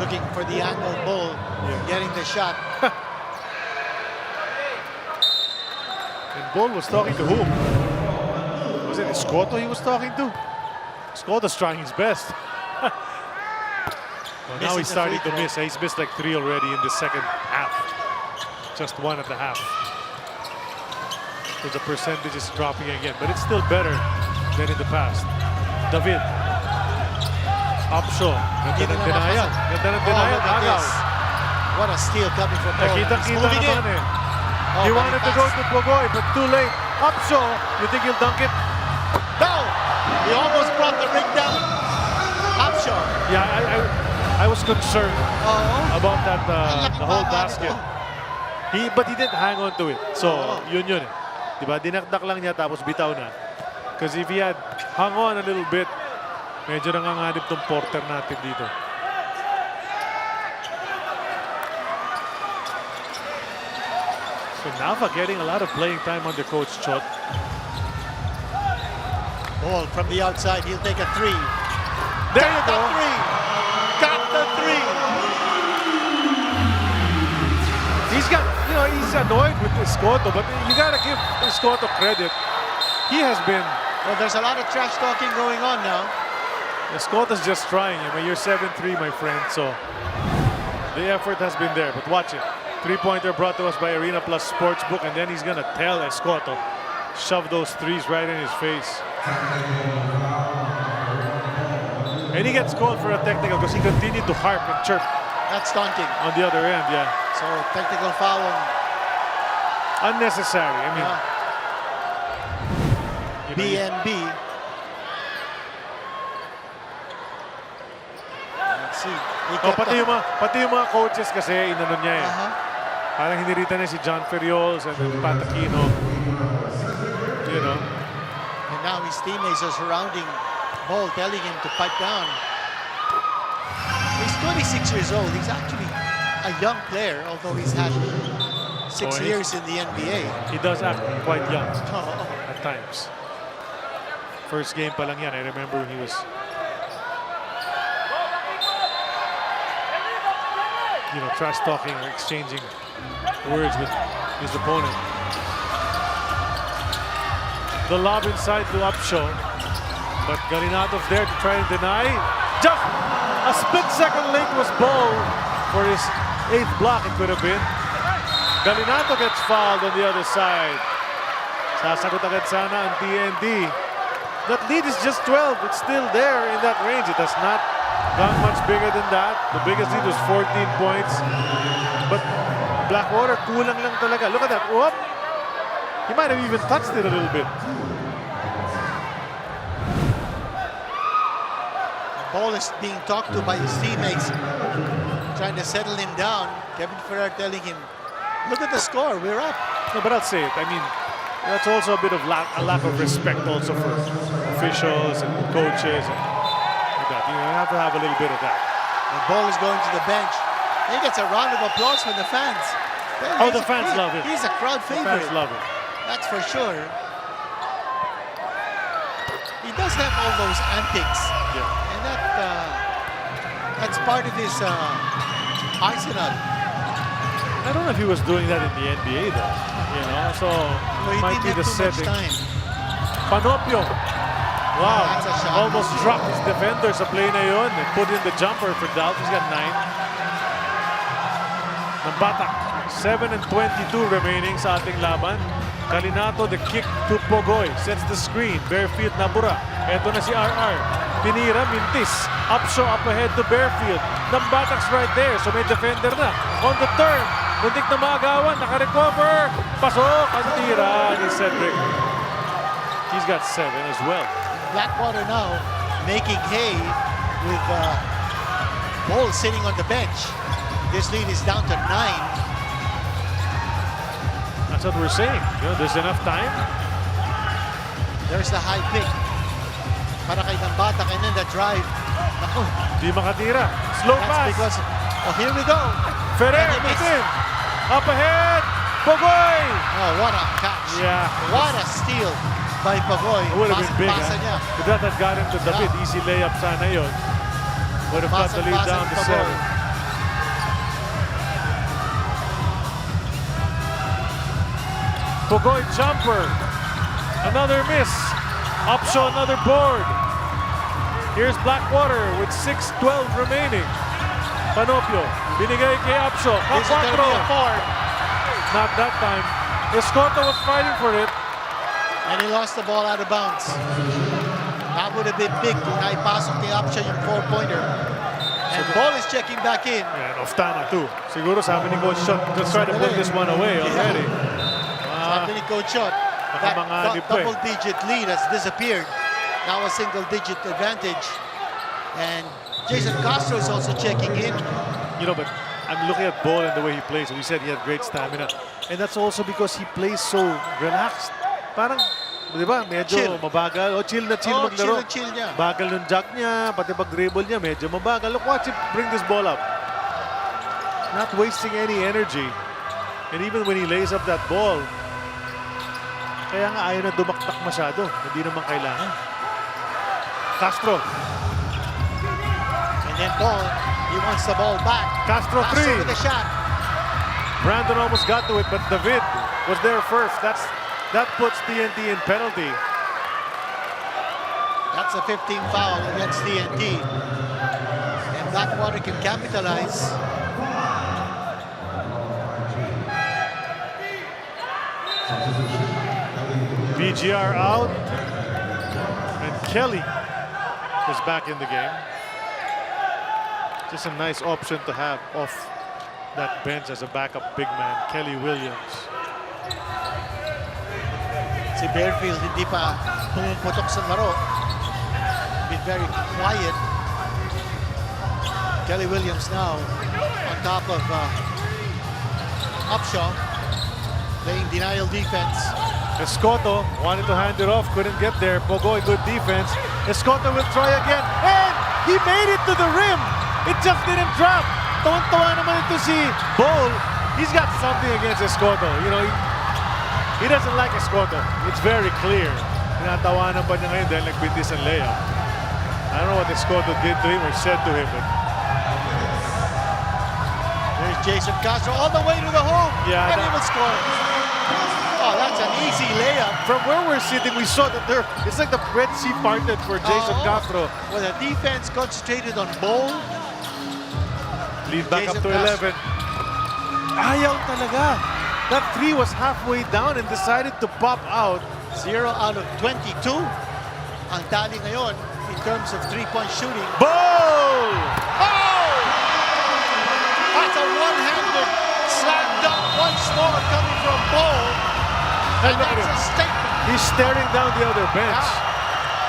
Looking for the angle ball. Getting the shot. And Bull was talking to whom? Was it Escoto he was talking to? Escoto's trying his best. Well, now he's starting to miss. He's missed like 3 already in the second half. Just 1 at the half. So the percentage is dropping again, but it's still better than in the past. David. Upshaw. Ganda ng denial. Ganda ng denial. Agaw. What a steal coming from Paul. Nakita-kita naman eh. He wanted to go to Pogoy, but too late. Upshaw. You think he'll dunk it? No! He almost brought the ring down. Upshaw. Yeah, I was concerned about that, the whole basket. But he didn't hang on to it. So, yun eh. Diba? Dinakdak lang niya tapos bitaw na. Because if he had hung on a little bit, medyo nanganganib tong Porter natin dito. So Nava getting a lot of playing time under Coach Chot. Ball from the outside. He'll take a three. There you go. Got the three. He's got, he's annoyed with Escoto, but you gotta give Escoto credit. He has been. Well, there's a lot of trash talking going on now. Escoto's just trying. I mean, you're 7-3, my friend, so the effort has been there. But watch it. Three-pointer brought to us by Arena Plus Sportsbook, and then he's gonna tell Escoto, shove those threes right in his face. And he gets called for a technical because he continued to harp and chirp. That's taunting. On the other end, yeah. So, technical foul. Unnecessary. I mean, BNB. Let's see. Pati yung mga coaches kasi inano niya eh. Parang hinirita niya si John Ferriols and then Pat Aquino. And now his teammates are surrounding Ball, telling him to pipe down. He's 26 years old. He's actually a young player, although he's had 6 years in the NBA. He does act quite young at times. First game pa lang yan. I remember when he was trash talking or exchanging words with his opponent. The lob inside to Upshaw, but Galinatov there to try and deny. Just a split-second late was Ball for his 8th block. It could have been. Galinatov gets fouled on the other side. Sasagot agad sana ang TNT. That lead is just 12. It's still there in that range. It has not gone much bigger than that. The biggest lead was 14 points. But Blackwater, kulang lang talaga. Look at that. Whoop! He might have even touched it a little bit. The ball is being talked to by his teammates, trying to settle him down. Kevin Ferrer telling him, look at the score, we're up. No, but I'll say it. I mean, that's also a bit of a lack of respect also for officials and coaches and that. You have to have a little bit of that. The ball is going to the bench. He gets a round of applause from the fans. Well, the fans love it. He's a crowd favorite. The fans love it. That's for sure. He does have all those antics. Yeah. And that's part of his arsenal. I don't know if he was doing that in the NBA though. So it might be the setting. Panopio. Wow. Almost dropped his defender sa play na yun and put in the jumper for Dallas. He's got 9. Nambatak. 7 and 22 remaining sa ating laban. Kalinato, the kick to Pogoy. Sets the screen. Barefield Nabura. Eto na si RR. Pinira, mintis. Upshaw up ahead to Barefield. Nambatak's right there. So may defender na. On the turn. Muntik na maagawan. Naka-recover. Pasok. Ang tira ni Cedric. He's got 7 as well. Blackwater now making hay with Ball sitting on the bench. This lead is down to 9. That's what we're saying. There's enough time. There's the high pick. Para kay Nambatak, and then the drive. Naku. Di makatira. Slow pass. That's because, here we go. Ferrer, in. Up ahead. Pogoy. Oh, what a catch. Yeah. What a steal by Pogoy. It would have been big. If that had got him to David, easy layup sana yun. Would have cut the lead down to 7. Pogoy jumper. Another miss. Upshaw, another board. Here's Blackwater with 6:12 remaining. Panopio. Binigay kay Upshaw. This is going to be a 4. Not that time. Escoto was fighting for it. And he lost the ball out of bounds. That would have been big kung naipasok ni Upshaw yung 4-pointer. And Ball is checking back in. And Oftana too. Siguro sabi ni Coach Shot, just try to put this one away already. Sabi ni Coach Shot, that double-digit lead has disappeared. Now a single-digit advantage. And Jason Castro is also checking in. You know, but I'm looking at Ball and the way he plays. We said he had great stamina. And that's also because he plays so relaxed. Parang, di ba, medyo Chill. mabagal. O, chill na chill Oh, maglaro. chill niya. Bagal ng jack niya, pati pag-dribble niya, medyo mabagal. Look, watch him bring this ball up. Not wasting any energy. And even when he lays up that ball, kaya nga ayaw na dumaktak masyado. Hindi naman kailangan. Castro. And then Ball, he wants the ball back. Castro 3. with a shot. Brandon almost got to it, but David was there first. That puts TNT in penalty. That's a 15 foul against TNT. And Blackwater can capitalize. BGR out. And Kelly is back in the game. Just a nice option to have off that bench as a backup big man, Kelly Williams. Si Bearfield hindi pa pumuputok sa laro. Been very quiet. Kelly Williams now on top of Upshaw, playing denial defense. Escoto wanted to hand it off, couldn't get there. Pogoy, good defense. Escoto will try again, and he made it to the rim. It just didn't drop. Tuwan-tuwa naman ito si Ball. He's got something against Escoto. You know, he doesn't like Escoto. It's very clear. Tinatawanan pa niya ngayon dahil nagbintis ang layup. I don't know what Escoto did to him or said to him, but There's Jason Castro all the way to the home. Yeah, and he will score. Oh, that's an easy layup. from where we're sitting, we saw that it's like the Red Sea parted for Jason Castro. Well, the defense concentrated on Ball. Lead back up Jason to 11. Ayaw talaga. That 3 was halfway down and decided to pop out. 0 out of 22. Ang tali ngayon in terms of three-point shooting. Ball! Oh! That's a one-handed slam dunk once more coming from Ball. And look at That's him. a statement. He's staring down the other bench.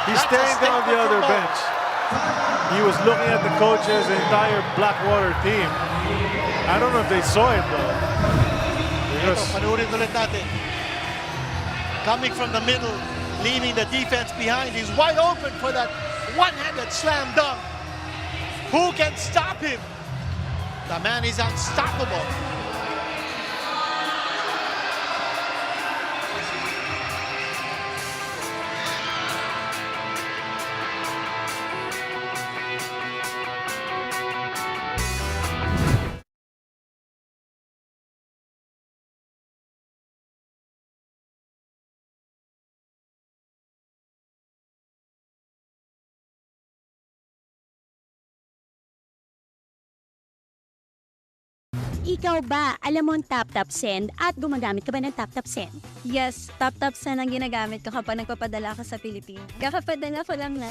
He's That's a staring down the statement other from Ball. bench. He was looking at the coaches, the entire Blackwater team. I don't know if they saw him though. Ito, panurin ulit natin. Coming from the middle, leaving the defense behind. He's wide open for that one-handed slam dunk. Who can stop him? The man is unstoppable. Ikaw ba, alam mo ang tap-tap send at gumagamit ka ba ng tap-tap send? Yes, tap-tap send ang ginagamit ko kapag nagpapadala ka sa Pilipinas. Kakapadala ko lang na.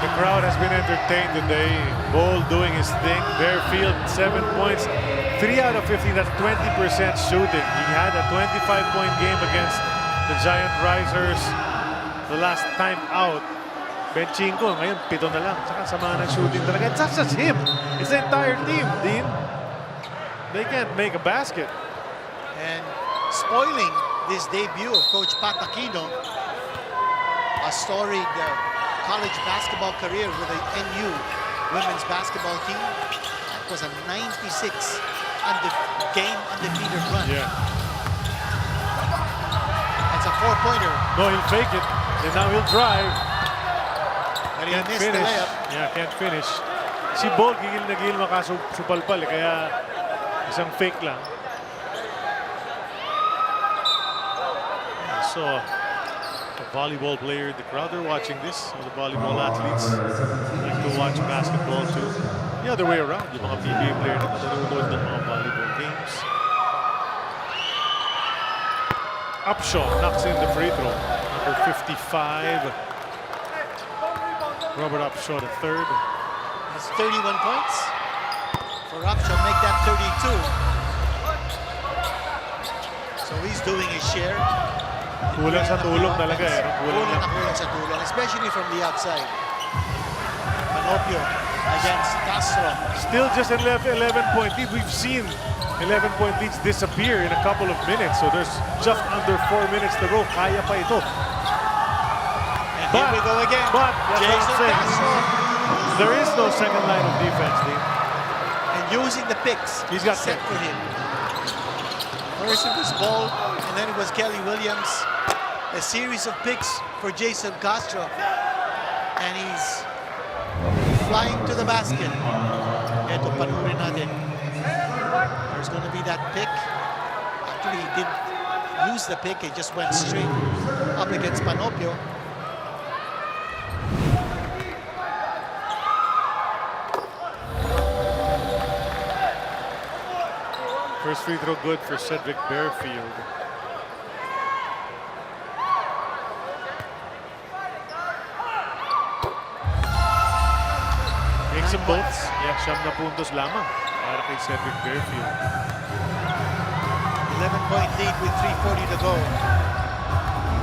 The crowd has been entertained today. Ball doing his thing. Bearfield, 7 points. 3 out of 15, that's 20% shooting. He had a 25-point game against the Giant Risers the last time out. Benching ko, ngayon 7 na lang. Saka sama ng shooting talaga. It's not just him. It's the entire team, Dean. They can't make a basket. And spoiling this debut of Coach Pat Aquino, a storied college basketball career with the NU women's basketball team. That was a 96 game undefeated run. Yeah. That's a four-pointer. No, he'll fake it. And now he'll drive. And he Can't missed the finish. layup. Yeah, can't finish. Si Ball, gigil na gigil makasupalpal. Kaya isang fake lang. saw a volleyball player in the crowd. They're watching this. The volleyball athletes like to watch basketball too. The other way around, yung mga PBA player naman nanonood ng mga volleyball games. Upshaw knocks in the free throw. Number 55. Robert Upshaw, the third. That's 31 points. For Upshaw, make that 32. So he's doing his share. Kulang sa tulong talaga eh. Kulang na kulang sa tulong, especially from the outside. Panopio against Castro. Still just an 11-point lead. We've seen 11-point leads disappear in a couple of minutes. So there's just under 4 minutes to go. Kaya pa ito. And here we go again. But Jason Castro. There is no second line of defense, Dean. And using the picks. He's got set for him. First it was Ball, and then it was Kelly Williams. A series of picks for Jason Castro. And he's flying to the basket. Ito panurin natin. There's going to be that pick. Actually, he didn't use the pick. He just went straight up against Panopio. First free throw good for Cedric Bearfield. Makes them both. Yeah, 7 puntos lamang para kay Cedric Bearfield. 11-point lead with 3:40 to go.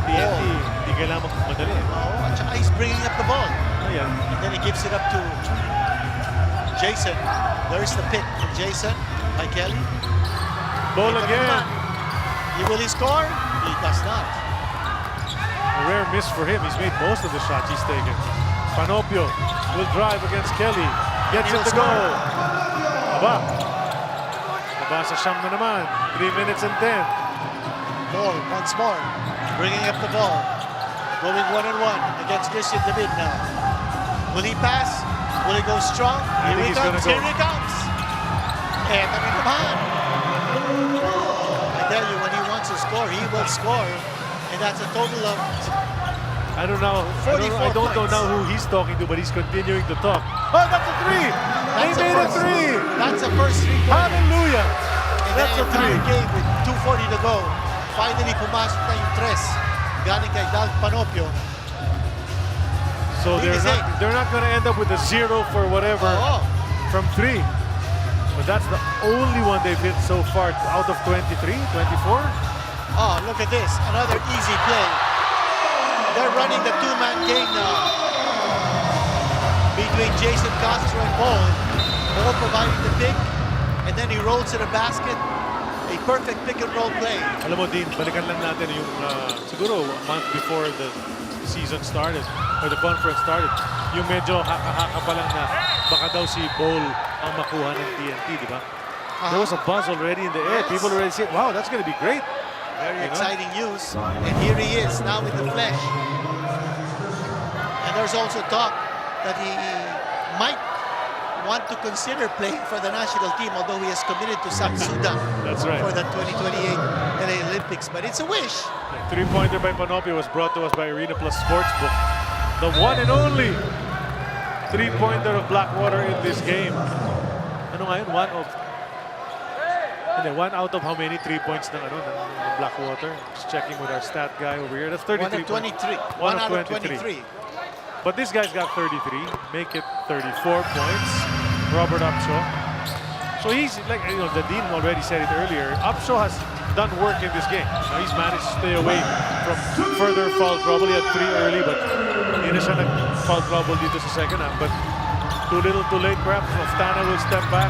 TNT, hindi kailangan magmadali. Oh, at saka he's bringing up the ball. Ayan. And then he gives it up to Jason. There's the pick from Jason by Kelly. Ball again. Will he score? He does not. A rare miss for him. He's made most of the shots he's taken. Panopio will drive against Kelly. Gets it to go. Aba. Aba sa siyam na naman. 3 minutes and 10. Ball once more. Bringing up the ball. Going 1-on-1 against Christian David now. Will he pass? Will he go strong? Here he comes. Here he comes. Eto na naman. I tell you, when he wants to score, he will score. And that's a total of I don't know. I don't know now who he's talking to, but he's continuing to talk. Oh, that's a three! They made a three! That's the first 3 points. Hallelujah! That's a three. Game with 2:40 to go. Finally, pumasok na yung tres. Galing kay Dal Panopio. So they're not going to end up with a 0 for whatever from 3. But that's the only one they've hit so far out of 23, 24. Oh, look at this. Another easy play. They're running the 2-man game now between Jason Castro and Ball. Ball providing the pick, and then he rolls to the basket. A perfect pick-and-roll play. Alam mo, Dean, balikan lang natin yung siguro a month before the season started or the conference started. Yung medyo haka-haka pa lang na baka daw si Ball ang makuha ng TNT, di ba? There was a buzz already in the air. People already said, wow, that's going to be great. Very exciting news. And here he is now with the flesh. And there's also talk that he might want to consider playing for the national team, although he has committed to South Sudan That's right. for the 2028 LA Olympics. But it's a wish. Three-pointer by Panopio was brought to us by Arena Plus Sportsbook. The one and only three-pointer of Blackwater in this game. Ano ngayon? One out of how many 3 points ng Blackwater? Just checking with our stat guy over here. That's 33. 1 out of 23. But this guy's got 33. Make it 34 points. Robert Upshaw. So he's like, the Dean already said it earlier. Upshaw has done work in this game. He's managed to stay away from further foul trouble. He had 3 early, but hindi na siya nag-foul trouble dito sa second half. But too little, too late perhaps. Oftana will step back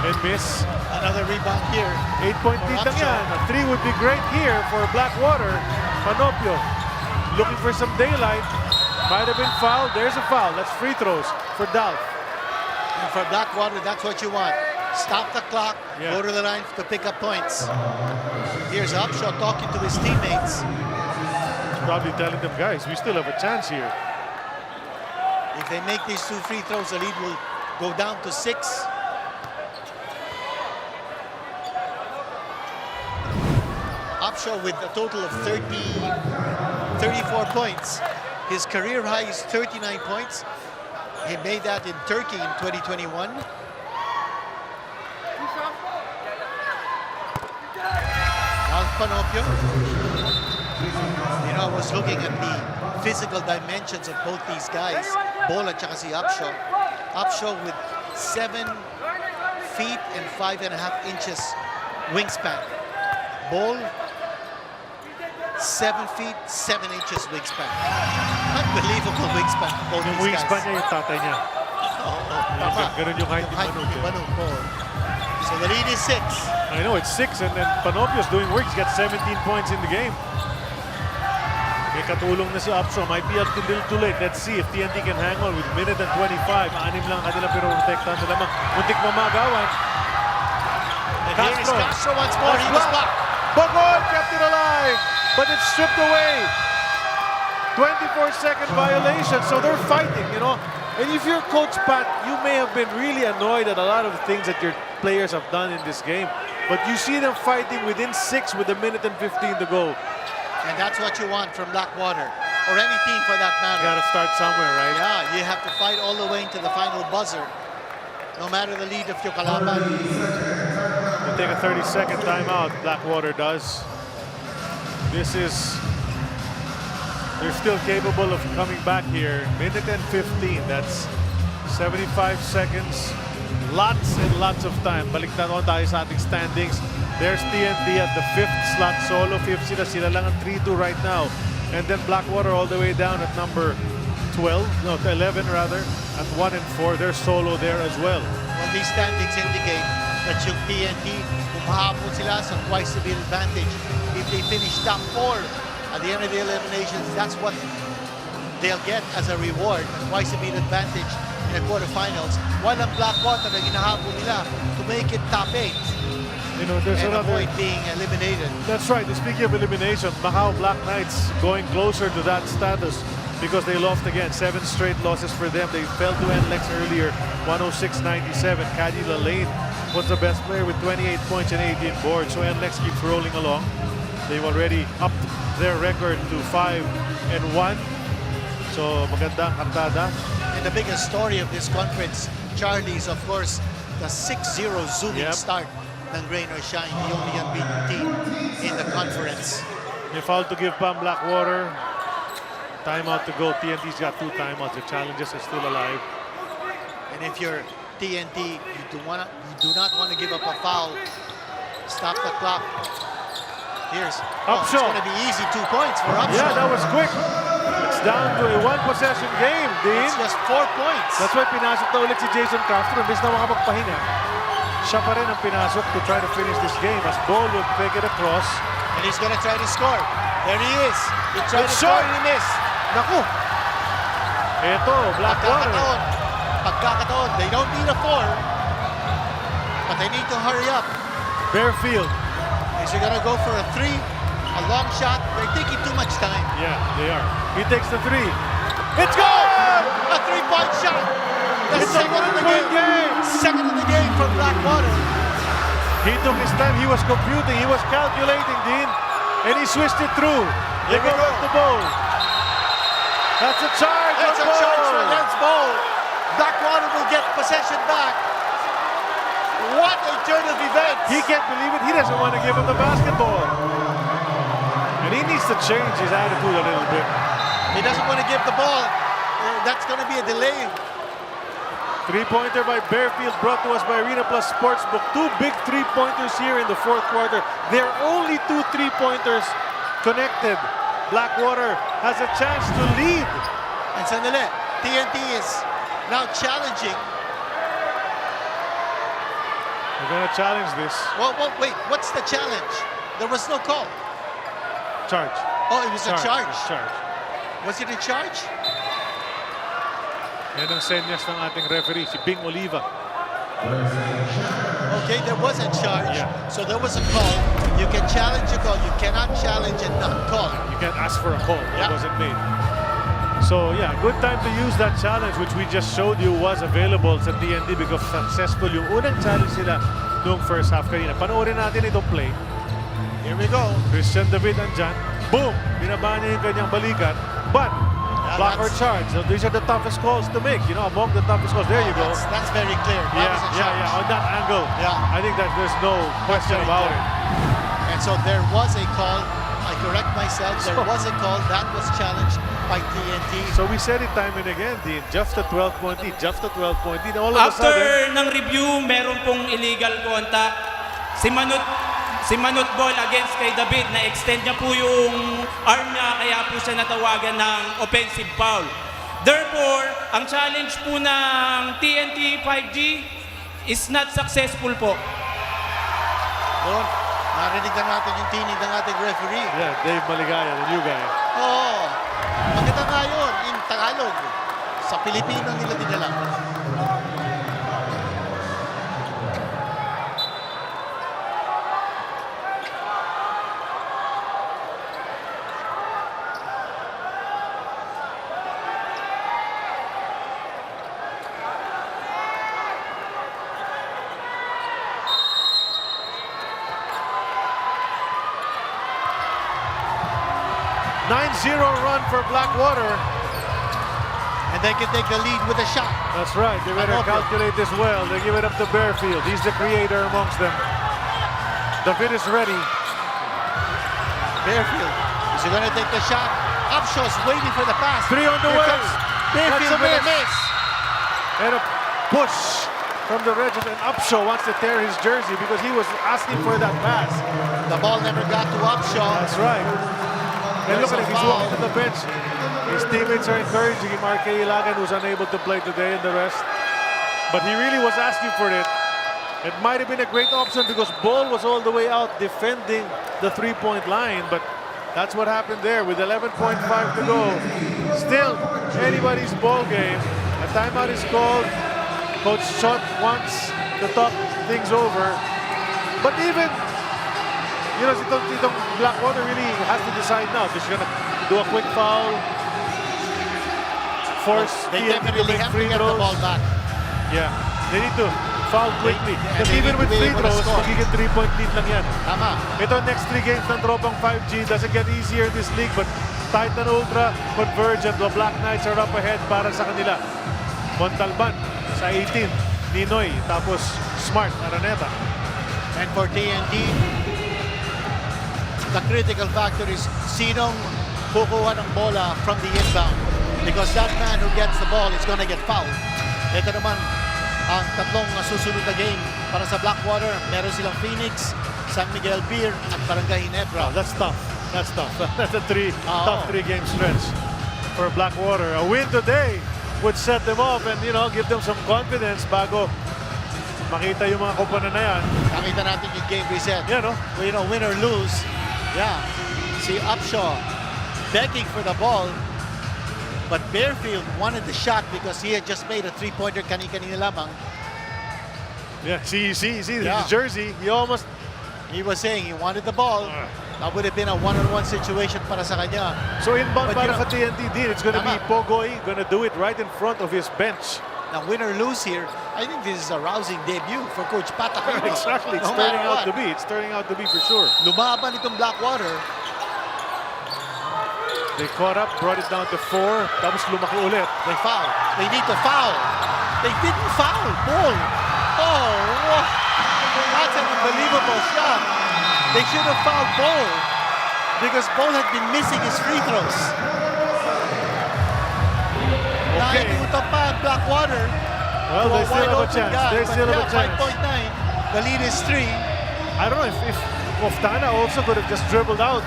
and miss. Another rebound here. 8-point lead lang yan. A 3 would be great here for Blackwater. Panopio looking for some daylight. Might have been fouled. There's a foul. That's free throws for Dalf. And for Blackwater, that's what you want. Stop the clock, go to the line to pick up points. Here's Upshaw talking to his teammates. Probably telling them, guys, we still have a chance here. If they make these 2 free throws, the lead will go down to 6. Upshaw with a total of 34 points. His career high is 39 points. He made that in Turkey in 2021. Now Panopio. You know, I was looking at the physical dimensions of both these guys, Bol at saka si Upshaw. Upshaw with 7 feet and 5.5 inches wingspan. Bol, 7 feet, 7 inches wingspan. Unbelievable wingspan. Both Yung these wingspan guys. niya yung tatay niya. Tama. Ganun yung height ni Manong. Manong Bol. So the lead is 6. I know, it's 6 and then Panopio's doing work. He's got 17 points in the game. May katulong na si Upshaw. Might be a little too late. Let's see if TNT can hang on with minute and 25. 6 lang kanila pero protektahan na lamang. Muntik mamagawan. And here is Castro once more. He was blocked. Bogol kept it alive, but it's stripped away. 24-second violation, so they're fighting, you know. And if you're Coach Pat, you may have been really annoyed at a lot of the things that your players have done in this game. But you see them fighting within 6 with a minute and 15 to go. And that's what you want from Blackwater, or any team for that matter. You gotta start somewhere, right? Yeah, you have to fight all the way into the final buzzer, no matter the lead of your kalaban. They take a 30-second timeout, Blackwater does. They're still capable of coming back here. Minute and 15, that's 75 seconds. Lots and lots of time. Balik na naman tayo sa ating standings. There's TNT at the 5th slot solo. 5th sila lang ang 3-2 right now. And then Blackwater all the way down at number 11 rather, at 1 and 4. They're solo there as well. Well, these standings indicate that yung TNT, humahabol sila sa twice severe advantage. If they finish top 4 at the end of the eliminations, that's what they'll get as a reward, a twice severe advantage in the quarterfinals. While ang Blackwater na hinahabol nila to make it top 8. You know, there's and another avoid being eliminated. That's right. Speaking of elimination, Macau Black Knights going closer to that status because they lost again. 7 straight losses for them. They fell to NLEX earlier, 106-97. Caddy Lane was the best player with 28 points and 18 boards. So NLEX keeps rolling along. They've already upped their record to 5-1. So magandang kartada. And the biggest story of this conference, Charlie, is of course the 6-0 zooming start ng Rain or Shine, the only unbeaten team in the conference. They foul to give Pam Blackwater. Timeout to go. TNT's got 2 timeouts. The challenges are still alive. And if you're TNT, you do not want to give up a foul. Stop the clock. Here's Upshaw. It's going to be easy 2 points for Upshaw. Yeah, that was quick. It's down to a 1-possession game, Dean. It's just 4 points. That's why pinasok na ulit si Jason Castro. Imbes na makapagpahinga, siya pa rin ang pinasok to try to finish this game as Bol would take it across. And he's going to try to score. There he is. He tried to score and he missed. Naku! Ito, Blackwater. Pagkakataon. They don't need a 4. But they need to hurry up. Barefield. Is he going to go for a 3? A long shot? They're taking too much time. Yeah, they are. He takes the 3. It's Go! good! A 3-point shot. The It's second a of the 1-point game. Second of the game from Blackwater. He took his time. He was computing. He was calculating, Dean. And he switched it through. They go off the ball. That's a charge. That's a charge against Bol. Blackwater will get possession back. What a turn of events. He can't believe it. He doesn't want to give him the basketball. And he needs to change his attitude a little bit. He doesn't want to give the ball. That's going to be a delay. 3-pointer by Barefield brought to us by Arena Plus Sportsbook. 2 big 3-pointers here in the 4th quarter. There are only 2 3-pointers connected. Blackwater has a chance to lead. And sandali, TNT is now challenging. We're going to challenge this. Well, wait, what's the challenge? There was no call. Charge. Oh, it was a charge. Charge. Was it a charge? Yan ang senyas ng ating referee, si Bing Oliva. Okay, there was a charge. Yeah. So there was a call. You can challenge a call. You cannot challenge and not call. You can't ask for a call. That wasn't made. So yeah, good time to use that challenge which we just showed you was available sa TNT because successful yung unang challenge nila noong first half kanina. Panoorin natin itong play. Here we go. Christian David andyan. Boom! Binaba niya yung kanyang balikat. But, blocker charge. So these are the toughest calls to make. You know, among the toughest calls. There you go. That's very clear. Yeah. On that angle. Yeah. I think that there's no question about it. And so there was a call. I correct myself. There was a call that was challenged by TNT. So we said it time and again, Dean. Just a 12-point lead. Just a 12-point lead. All of a After sudden, ng review, meron pong illegal contact. Si Manut ball against kay David, na-extend niya po yung arm niya, kaya po siya natawagan ng offensive foul. Therefore, ang challenge po ng TNT 5G is not successful po. Doon, narinig na natin yung tinig ng ating referee. yeah, Dave Maligaya, the new guy. Oo. Maganda nga yun in Tagalog. Sa Pilipino nila dinala. Run for Blackwater. And they can take the lead with a shot. That's right. They better calculate this well. They give it up to Bearfield. He's the creator amongst them. David is ready. Bearfield, is he going to take the shot? Upshaw's waiting for the pass. 3 on the Here way. comes Bearfield with a miss. And a push from the Regis, and Upshaw wants to tear his jersey because he was asking for that pass. The ball never got to Upshaw. That's right. And look at him, he's walking to the bench. His teammates are encouraging him. RK Ilagan, who's unable to play today, and the rest. But he really was asking for it. It might have been a great option because Ball was all the way out defending the three-point line, but that's what happened there with 11.5 to go. Still, anybody's ball game. A timeout is called. Coach Schott wants to talk things over. But even, you know, itong Blackwater really has to decide now. They're going to do a quick foul, force They TNT to definitely make have to free get the throws. ball back. Yeah, they need to foul quickly. Because they even need to with be free able to throws, score. magiging 3-point lead lang yan. Tama. Ito, next 3 games ng Tropang 5G doesn't get easier in this league, but Titan Ultra, Converge, and the Black Knights are up ahead para sa kanila. Montalban sa 18, Ninoy, tapos Smart, Araneta. And for TNT, the critical factor is sinong kukuha ng bola from the inbound. Because that man who gets the ball is gonna get fouled. Ito naman ang tatlong susunod na game para sa Blackwater. Meron silang Phoenix, San Miguel Beer, at Barangay Ginebra. Oh, that's tough. That's tough. That's a tough 3-game stretch for Blackwater. A win today would set them off and, you know, give them some confidence bago makita yung mga koponan na yan. Nakita natin yung game reset. Yeah, no? You know, win or lose. Yeah. See Upshaw begging for the ball. But Bearfield wanted the shot because he had just made a 3-pointer kani-kanina lamang. Yeah, see Yeah. the jersey. He was saying he wanted the ball. That would have been a one-on-one situation para sa kanya. So inbound But para you sa TNT din. It's going to be Pogoy gonna do it right in front of his bench. Now, win or lose here, I think this is a rousing debut for Coach Pat Aquino. Exactly. It's No turning matter out what. to be. It's turning out to be for sure. Lumaban itong Blackwater. They caught up, brought it down to 4. Tapos lumaki ulit. They foul. They need to foul. They didn't foul. Ball. Oh, what? That's an unbelievable shot. They should have fouled Ball because Ball had been missing his free throws. Okay. Naikutan pa ang Blackwater. Well, to they still wide have a open chance. guy. They But still have a yeah, chance. 5.9. The lead is 3. I don't know if Oftana also could have just dribbled out.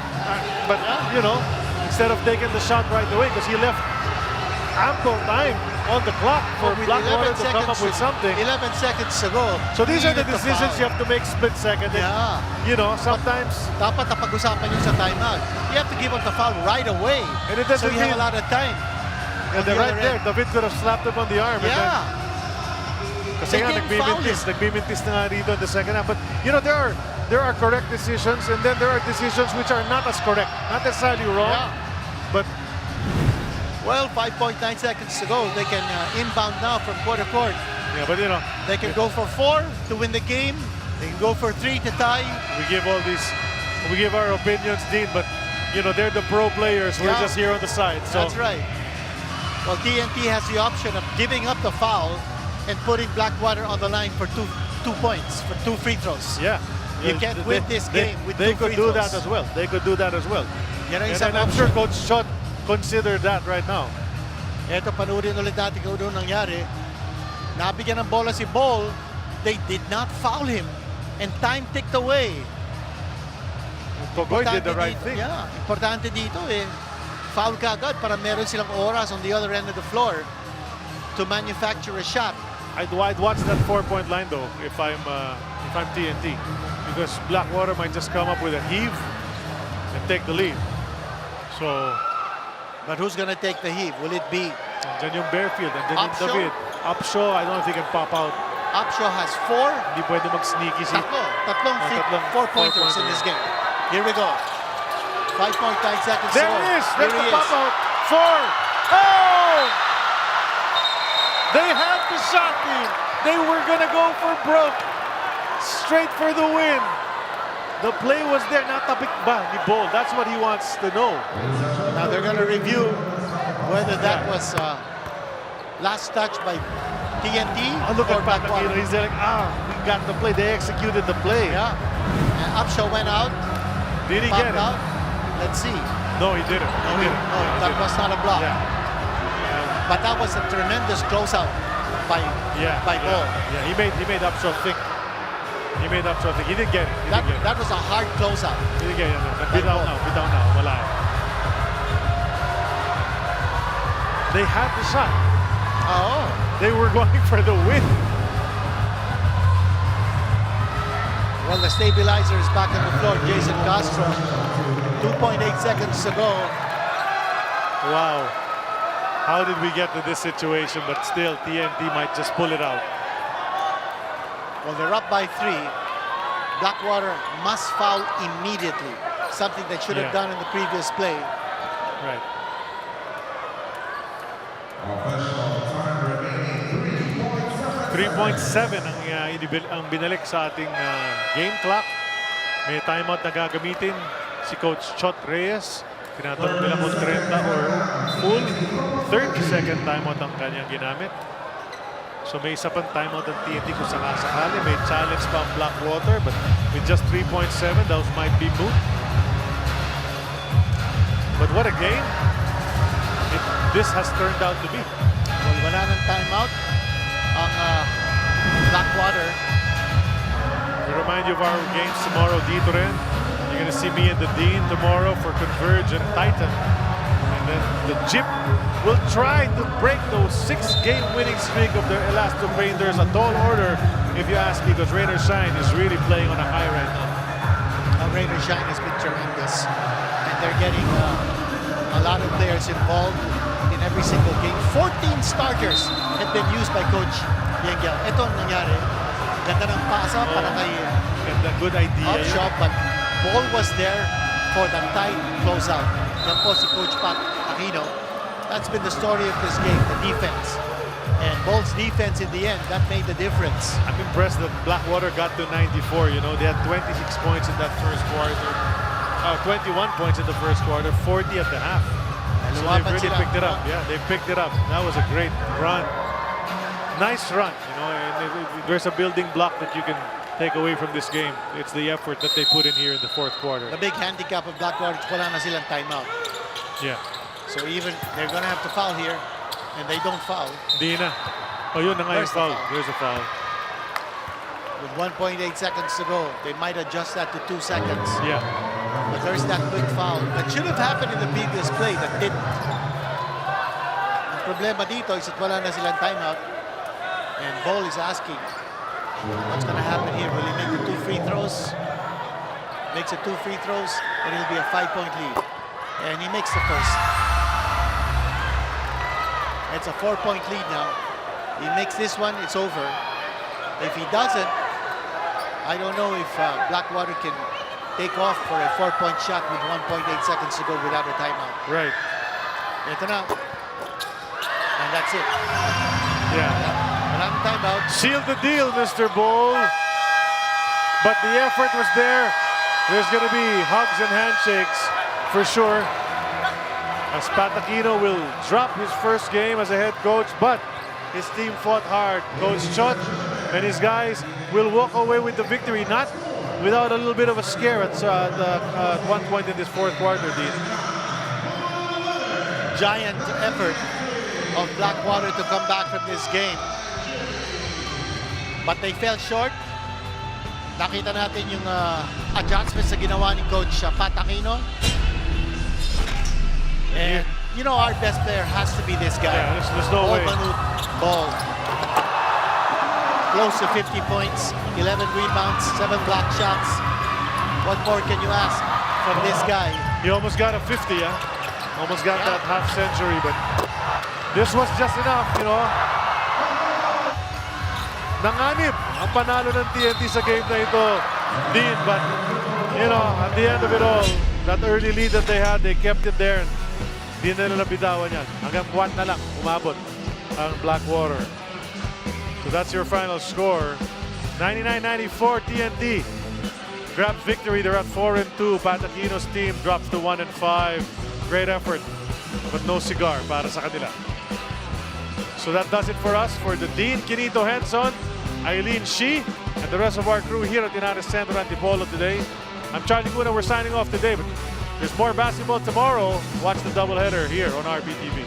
But, you know, instead of taking the shot right away, because he left ample time on the clock for With Blackwater 11 to come up with something. 11 seconds to go. So these are the Needed to decisions foul. you have to make split second. And, Yeah. you know, sometimes... Dapat napag-usapan yun sa timeout. You have to give up the foul right away. And it So doesn't you have mean... a lot of time. And they're right there. David could have slapped him on the arm. Yeah. Kasi nga, nagbimintis na nga dito in the second half. But, you know, there are correct decisions and then there are decisions which are not as correct. Not necessarily wrong, but... Well, 5.9 seconds to go. They can inbound now from quarter court. Yeah, but, you know... They can go for 4 to win the game. They can go for 3 to tie. We give all these we give our opinions, Dean, but you know, they're the pro players. We're just here on the side. So. That's right. Well, TNT has the option of giving up the foul and putting Blackwater on the line for two points, for 2 free throws. Yeah. You can't win this game with 2 free throws. They could do that as well. They could do that as well. Yan ang And isang I'm sure option. Coach Shot considered that right now. Ito, panurin ulit natin kung ano nangyari. Nabigyan ng bola si Ball. They did not foul him. And time ticked away. Kogoy did the right thing. Yeah, importante dito foul ka agad para meron silang oras on the other end of the floor to manufacture a shot. I'd watch that 4-point line though if I'm TNT, because Blackwater might just come up with a heave and take the lead. So, but who's gonna take the heave? Will it be andyan yung Bearfield, andyan yung Upshaw? David. Upshaw, I don't know if he can pop out. Upshaw has 4. Hindi pwede mag-sneaky si... Tatlong 4-pointers in this game. Here we go. 5.9 seconds There to go. it is. Here There's the he pop is. out. 4. Oh! They had the shot, team. They were gonna go for broke. Straight for the win. The play was there. Natabik ba ni Ball? That's what he wants to know. Now they're gonna review whether that was last touch by TNT Look or at Pat Blackwater. Aquino. He's like, we got the play. They executed the play. Yeah. And Upshaw went out. Did he get it? Out. Let's see. No, he didn't. No, that was not a block. Yeah. But that was a tremendous closeout by Ball. Yeah, he made Upshaw think. He made Upshaw think. He didn't get it. That was a hard closeout. He didn't get it. Bitaw now. Wala. They had the shot. Oh. They were going for the win. Well, the stabilizer is back on the floor. Jason Castro. 2.8 seconds to go. Wow. How did we get to this situation? But still, TNT might just pull it out. Well, they're up by 3. Blackwater must foul immediately. Something they should have done in the previous play. Right. 3.7 ang binalik sa ating game clock. May timeout na gagamitin si Coach Chot Reyes. Tinatanong nila kung 30 or full. 30-second timeout ang kanyang ginamit. So may isa pang timeout ang TNT kung sakasakali. May challenge pa ang Blackwater, but with just 3.7, those might be moot. But what a game this has turned out to be. Well, wala ng timeout ang Blackwater. We remind you of our games tomorrow dito rin. You're going to see me and the Dean tomorrow for Converge and Titan. And then the Jeep will try to break those 6-game winning streak of the Elasto Rangers. A tall order, if you ask me, because Rainer Shine is really playing on a high right now. Rainer Shine has been tremendous. And they're getting a lot of players involved in every single game. 14 starters have been used by Coach Yengel. Ito ang nangyari. Ganda ng pasa para kay good idea. Upshaw, but Ball was there for the tight closeout. Yan po si Coach Pat Aquino. That's been the story of this game, the defense. And Ball's defense in the end, that made the difference. I'm impressed that Blackwater got to 94. You know, they had 26 points in that first quarter. 21 points in the first quarter, 40 at the half. So they really picked it up. Yeah, they picked it up. That was a great run. Nice run, you know, and there's a building block that you can take away from this game. It's the effort that they put in here in the fourth quarter. The big handicap of Blackwater is wala na silang timeout. Yeah. So even they're gonna have to foul here, and they don't foul. Di na. Oh, yun na nga yung foul. There's a foul. With 1.8 seconds to go, they might adjust that to 2 seconds. Yeah. But there's that quick foul that should have happened in the previous play that didn't. Ang problema dito is that wala na silang timeout, and Ball is asking, what's gonna happen here? Will he make the 2 free throws? Makes it 2 free throws, and it'll be a 5-point lead. And he makes the first. It's a 4-point lead now. He makes this one, it's over. If he doesn't, I don't know if Blackwater can take off for a 4-point shot with 1.8 seconds to go without a timeout. Right. Ito na. And that's it. Yeah. Walang timeout. Seal the deal, Mr. Ball. But the effort was there. there's going to be hugs and handshakes for sure. As Pat Aquino will drop his first game as a head coach, but his team fought hard. Coach Chot and his guys will walk away with the victory, not without a little bit of a scare at one point in this fourth quarter, Dean. Giant effort of Blackwater to come back from this game. But they fell short. Nakita natin yung adjustments na ginawa ni Coach Pat Aquino. And you know our best player has to be this guy. Yeah, there's no way. Ball. Close to 50 points, 11 rebounds, 7 block shots. What more can you ask from this guy? He almost got a 50, huh? Almost got that half century, but this was just enough, you know. Nanganib ang panalo ng TNT sa game na ito, Dean, but you know, at the end of it all, that early lead that they had, they kept it there. Di na nila bitawan yan. Hanggang buwan na lang umabot ang Blackwater. So that's your final score. 99-94 TNT grabs victory. They're at 4-2. Pat Aquino's team drops to 1-5. Great effort, but no cigar para sa kanila. So that does it for us. For the Dean, Quinito Henson, Eileen Shi, and the rest of our crew here at Linares Centro Antipolo today. I'm Charlie Cuna. We're signing off today, but there's more basketball tomorrow. Watch the doubleheader here on RPTV.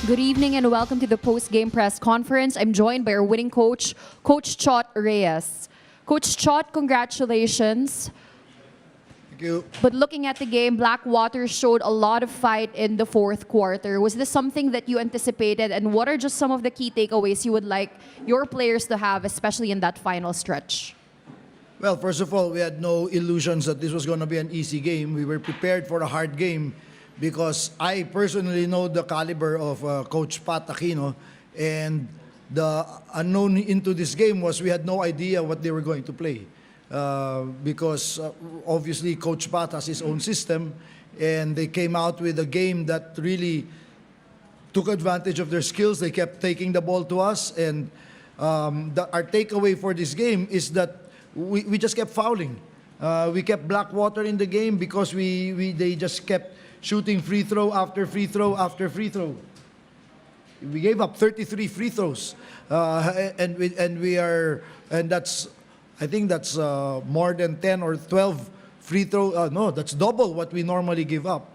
Good evening and welcome to the post-game press conference. I'm joined by our winning coach, Coach Chot Reyes. Coach Chot, congratulations. Thank you. But looking at the game, Blackwater showed a lot of fight in the fourth quarter. Was this something that you anticipated, and what are just some of the key takeaways you would like your players to have, especially in that final stretch? Well, first of all, we had no illusions that this was going to be an easy game. We were prepared for a hard game because I personally know the caliber of Coach Pat Aquino, and the unknown into this game was we had no idea what they were going to play. Because obviously Coach Pat has his own system, and they came out with a game that really took advantage of their skills. They kept taking the ball to us, and our takeaway for this game is that we just kept fouling. We kept Blackwater in the game because they just kept shooting free throw after free throw after free throw. We gave up 33 free throws, and that's, I think that's more than 10 or 12 free throw. No, that's double what we normally give up.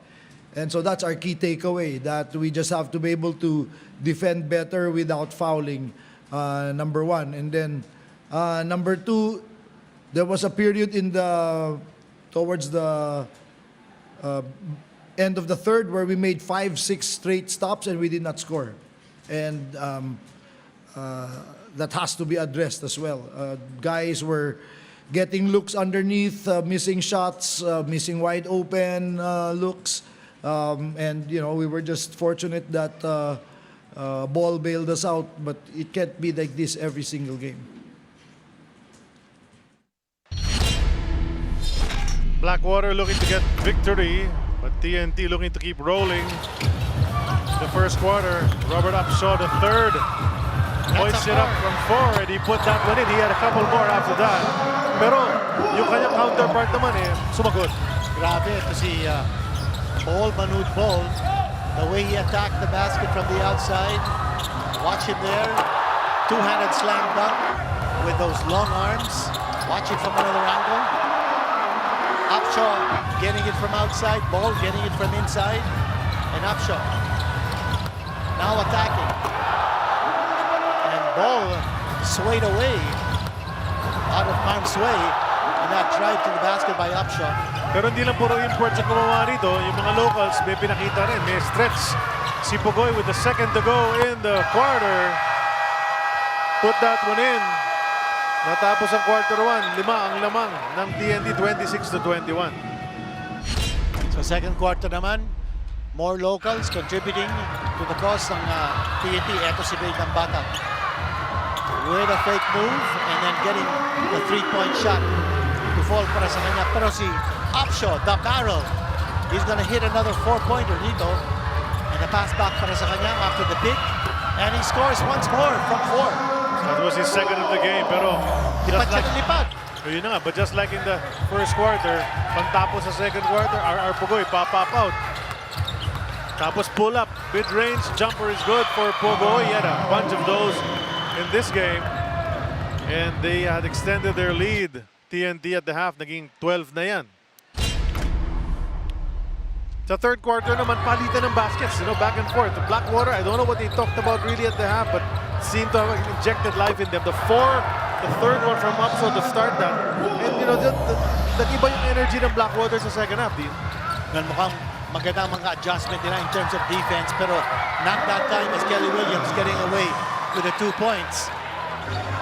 And so that's our key takeaway, that we just have to be able to defend better without fouling, number one. And then number two, there was a period towards the end of the third where we made 5-6 straight stops and we did not score. And that has to be addressed as well. Guys were getting looks underneath, missing shots, missing wide open looks. And, you know, we were just fortunate that ball bailed us out, but it can't be like this every single game. Blackwater looking to get victory, but TNT looking to keep rolling. The first quarter, Robert Upshaw the third. Hoists it up from 4 and he put that one in. He had a couple more after that. Pero yung kanyang counterpart naman sumagot. Grabe to see Manood Ball. The way he attacked the basket from the outside. Watch him there. Two-handed slam dunk with those long arms. Watch it from another angle. Upshaw getting it from outside. Ball getting it from inside. And Upshaw now attacking. And Ball swayed away out of harm's way. And that drive to the basket by Upshaw. Pero hindi lang puro imports ang gumawa rito. Yung mga locals, may pinakita rin. May stretch. Si Pugoy with the second to go in the quarter. Put that one in. Natapos ang quarter 1. 5 ang lamang ng TNT, 26-21. So second quarter naman, more locals contributing to the cause ng TNT. Eto si Bale ng Bata. With a fake move and then getting the three-point shot to fall para sa kanya. Pero si Upshaw, the barrel, he's gonna hit another 4-pointer dito. And the pass back para sa kanya after the pick. And he scores once more from 4. That was his second of the game. Pero Lipat siya ng lipat. Yun na nga, but just like in the first quarter, pagtapos sa second quarter, RR Pugoy, pop out. Tapos pull up, mid-range jumper is good for Pugoy. He had a bunch of those in this game. And they had extended their lead. TNT at the half, naging 12 na yan. Sa third quarter naman, palitan ng baskets, back and forth. The Blackwater, I don't know what they talked about really at the half, but seemed to have injected life in them. The third one from Upshaw to start that. And nag-iba yung energy ng Blackwater sa second half, Dean. Mukhang maganda mga adjustment nila in terms of defense, pero not that time as Kelly Williams getting away with the 2 points.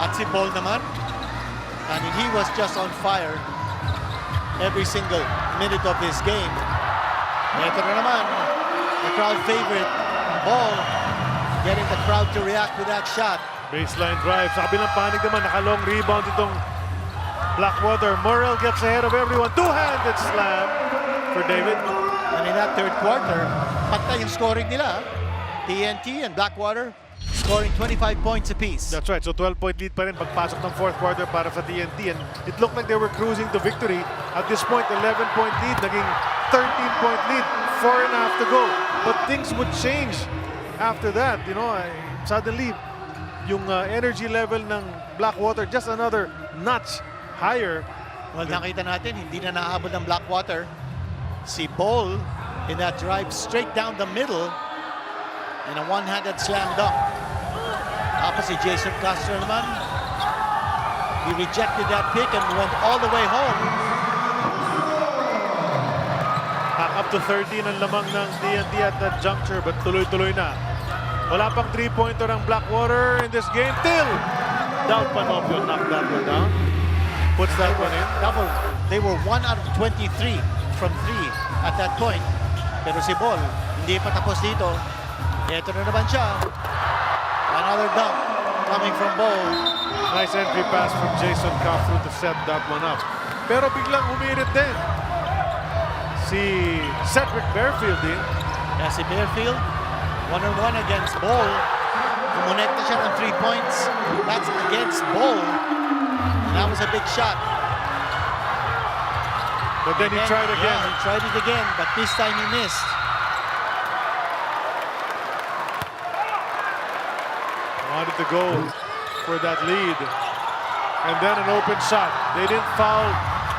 At si Paul naman, I mean, he was just on fire every single minute of this game. Ito na naman, the crowd favorite, Ball, getting the crowd to react with that shot. Baseline drive. Sa kabilang panig naman, naka-long rebound itong Blackwater. Murrell gets ahead of everyone. Two-handed slam for David. And in that third quarter, patay yung scoring nila. TNT and Blackwater scoring 25 points apiece. That's right. So 12-point lead pa rin pagpasok ng fourth quarter para sa TNT. And it looked like they were cruising to victory. At this point, 11-point lead, naging 13-point lead. 4.5 to go. But things would change after that. Suddenly, yung energy level ng Blackwater just another notch higher. Well, nakita natin, hindi na naabot ng Blackwater. Si Ball in that drive straight down the middle and a one-handed slam dunk. Tapos si Jason Castro naman, he rejected that pick and went all the way home. Back up to 13 ang lamang ng TNT at that juncture, but tuloy-tuloy na. Wala pang 3-pointer ang Blackwater in this game till Dal Panopio knocked that one down. Puts that one in. They were 1 out of 23 from 3 at that point. Pero si Ball, hindi pa tapos dito. Ito na naman siya. Another dunk coming from Ball. Nice entry pass from Jason Castro to set that one up. Pero biglang umirit din si Cedric Bearfield din. Yeah, si Bearfield, 1-on-1 against Ball. Kumonekta siya ng 3 points. That's against Ball. And that was a big shot. But then he tried again. Yeah, he tried it again, but this time he missed. Wanted to go for that lead. And then an open shot. They didn't foul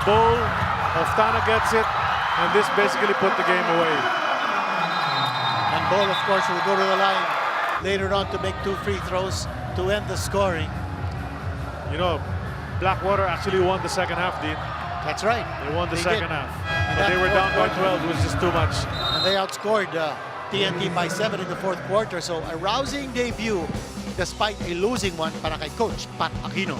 Ball. Oftana gets it. And this basically put the game away. And Ball, of course, will go to the line later on to make 2 free throws to end the scoring. Blackwater actually won the second half, Dean. That's right. They won the second half. But they were down by 12. It was just too much. And they outscored TNT by 7 in the fourth quarter. So a rousing debut despite a losing one para kay Coach Pat Aquino.